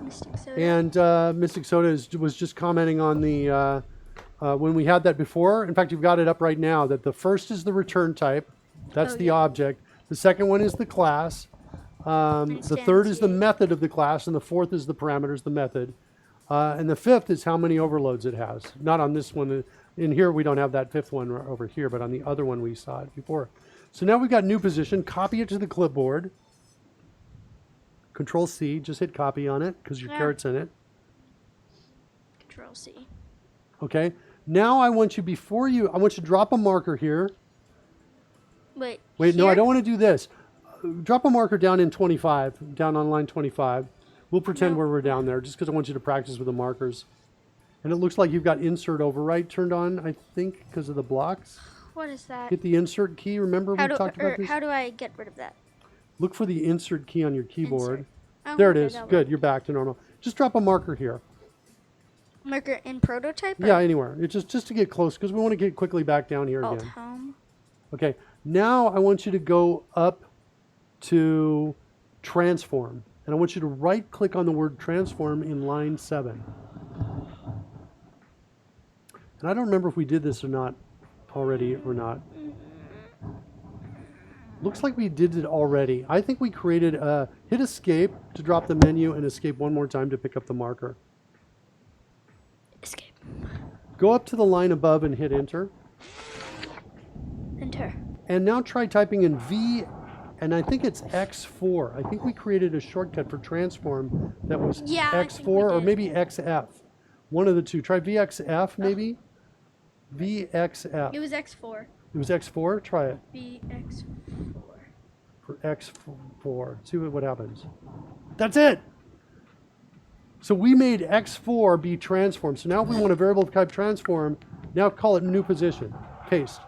Mystic Soda. And Mystic Soda was just commenting on the, when we had that before. In fact, you've got it up right now, that the first is the return type. That's the object. The second one is the class. The third is the method of the class, and the fourth is the parameters, the method. And the fifth is how many overloads it has. Not on this one. In here, we don't have that fifth one over here, but on the other one, we saw it before. So now we've got new position. Copy it to the clipboard. Control C. Just hit copy on it because your carrot's in it. Control C. Okay. Now I want you, I want you to drop a marker here. Wait, no, I here? don't want to do this. Drop a marker down in 25, down on line 25. We'll pretend where we're down there just because I want you to practice with the markers. And it looks like you've got insert overwrite turned on, I think, because of the blocks. What is that? Hit the insert key. Remember we talked about this? How do I get rid of that? Look for the insert key on your keyboard. Insert. Oh, There it okay, is. that Good. worked. You're back to normal. Just drop a marker here. Marker in prototype? Yeah, anywhere. It's just to get close because we want to get quickly back down here Alt again. home. Okay. Now I want you to go up to transform. And I want you to right click on the word transform in line 7. And I don't remember if we did this or not already or not. Looks like we did it already. I think we created hit escape to drop the menu and escape one more time to pick up the marker. Escape. Go up to the line above and hit enter. Enter. And now try typing in V, and I think it's X4. I think we created a shortcut for transform that was Yeah, I think we X4 or did. maybe XF. One of the two. Try VXF maybe. VXF. It was X4. It was X4? Try it VX4. for X4. See what happens. That's it. So we made X4 be transformed. So now if we want a variable type transform, now call it new position. Paste.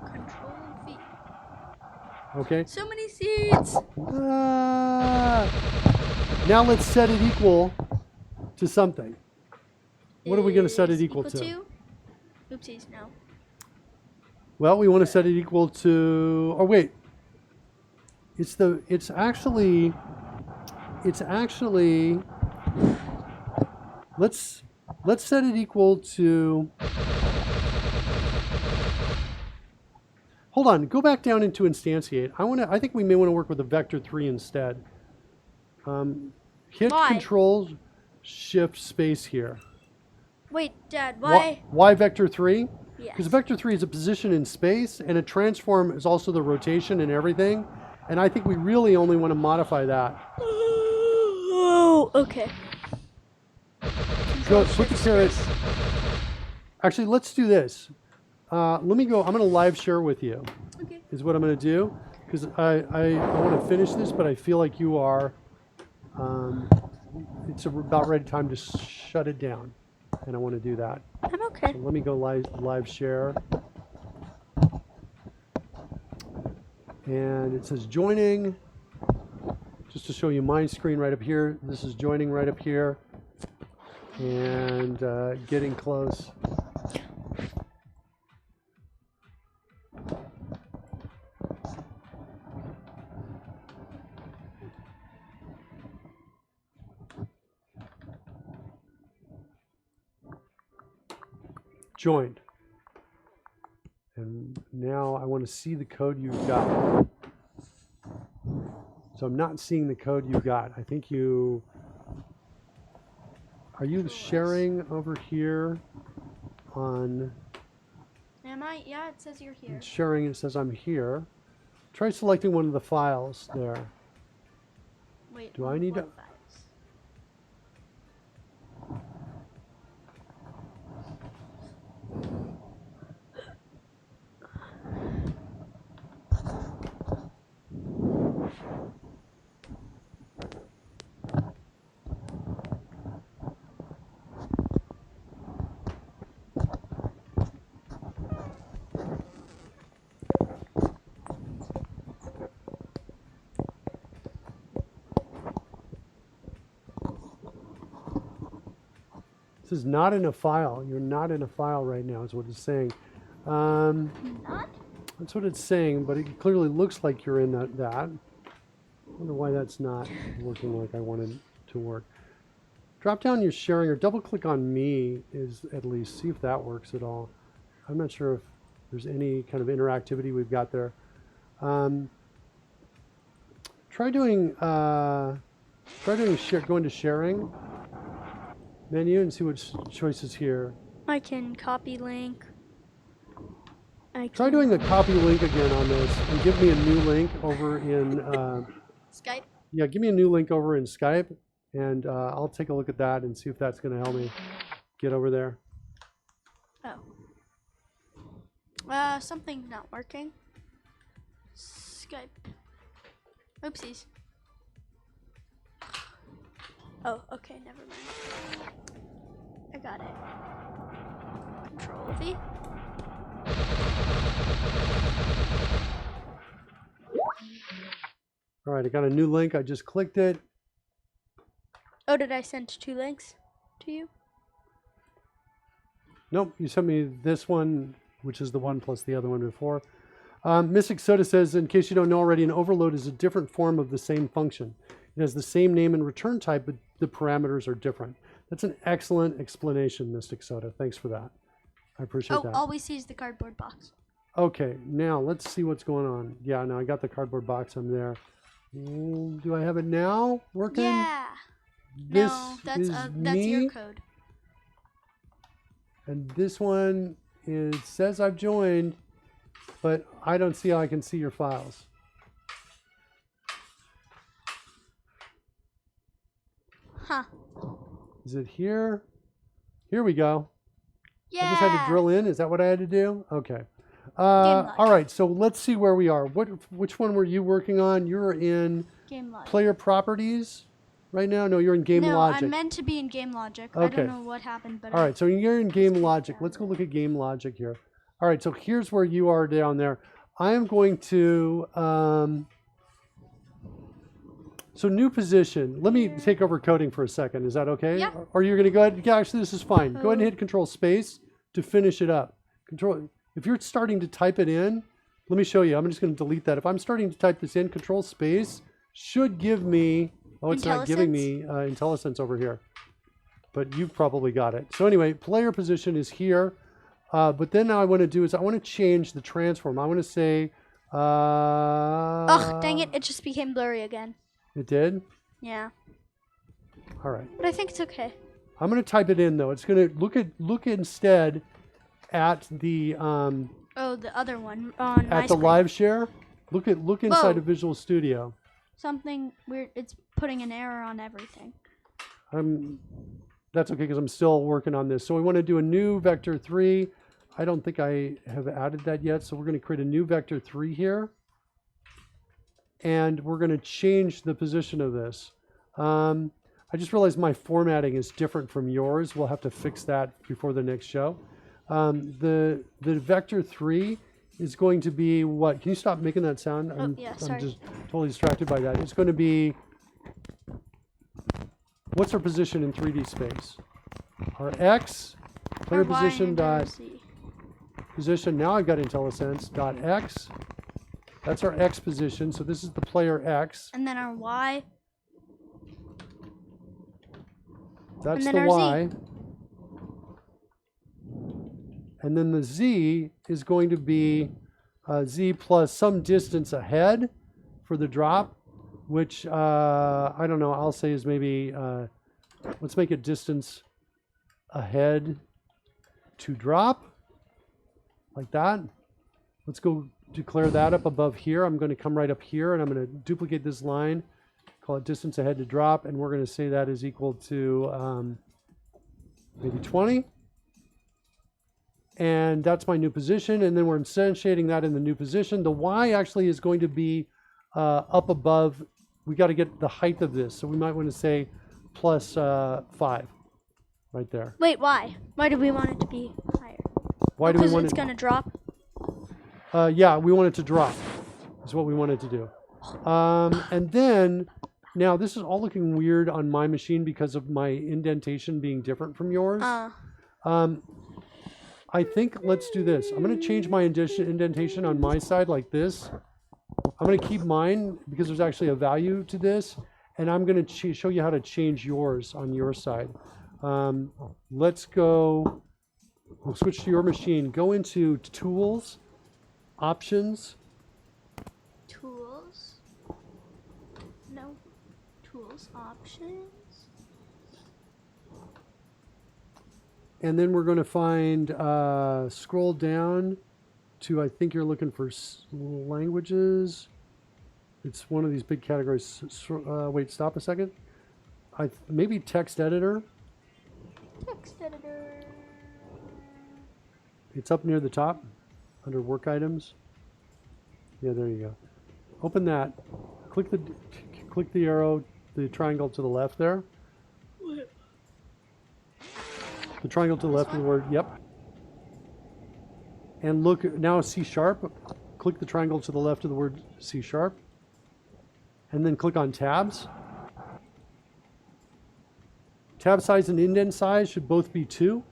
Control V. Okay. So many seeds. Now let's set it equal to something. What are we going to set it Is equal to? Oopsies, no. Well, we want to set it equal to. Oh wait. It's actually. Let's set it equal to. Hold on. Go back down into instantiate. I think we may want to work with a vector 3 instead. Hit Why? Control Shift Space here. Wait, Dad, why? Why vector 3? Yes. Because vector 3 is a position in space, and a transform is also the rotation and everything. And I think we really only want to modify that. Oh, okay. Go put the carrot. Actually, let's do this. Let me go. I'm going to live share with you. Okay. Is what I'm going to do, because I want to finish this, but I feel like you are. It's about ready time to shut it down, and I want to do that. I'm okay. So let me go live share. And it says joining. Just to show you my screen right up here. This is joining right up here. And getting close. Joined. And now I want to see the code you've got. So I'm not seeing the code you got. I think you... Are you sharing over here on... Am I? Yeah, it says you're here. Sharing, it says I'm here. Try selecting one of the files there. Wait, Do I need to... files? This is not in a file. You're not in a file right now is what it's saying. Not? That's what it's saying, but it clearly looks like you're in that. I wonder why that's not working like I wanted to work. Drop down your sharing or double click on me is at least, see if that works at all. I'm not sure if there's any kind of interactivity we've got there. Try doing going to sharing menu and see what choices here. I can copy link. Try doing the copy link again on this and give me a new link over in Skype. yeah, give me a new link over in Skype, and I'll take a look at that and see if that's going to help me get over there. Oh. Something not working. Skype. Oopsies. Oh, okay, never mind. I got it. Control V. All right, I got a new link. I just clicked it. Oh, did I send 2 links to you? Nope, you sent me this one, which is the one plus the other one before. Mystic Soda says, in case you don't know already, an overload is a different form of the same function. It has the same name and return type, but the parameters are different. That's an excellent explanation, Mystic Soda. Thanks for that. I appreciate that. All we see is the cardboard box. Okay, now let's see what's going on. Yeah, no, I got the cardboard box. I'm there. Do I have it now working? Yeah. This No, that's is that's me, your code. and this one says I've joined, but I don't see how I can see your files. Huh. Is it here? Here we go. Yeah. I just had to drill in. Is that what I had to do? Okay. Logic. All right. So let's see where we are. Which one were you working on? You're in Game logic. player properties right now. No, you're in game logic. No, I'm meant to be in game logic. I Okay. don't know what happened, but All right. So you're in game logic. Let's go look at game logic here. All right. So here's where you are down there. I am going to. So new position. Let me take over coding for a second. Is that okay? Yeah. Or you're going to go ahead. Yeah, actually, this is fine. Go ahead and hit Control Space to finish it up. Control. If you're starting to type it in, let me show you. I'm just going to delete that. If I'm starting to type this in, Control Space should give me. Oh, it's not giving me IntelliSense over here. But you've probably got it. So anyway, player position is here. But then now I want to do is I want to change the transform. I want to say. Ugh, dang it! It just became blurry again. It did? Yeah. All right. But I think it's okay. I'm going to type it in though. It's going to look instead at the the other one on my at the screen. live share. Look inside Whoa. of Visual Studio. Something weird. It's putting an error on everything. That's okay because I'm still working on this. So we want to do a new vector 3. I don't think I have added that yet. So we're going to create a new vector 3 here. And we're going to change the position of this. I just realized my formatting is different from yours. We'll have to fix that before the next show. The vector 3 is going to be what? Can you stop making that sound? Oh, yeah, sorry. I'm just totally distracted by that. It's going to be, what's our position in 3D space? Our X, player Or Y position and dot Z. position. Now I've got IntelliSense dot X. That's our X position. So this is the player X. And then our Y. That's and then the our Y. Z. And then the Z is going to be Z plus some distance ahead for the drop, which I don't know, I'll say is maybe, let's make it distance ahead to drop, like that. Let's go declare that up above here. I'm going to come right up here and I'm going to duplicate this line, call it distance ahead to drop, and we're going to say that is equal to maybe 20. And that's my new position. And then we're instantiating that in the new position. The Y actually is going to be up above. We got to get the height of this. So we might want to say plus 5 right there. Wait, why? Why do we want it to be higher? Why do we Because want it's going to drop. Yeah, we want it to drop. Is what we wanted to do. And then, now this is all looking weird on my machine because of my indentation being different from yours. I think let's do this. I'm going to change my indentation on my side like this. I'm going to keep mine because there's actually a value to this. And I'm going to show you how to change yours on your side. Let's go, we'll switch to your machine. Go into Tools, Options. Tools. No. Tools, Options. And then we're going to find, scroll down to, I think you're looking for languages. It's one of these big categories. Wait, stop a second. Maybe text editor. Text editor. It's up near the top under work items. Yeah, there you go. Open that. Click the arrow, the triangle to the left there. The triangle to the left of the word, yep. And look, now C#. Click the triangle to the left of the word C#. And then click on tabs. Tab size and indent size should both be 2.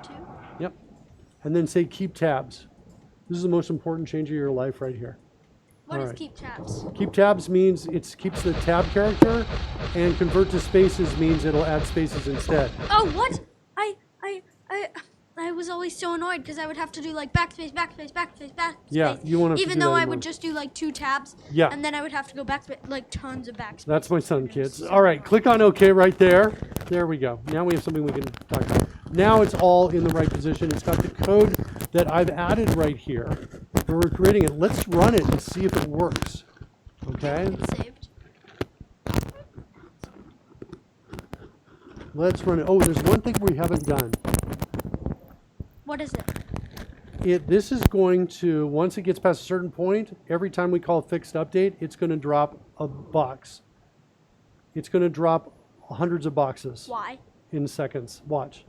2. Yep. And then say keep tabs. This is the most important change of your life right here. What is Alright. keep tabs? Keep tabs means it keeps the tab character, and convert to spaces means it'll add spaces instead. Oh, what? I was always so annoyed because I would have to do like backspace, backspace, backspace, backspace. Yeah, you won't have to Even do though that I anymore. would just do like 2 tabs. Yeah. And then I would have to go backspace, like tons of backspace. That's my son, kids. All right, click on OK right there. There we go. Now we have something we can talk about. Now it's all in the right position. It's got the code that I've added right here. Where we're creating it. Let's run it and see if it works. Okay? It's saved. Let's run it. Oh, there's one thing we haven't done. What is it? This is going to, once it gets past a certain point, every time we call fixed update, it's going to drop a box. It's going to drop hundreds of boxes. Why? In seconds. Watch.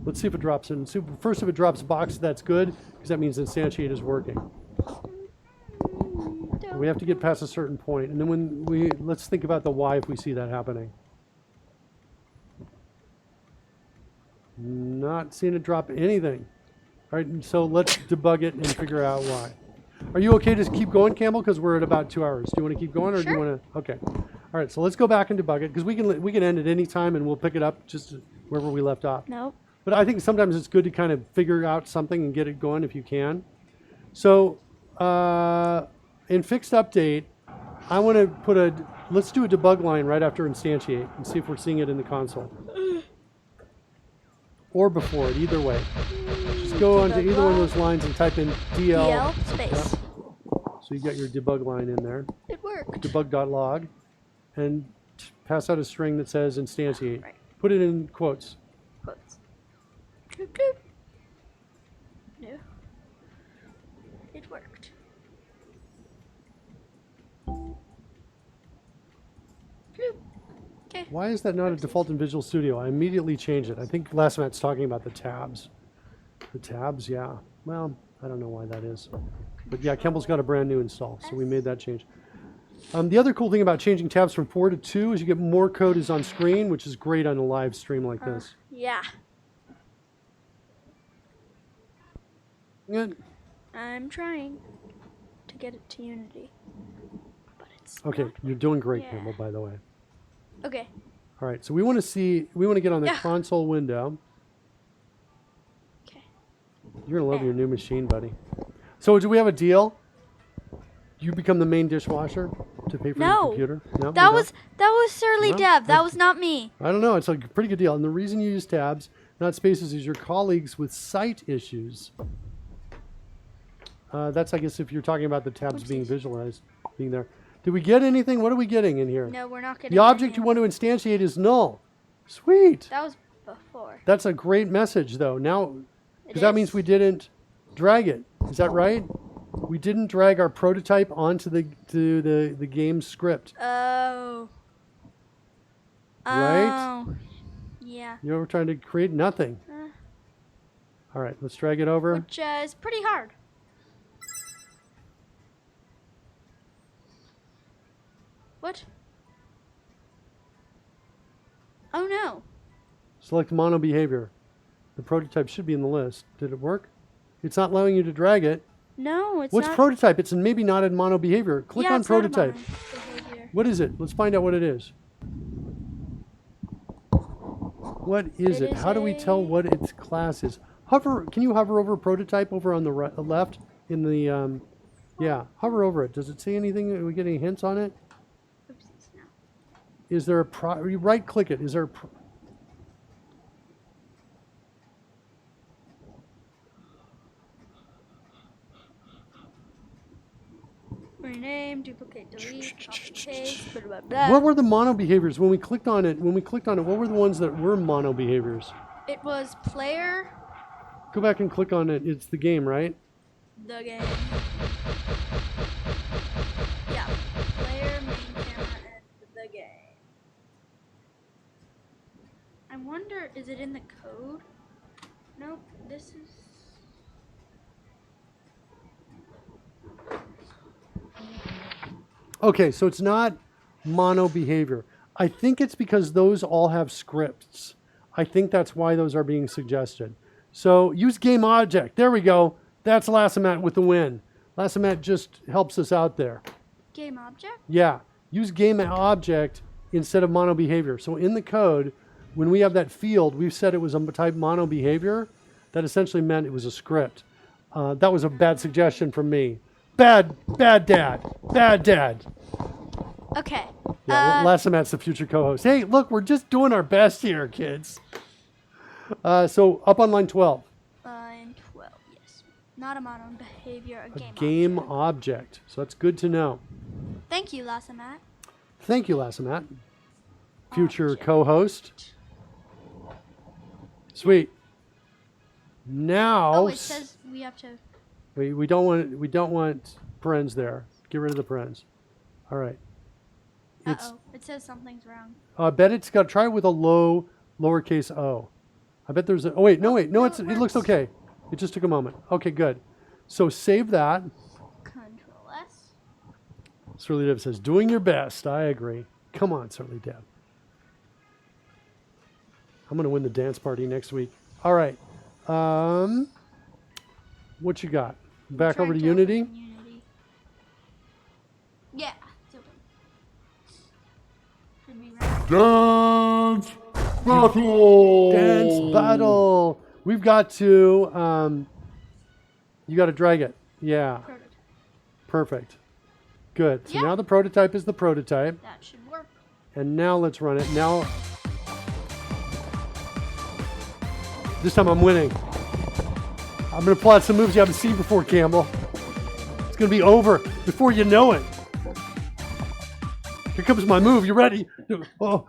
Let's see if it drops in. First, if it drops a box, that's good, because that means instantiate is working. We have to get past a certain point, and then let's think about the why if we see that happening. Not seeing it drop anything. All right, and so let's debug it and figure out why. Are you okay to keep going, Campbell? Because we're at about 2 hours. Do you want to keep going, or do you want to? Okay. All right, so let's go back and debug it, because we can end at any time, and we'll pick it up just wherever we left off. No. But I think sometimes it's good to kind of figure out something and get it going if you can. So in fixed update, I want to put let's do a debug line right after instantiate and see if we're seeing it in the console. Or before it, either way. Just go onto either one of those lines and type in DL. DL space. Yep. So you got your debug line in there. It worked. Debug.log. And pass out a string that says instantiate. Right. Put it in quotes. Quotes. Doop, doop. No. It worked. Okay. Why is that not a default in Visual Studio? I immediately changed it. I think last Matt's talking about the tabs. The tabs, yeah. Well, I don't know why that is. But yeah, Kemble's got a brand new install, so we made that change. The other cool thing about changing tabs from 4 to 2 is you get more code is on screen, which is great on a live stream like this. Yeah. Good. I'm trying to get it to Unity. But it's Okay, not. you're doing great, Yeah. Campbell, by the way. Okay. All right, so we want to get on the Yeah. console window. Okay. You're going to love your new machine, buddy. So do we have a deal? You become the main dishwasher to pay for your No. computer? No. That we was Surly No? Dev. That was not me. don't? I don't know. It's a pretty good deal. And the reason you use tabs, not spaces, is your colleagues with sight issues. That's, I guess, if you're talking about the tabs being visualized, being there. Did we get anything? What are we getting in here? No, we're not getting The object you want to instantiate is null. Sweet. That was before. That's a great message, though. Now, It because that is. means we didn't drag it. Is that right? We didn't drag our prototype onto the game script. Oh. Right? Oh. Yeah. You know, we're trying to create nothing. All right, let's drag it over. Which is pretty hard. What? Oh no. Select mono behavior. The prototype should be in the list. Did it work? It's not allowing you to drag it. No, it's What's not. prototype? It's maybe not in mono behavior. Click Yeah, on it's not a prototype. mono behavior. What is it? Let's find out what it is. What is It it? is How do we tell what its class is? Hover. Can you hover over prototype over on the left in the? Yeah, hover over it. Does it say anything? Are we getting any hints on it? Oopsies, no. Is there a you right click it? Is there a Rename, duplicate, delete, copy, paste, blah, blah, blah. what were the mono behaviors when we clicked on it? What were the ones that were mono behaviors? It was player, Go back and click on it. It's the game, right? the game. Yeah, player, main camera, and the game. I wonder, is it in the code? Nope, this is... Okay, so it's not mono behavior. I think it's because those all have scripts. I think that's why those are being suggested. So use game object. There we go. That's Lassimat with the win. Lassimat just helps us out there. Game object? Yeah, use game object instead of mono behavior. So in the code, when we have that field, we've said it was a type mono behavior. That essentially meant it was a script. That was a bad suggestion from me. Bad dad. Okay. Yeah, Lassimat's the future co-host. Hey, look, we're just doing our best here, kids. So up on line 12. Line 12, yes. Not a mono behavior, a game Game object. object. So that's good to know. Thank you, Lassimat. Thank you, Lassimat. Future Object. co-host. Sweet. Now Oh, it says we have to... we don't want parens there. Get rid of the parens. All right. It's Uh-oh, it says something's wrong. I bet it's got to try with a lowercase o. I bet there's a no, it looks works. okay. It just took a moment. Okay, good. So save that. Control S. Surly Dev says, doing your best. I agree. Come on, Surly Dev. I'm going to win the dance party next week. All right. What you got? Back over to Trying Unity. open Unity. Yeah, it's open. Should be right. Dance battle. Dance battle. We've got to, you got to drag it. Yeah, Prototype. perfect. Good. So Yeah. now the prototype is the prototype. That should work. And now let's run it. Now, this time I'm winning. I'm going to plot some moves you haven't seen before, Campbell. It's going to be over before you know it. Here comes my move. You ready? Oh.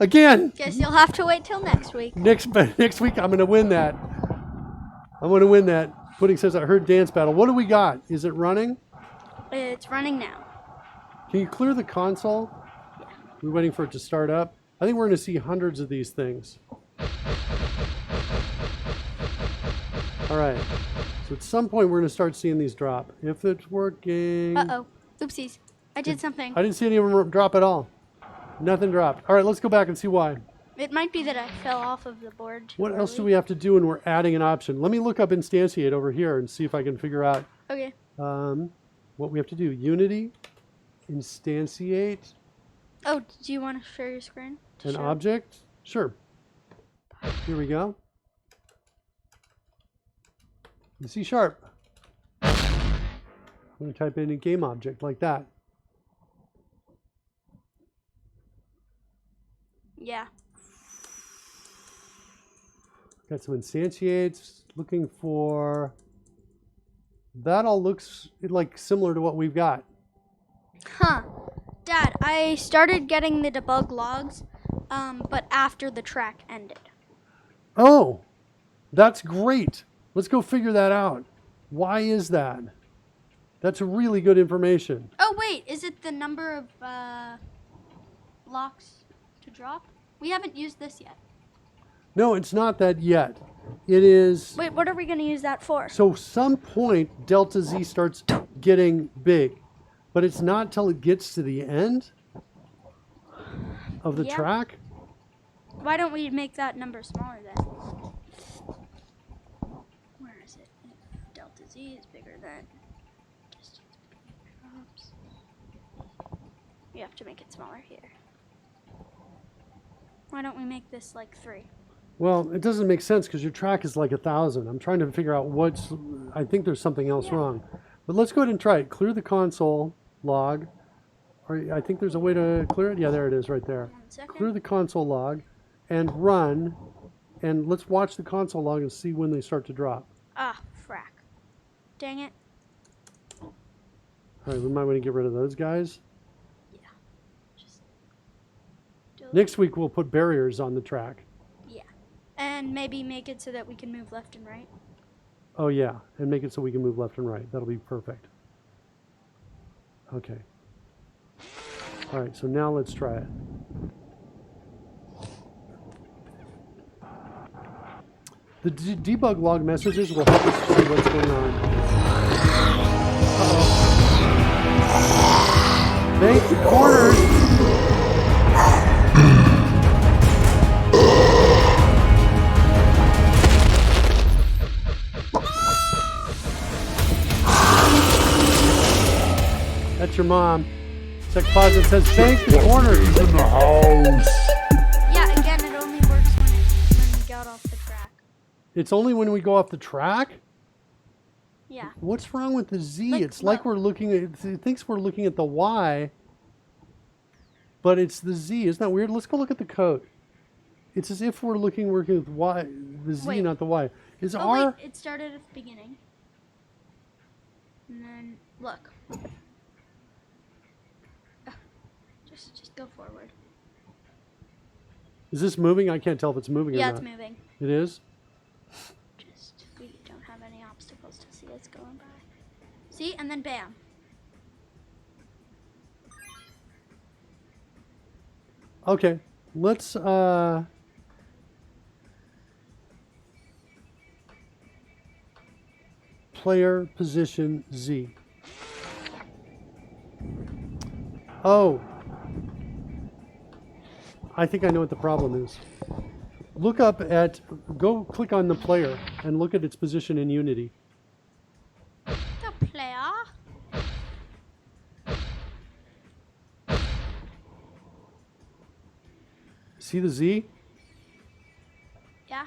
Again. Guess you'll have to wait till next week. Next week, I'm going to win that. I'm going to win that. Pudding says, I heard dance battle. What do we got? Is it running? It's running now. Can you clear the console? We're waiting for it to start up. I think we're going to see hundreds of these things. All right. So at some point, we're going to start seeing these drop. If it's working. Uh-oh. Oopsies. I did something. I didn't see any of them drop at all. Nothing dropped. All right, let's go back and see why. It might be that I fell off of the board too What else do early. we have to do when we're adding an option? Let me look up instantiate over here and see if I can figure out Okay. what we have to do. Unity, instantiate, Oh, do you want to share your screen? to an show? object. Sure. Here we go. In C#. I'm going to type in a game object like that. Yeah. Got some instantiates. Looking for... That all looks like similar to what we've got. Huh. Dad, I started getting the debug logs, but after the track ended. Oh, that's great. Let's go figure that out. Why is that? That's really good information. Oh, wait. Is it the number of locks to drop? We haven't used this yet. No, it's not that yet. It is... Wait, what are we going to use that for? So some point, delta Z starts getting big. But it's not till it gets to the end of the Yeah. track. Why don't we make that number smaller then? Where is it? If delta Z is bigger than distance between drops. We have to make it smaller here. Why don't we make this like 3? Well, it doesn't make sense because your track is like 1,000. I'm trying to figure out what's... I think there's something else wrong. But let's go ahead and try it. Clear the console log. Or I think there's a way to clear it. Yeah, there it is right there. 1 second. Clear the console log and run. And let's watch the console log and see when they start to drop. Ah, frack. Dang it. All right, we might want to get rid of those guys. Yeah. Just delete. Next week, we'll put barriers on the track. Yeah. And maybe make it so that we can move left and right. Oh, yeah, and make it so we can move left and right. That'll be perfect. Okay. All right, so now let's try it. The debug log messages will help us see what's going on. Uh-oh. Make the corners. That's your mom. Check pause and says, bank the corners. In the house. Yeah, again, it only works when we got off the track. It's only when we go off the track? Yeah. What's wrong with the Z? Like, It's like we're looking at, it thinks we're looking at the Y, but it's the Z. Isn't that weird? Let's go look at the code. It's as if we're working with Y, the Z, Wait. not the Y. Is Oh, R? wait, it started at the beginning. And then, look. Just go forward. Is this moving? I can't tell if it's moving Yeah, or it's not. moving. It is? Just, we don't have any obstacles to see us going by. See? And then bam. Okay. Let's, player position Z. Oh. I think I know what the problem is. Look up at, go click on the player and look at its position in Unity. The player. See the Z? Yeah.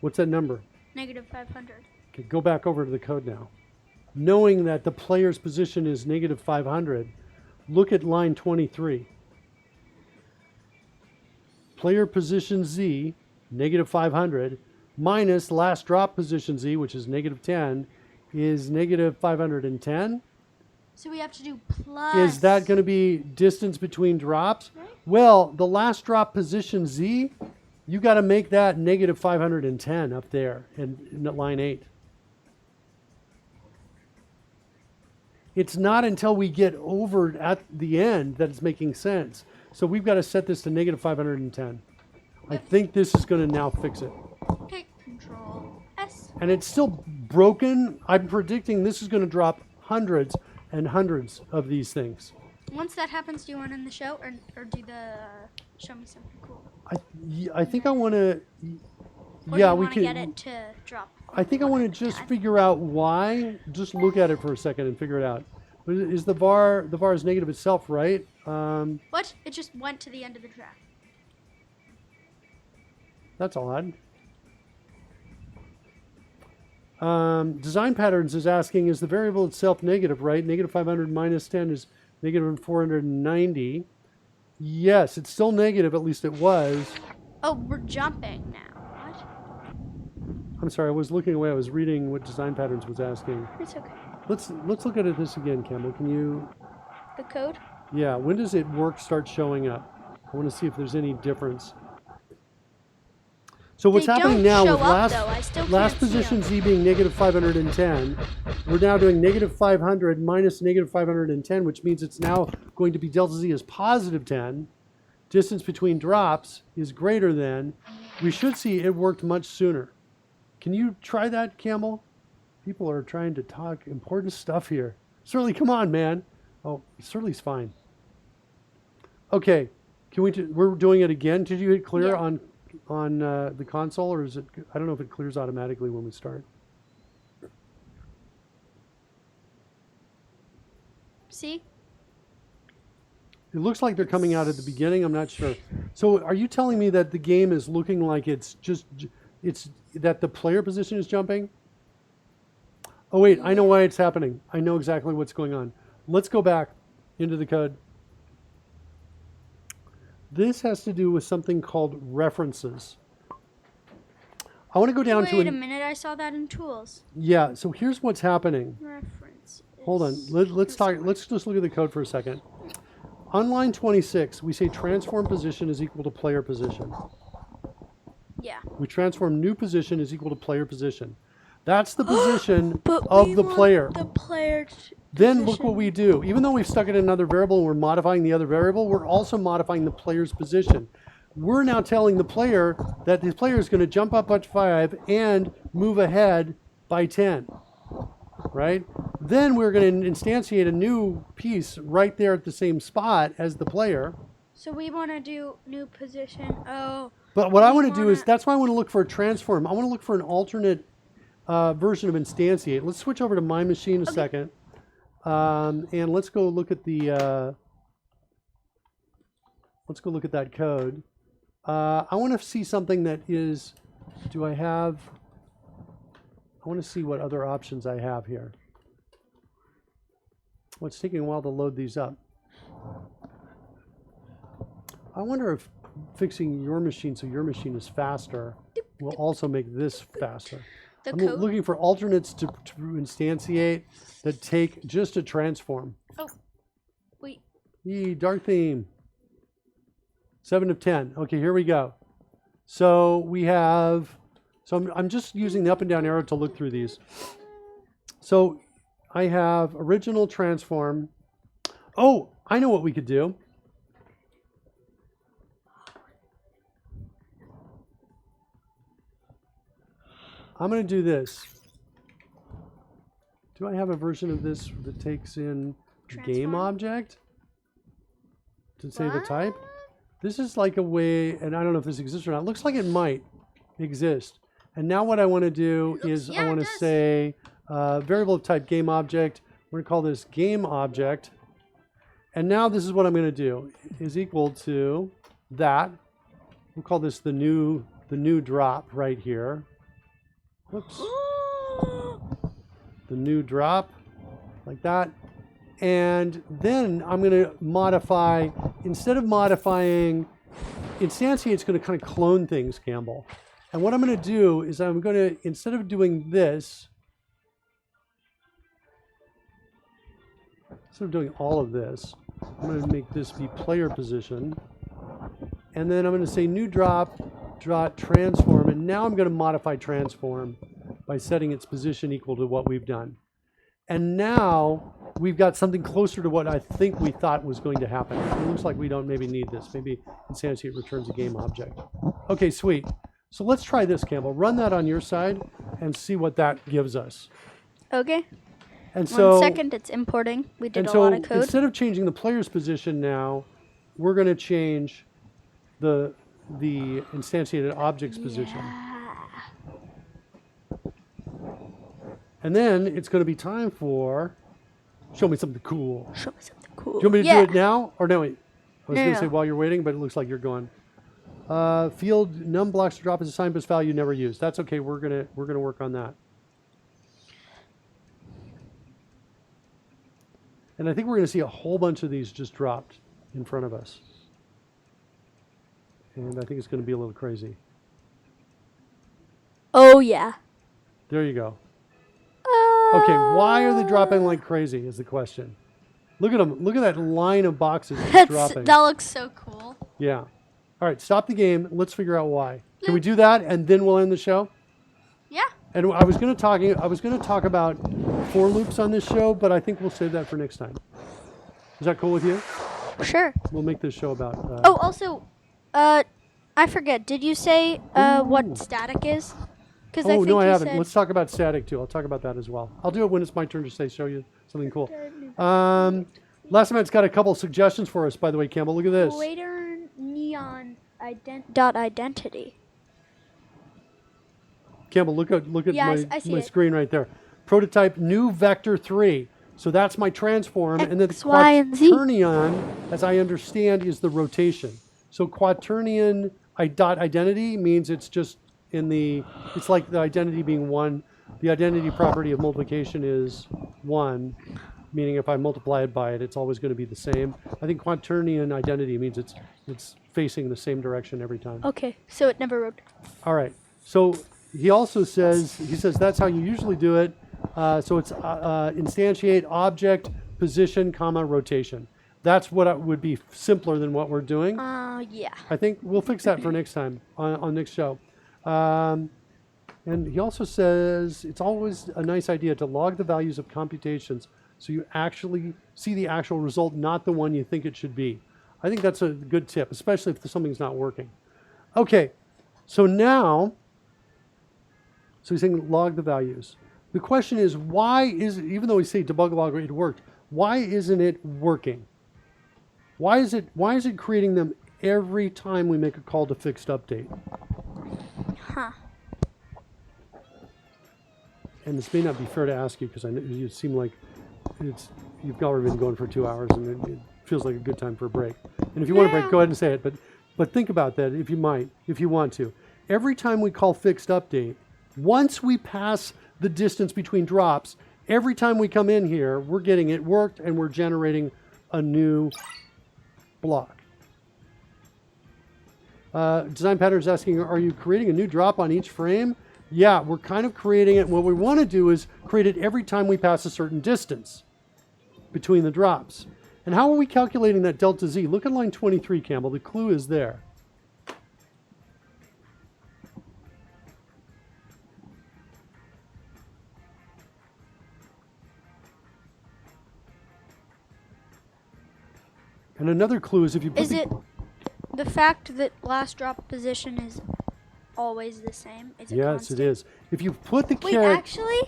What's that number? -500. Okay, go back over to the code now. knowing that the player's position is negative 500, look at line 23. Player position Z, negative 500, minus last drop position Z, which is negative 10, is negative 510. So we have to do plus. Is that going to be distance between drops? Right. Well, the last drop position Z, you got to make that negative 510 up there in line 8. It's not until we get over at the end that it's making sense. So we've got to set this to negative 510. I think this is going to now fix it. Okay, Control S. And it's still broken. I'm predicting this is going to drop hundreds and hundreds of these things. Once that happens, do you want to end the show or do the show me something cool? I think I want to. Or Yeah, do you we want to can. get it to drop? I think I want to just figure out why. Just look at it for a second and figure it out. But is the var is negative itself, right? What? It just went to the end of the track. That's odd. Design Patterns is asking, is the variable itself negative, right? Negative 500 minus 10 is negative 490. Yes, it's still negative, at least it was. Oh, we're jumping now. What? I'm sorry, I was looking away. I was reading what Design Patterns was asking. It's okay. Let's look at this again, Campbell. Can you? The code? Yeah. When does it start showing up? I want to see if there's any difference. So what's They happening don't now show with up, though. I still last can't see position 'em. Z being negative 510, we're now doing negative 500 minus negative 510, which means it's now going to be delta Z is positive 10. Distance between drops is greater than. We should see it worked much sooner. Can you try that, Campbell? People are trying to talk important stuff here. Surly, come on, man. Oh, Surly's fine. Okay, can we're doing it again. Did you hit clear Yeah. on the console, or is it? I don't know if it clears automatically when we start. See? It looks like they're coming out at the beginning. I'm not sure. So, are you telling me that the game is looking like it's that the player position is jumping? Oh wait, I know why it's happening. I know exactly what's going on. Let's go back into the code. This has to do with something called references. I want to go down to Wait a minute, I saw that in Tools. Yeah, so here's what's happening. Reference. Hold on. Let's talk. Let's just look at the code for a second. On line 26, we say transform position is equal to player position. Yeah. We transform new position is equal to player position. That's the position But of we the want player. The player. Then look what we do. Even though we've stuck it in another variable and we're modifying the other variable, we're also modifying the player's position. We're now telling the player that the player is going to jump up by 5 and move ahead by 10. Right? Then we're going to instantiate a new piece right there at the same spot as the player. So we want to do new position. Oh. But what I We want to do is, wanna- that's why I want to look for a transform. I want to look for an alternate version of instantiate. Let's switch over to my machine a second. And let's go look at the, let's go look at that code. I want to see something that is, I want to see what other options I have here. Well, it's taking a while to load these up. I wonder if fixing your machine so your machine is faster will also make this faster. The I'm code. looking for alternates to instantiate that take just a transform. Oh. Wait. Yee, dark theme. 7 of 10. Okay, here we go. So we have, I'm just using the up and down arrow to look through these. So I have original transform. Oh, I know what we could do. I'm going to do this. Do I have a version of this that takes in game Transform? object to say the What? type? This is like a way, and I don't know if this exists or not. It looks like it might exist. And now what I want to do is yeah, I want it to does. say variable of type game object. We're going to call this game object. And now this is what I'm going to do is equal to that. We'll call this the new drop right here. Whoops. The new drop. like that. And then I'm going to modify, instead of modifying, instantiate's going to kind of clone things, Campbell. And what I'm going to do is I'm going to, instead of doing this, instead of doing all of this, I'm going to make this be player position. And then I'm going to say new drop, transform. And now I'm going to modify transform by setting its position equal to what we've done. And now we've got something closer to what I think we thought was going to happen. It looks like we don't maybe need this. Maybe instantiate returns a game object. Okay, sweet. So let's try this, Campbell. Run that on your side and see what that gives us. Okay. And so, 1 second, it's importing. We did a so lot of code. instead of changing the player's position now, we're going to change the instantiated object's position. And then it's going to be time for show me something cool. Show me something cool. Do you want me to do it now? Or no, wait. I was going to say No. while you're waiting, but it looks like you're going. Field num blocks to drop as a sign plus value never used. That's okay. We're gonna work on that. And I think we're going to see a whole bunch of these just dropped in front of us. And I think it's going to be a little crazy. Oh, yeah. There you go. Okay, why are they dropping like crazy is the question. Look at them. Look at that line of boxes just dropping. That looks so cool. Yeah. All right, stop the game. Let's figure out why. Can we do that and then we'll end the show? Yeah. And I was going to talk about for loops on this show, but I think we'll save that for next time. Is that cool with you? Sure. We'll make this show about. Oh, also, I forget. Did you say what static is? Because Oh, no, I haven't. Said... Let's talk about static, too. I'll talk about that as well. I'll do it when it's my turn to show you something cool. Last Minute's got a couple suggestions for us, by the way, Campbell. Look at this. Waiter neon dot identity. Campbell, look at Yeah, I see my it. screen right there. Prototype new vector 3. So that's my transform. And then the X, Y, and Z. quaternion, as I understand, is the rotation. So quaternion dot identity means it's just it's like the identity being 1. The identity property of multiplication is 1, meaning if I multiply it by it, it's always going to be the same. I think quaternion identity means it's facing the same direction every time. Okay, so it never wrote. All right. So he also says, that's how you usually do it. So it's instantiate object position, comma, rotation. That's what would be simpler than what we're doing. Yeah. I think we'll fix that for next time on next show. And he also says it's always a nice idea to log the values of computations so you actually see the actual result, not the one you think it should be. I think that's a good tip, especially if something's not working. Okay, so now, so he's saying log the values. The question is, why is it, even though we say debug log it worked, why isn't it working? Why is it creating them every time we make a call to fixed update? Huh. And this may not be fair to ask you because I know you seem like you've already been going for 2 hours and it feels like a good time for a break. And if you want to break, go ahead and say it. But think about that if you want to. Every time we call fixed update, once we pass the distance between drops, every time we come in here, we're getting it worked and we're generating a new block. Design Pattern is asking, are you creating a new drop on each frame? Yeah, we're kind of creating it. What we want to do is create it every time we pass a certain distance between the drops. And how are we calculating that delta Z? Look at line 23, Campbell. The clue is there. And another clue is if you put Is it the fact that last drop position is always the same? Is it yes, constant? it is. If you put the Wait, caret... actually?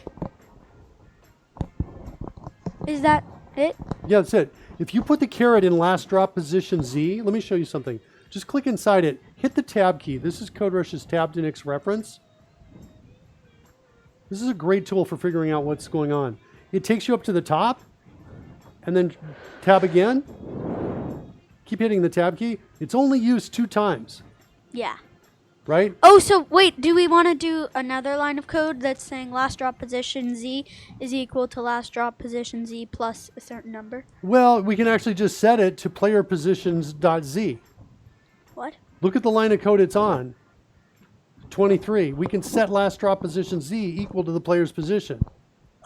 Is that it? Yeah, that's it. If you put the caret in last drop position Z, let me show you something. Just click inside it. Hit the tab key. This is CodeRush's tab to Nix reference. This is a great tool for figuring out what's going on. It takes you up to the top, and then tab again. Keep hitting the tab key. It's only used 2 times. Yeah. right? Oh, so wait, do we want to do another line of code that's saying last drop position Z is equal to last drop position Z plus a certain number? Well, we can actually just set it to player positions.z. What? Look at the line of code it's on. 23. We can set last drop position Z equal to the player's position.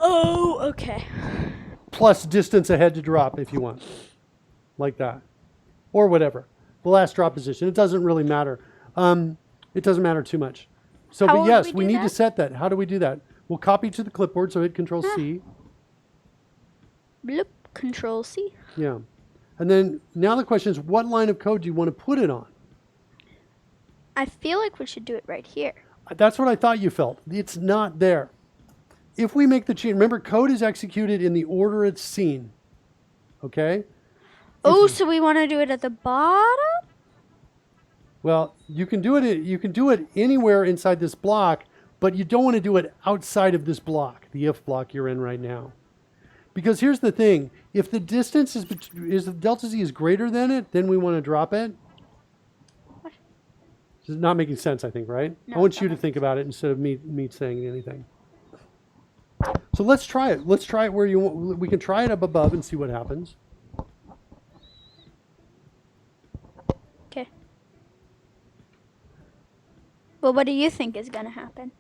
Oh, okay. Plus distance ahead to drop if you want. Like that. Or whatever. The last drop position. It doesn't really matter. It doesn't matter too much. So, How but would yes, we we do need to that? set that. How do we do that? We'll copy to the clipboard, so hit Control C. Bloop, Control C. Yeah. And then now the question is, what line of code do you want to put it on? I feel like we should do it right here. That's what I thought you felt. It's not there. If we make the change, remember, code is executed in the order it's seen. Okay? Oh, so we want to do it at the bottom? Well, you can do it anywhere inside this block, but you don't want to do it outside of this block, the if block you're in right now. Because here's the thing, if the distance is the delta z is greater than it, then we want to drop it. What? This is not making sense, I think, right? No, I want it's you to not. think about it instead of me saying anything. So let's try it. Let's try it where you want. We can try it up above and see what happens. Okay. Well, what do you think is going to happen?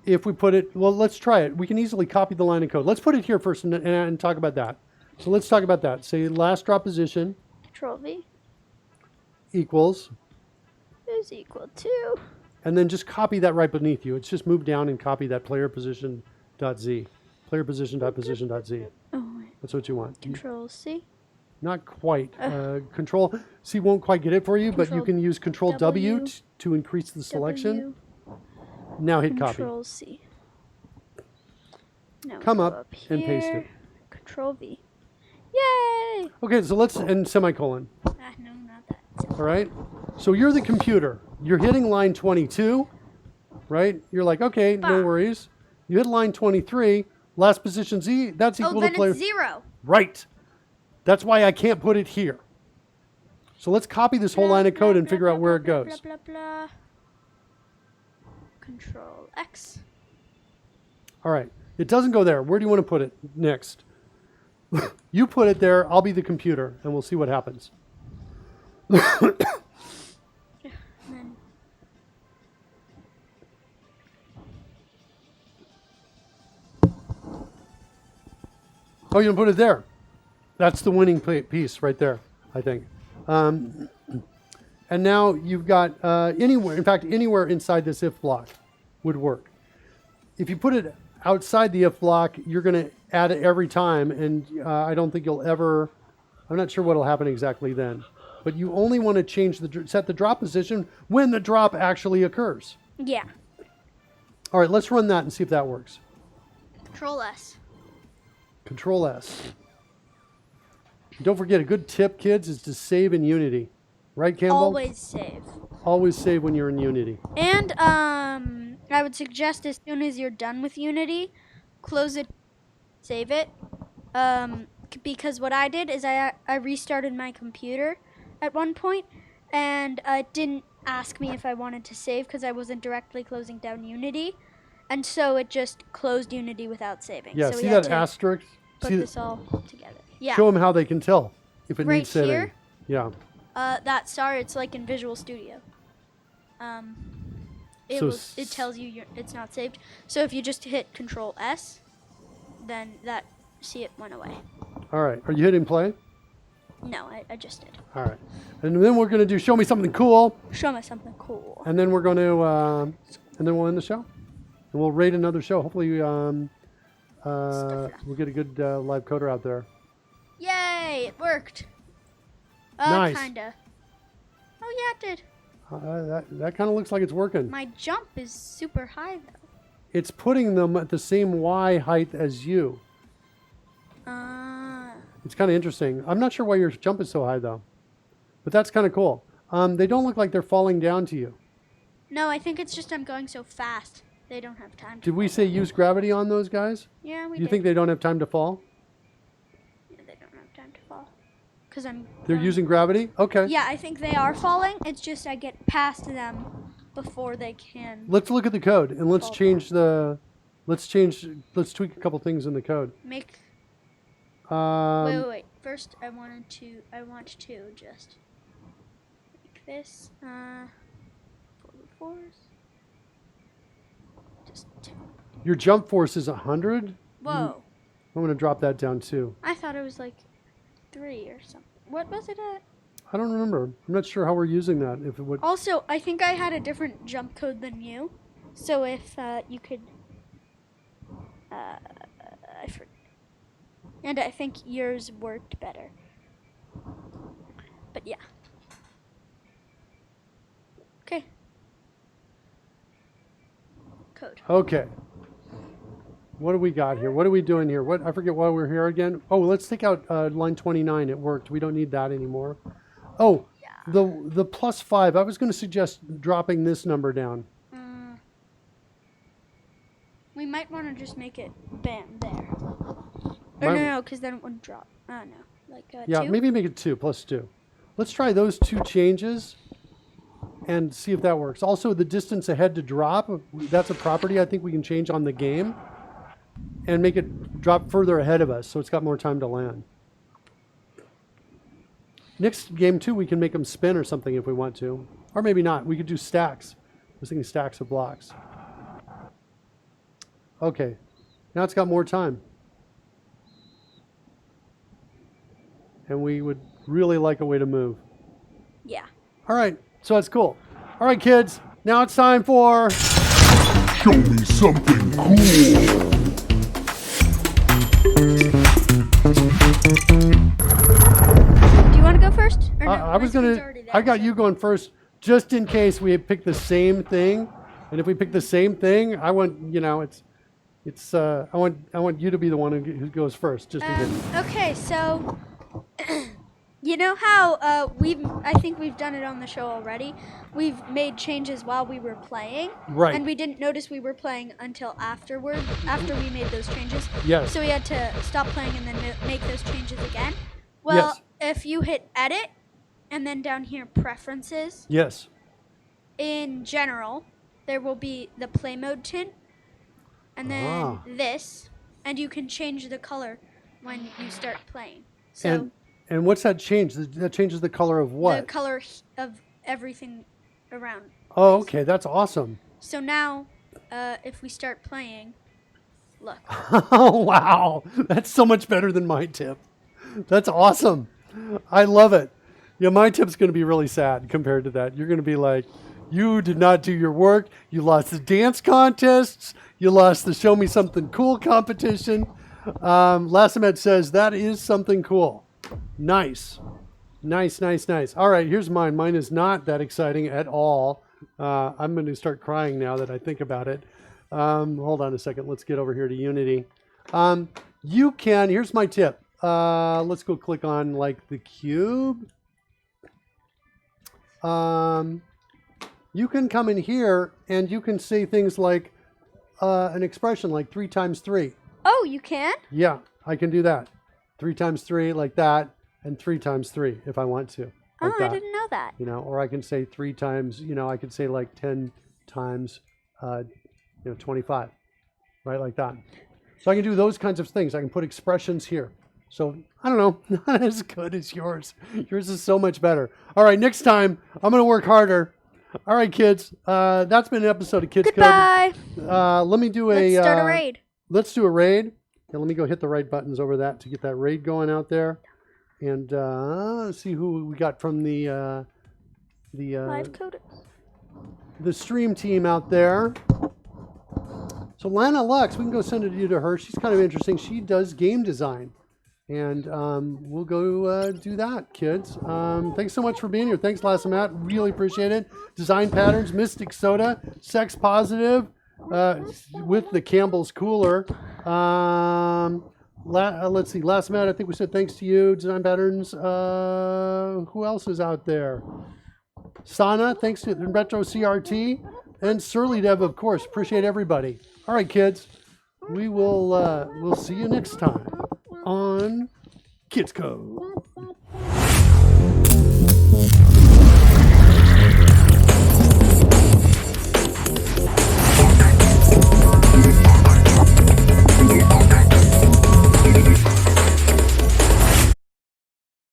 If we put it, well, let's try it. We can easily copy the line of code. Let's put it here first and talk about that. So let's talk about that. Say last drop position Control V equals, is equal to. and then just copy that right beneath you. It's just move down and copy that player position dot z. Player position dot position dot z. Oh, wait. That's what you want. Control C. Not quite. Control C won't quite get it for you, but you Control can use Control W, W, to increase the selection. W, Now hit copy. Control C. Now Come go up and paste here. it. Control V. Yay! Okay, so let's end semicolon. Ah, no, not that. All right. So you're the computer. You're hitting line 22, right? You're like, okay, no Bah. worries. You hit line 23, last position Z, that's equal Oh, to then player. it's 0. Right. That's why I can't put it here. So let's copy this whole line of code and figure out where it Blah, goes. blah, blah. Control X. All right. It doesn't go there. Where do you want to put it next? You put it there. I'll be the computer, and we'll see what happens. Then Oh, you can put it there. That's the winning piece right there, I think. And now you've got anywhere, in fact, anywhere inside this if block would work. If you put it outside the if block, you're going to add it every time, and I don't think you'll ever, I'm not sure what will happen exactly then. But you only want to change set the drop position when the drop actually occurs. yeah. All right, let's run that and see if that works. Control S. Control S. Don't forget, a good tip, kids, is to save in Unity. Right, Campbell? Always save. Always save when you're in Unity. And I would suggest as soon as you're done with Unity, close it, save it. Because what I did is I restarted my computer at one point, and it didn't ask me if I wanted to save because I wasn't directly closing down Unity, and so it just closed Unity without saving. Yeah, so we see had that to asterisk? put See this all together. Yeah. Show them how they can tell if it Right needs saving. here? Yeah. Sorry, it's like in Visual Studio. So It tells you it's not saved. So if you just hit Control S, then it went away. All right. Are you hitting play? No, I just did. All right. And then we're going to do show me something cool. Show me something cool. And then we're going to, and then we'll end the show. And we'll rate another show. Hopefully, we'll get a good live coder out there. Yay! It worked. Nice. Kinda. Oh yeah, it did. That kind of looks like it's working. My jump is super high though. It's putting them at the same Y height as you. It's kind of interesting. I'm not sure why your jump is so high though, but that's kind of cool. They don't look like they're falling down to you. No, I think it's just I'm going so fast. They don't have time to. Did we say use gravity on those guys? Yeah, we Do you did. think they don't have time to fall? Yeah, they don't have time to fall. Cause They're using gravity? Okay. Yeah, I think they are falling. It's just I get past them before they can. Let's look at the code and let's Fall change the. Let's tweak a couple things in the code. Make. Um, Wait. First, I want to just make this. Force. Just 2. Your jump force is 100. Whoa. I'm gonna drop that down too. I thought it was like 3 or something. What was it at? I don't remember. I'm not sure how we're using that. If it would. Also, I think I had a different jump code than you. So if you could, I forget. And I think yours worked better. But yeah. Okay. Code. Okay. What do we got here? What are we doing here? What I forget why we're here again. Oh, let's take out line 29. It worked. We don't need that anymore. Oh, Yeah. the +5. I was going to suggest dropping this number down. We might want to just make it bam there. Might- Or no, because then it would drop. Oh no, like Yeah, 2? maybe make it 2 +2. Let's try those 2 changes and see if that works. Also, the distance ahead to drop, that's a property I think we can change on the game and make it drop further ahead of us so it's got more time to land. Next game too, we can make them spin or something if we want to. Or maybe not. We could do stacks. I was thinking stacks of blocks. Okay. Now it's got more time. And we would really like a way to move. Yeah. All right. So that's cool. All right, kids. Now it's time for... Show me something cool. Do you want to go first? Or no? I was My going screen's to... already there, I got so- you going first just in case we pick the same thing. And if we pick the same thing, I want, you know, I want you to be the one who goes first, just in case. Okay, so you know how I think we've done it on the show already. We've made changes while we were playing, Right. and we didn't notice we were playing until after we made those changes. Yes. So we had to stop playing and then make those changes again. Well, if you hit edit and then down here preferences, Yes. in general, there will be the play mode tint, and then this, and you can change the color when you start playing. So And what's that change? That changes the color of the what? color of everything around. Oh, okay. That's awesome. So now, if we start playing, look. Oh, wow. That's so much better than my tip. That's awesome. I love it. Yeah, my tip's going to be really sad compared to that. You're going to be like, you did not do your work. You lost the dance contests. You lost the Show Me Something Cool competition. Lassimet says, that is something cool. Nice. Nice, nice, nice. All right, here's mine. Mine is not that exciting at all. I'm going to start crying now that I think about it. Hold on a second. Let's get over here to Unity. You can, here's my tip. Let's go click on like the cube. You can come in here and you can say things like an expression like 3 times 3. Oh, you can? Yeah, I can do that. 3 times 3 like that, and 3 times 3 if I want to. Like I that. didn't know that. You know, or I can say 3 times, you know, I could say like 10 times, 25, right? Like that. So I can do those kinds of things. I can put expressions here. So I don't know, not as good as yours. Yours is so much better. All right, next time I'm going to work harder. All right, kids. That's been an episode of KidzCode. Goodbye. Let me do Let's start a raid. Let's do a raid. And let me go hit the right buttons over that to get that raid going out there. And let's see who we got from the Live code. the stream team out there. So Lana Lux, we can go send it to her. She's kind of interesting. She does game design. And we'll go do that, kids. Thanks so much for being here. Thanks, Lassimat. Really appreciate it. Design Patterns, Mystic Soda, Sex Positive, with the Campbell's Cooler. Let's see, Lassimat, I think we said thanks to you. Design Patterns. Who else is out there? Sana, thanks to Retro CRT. And Surly Dev, of course. Appreciate everybody. All right, kids. We will we'll see you next time on KidzCode.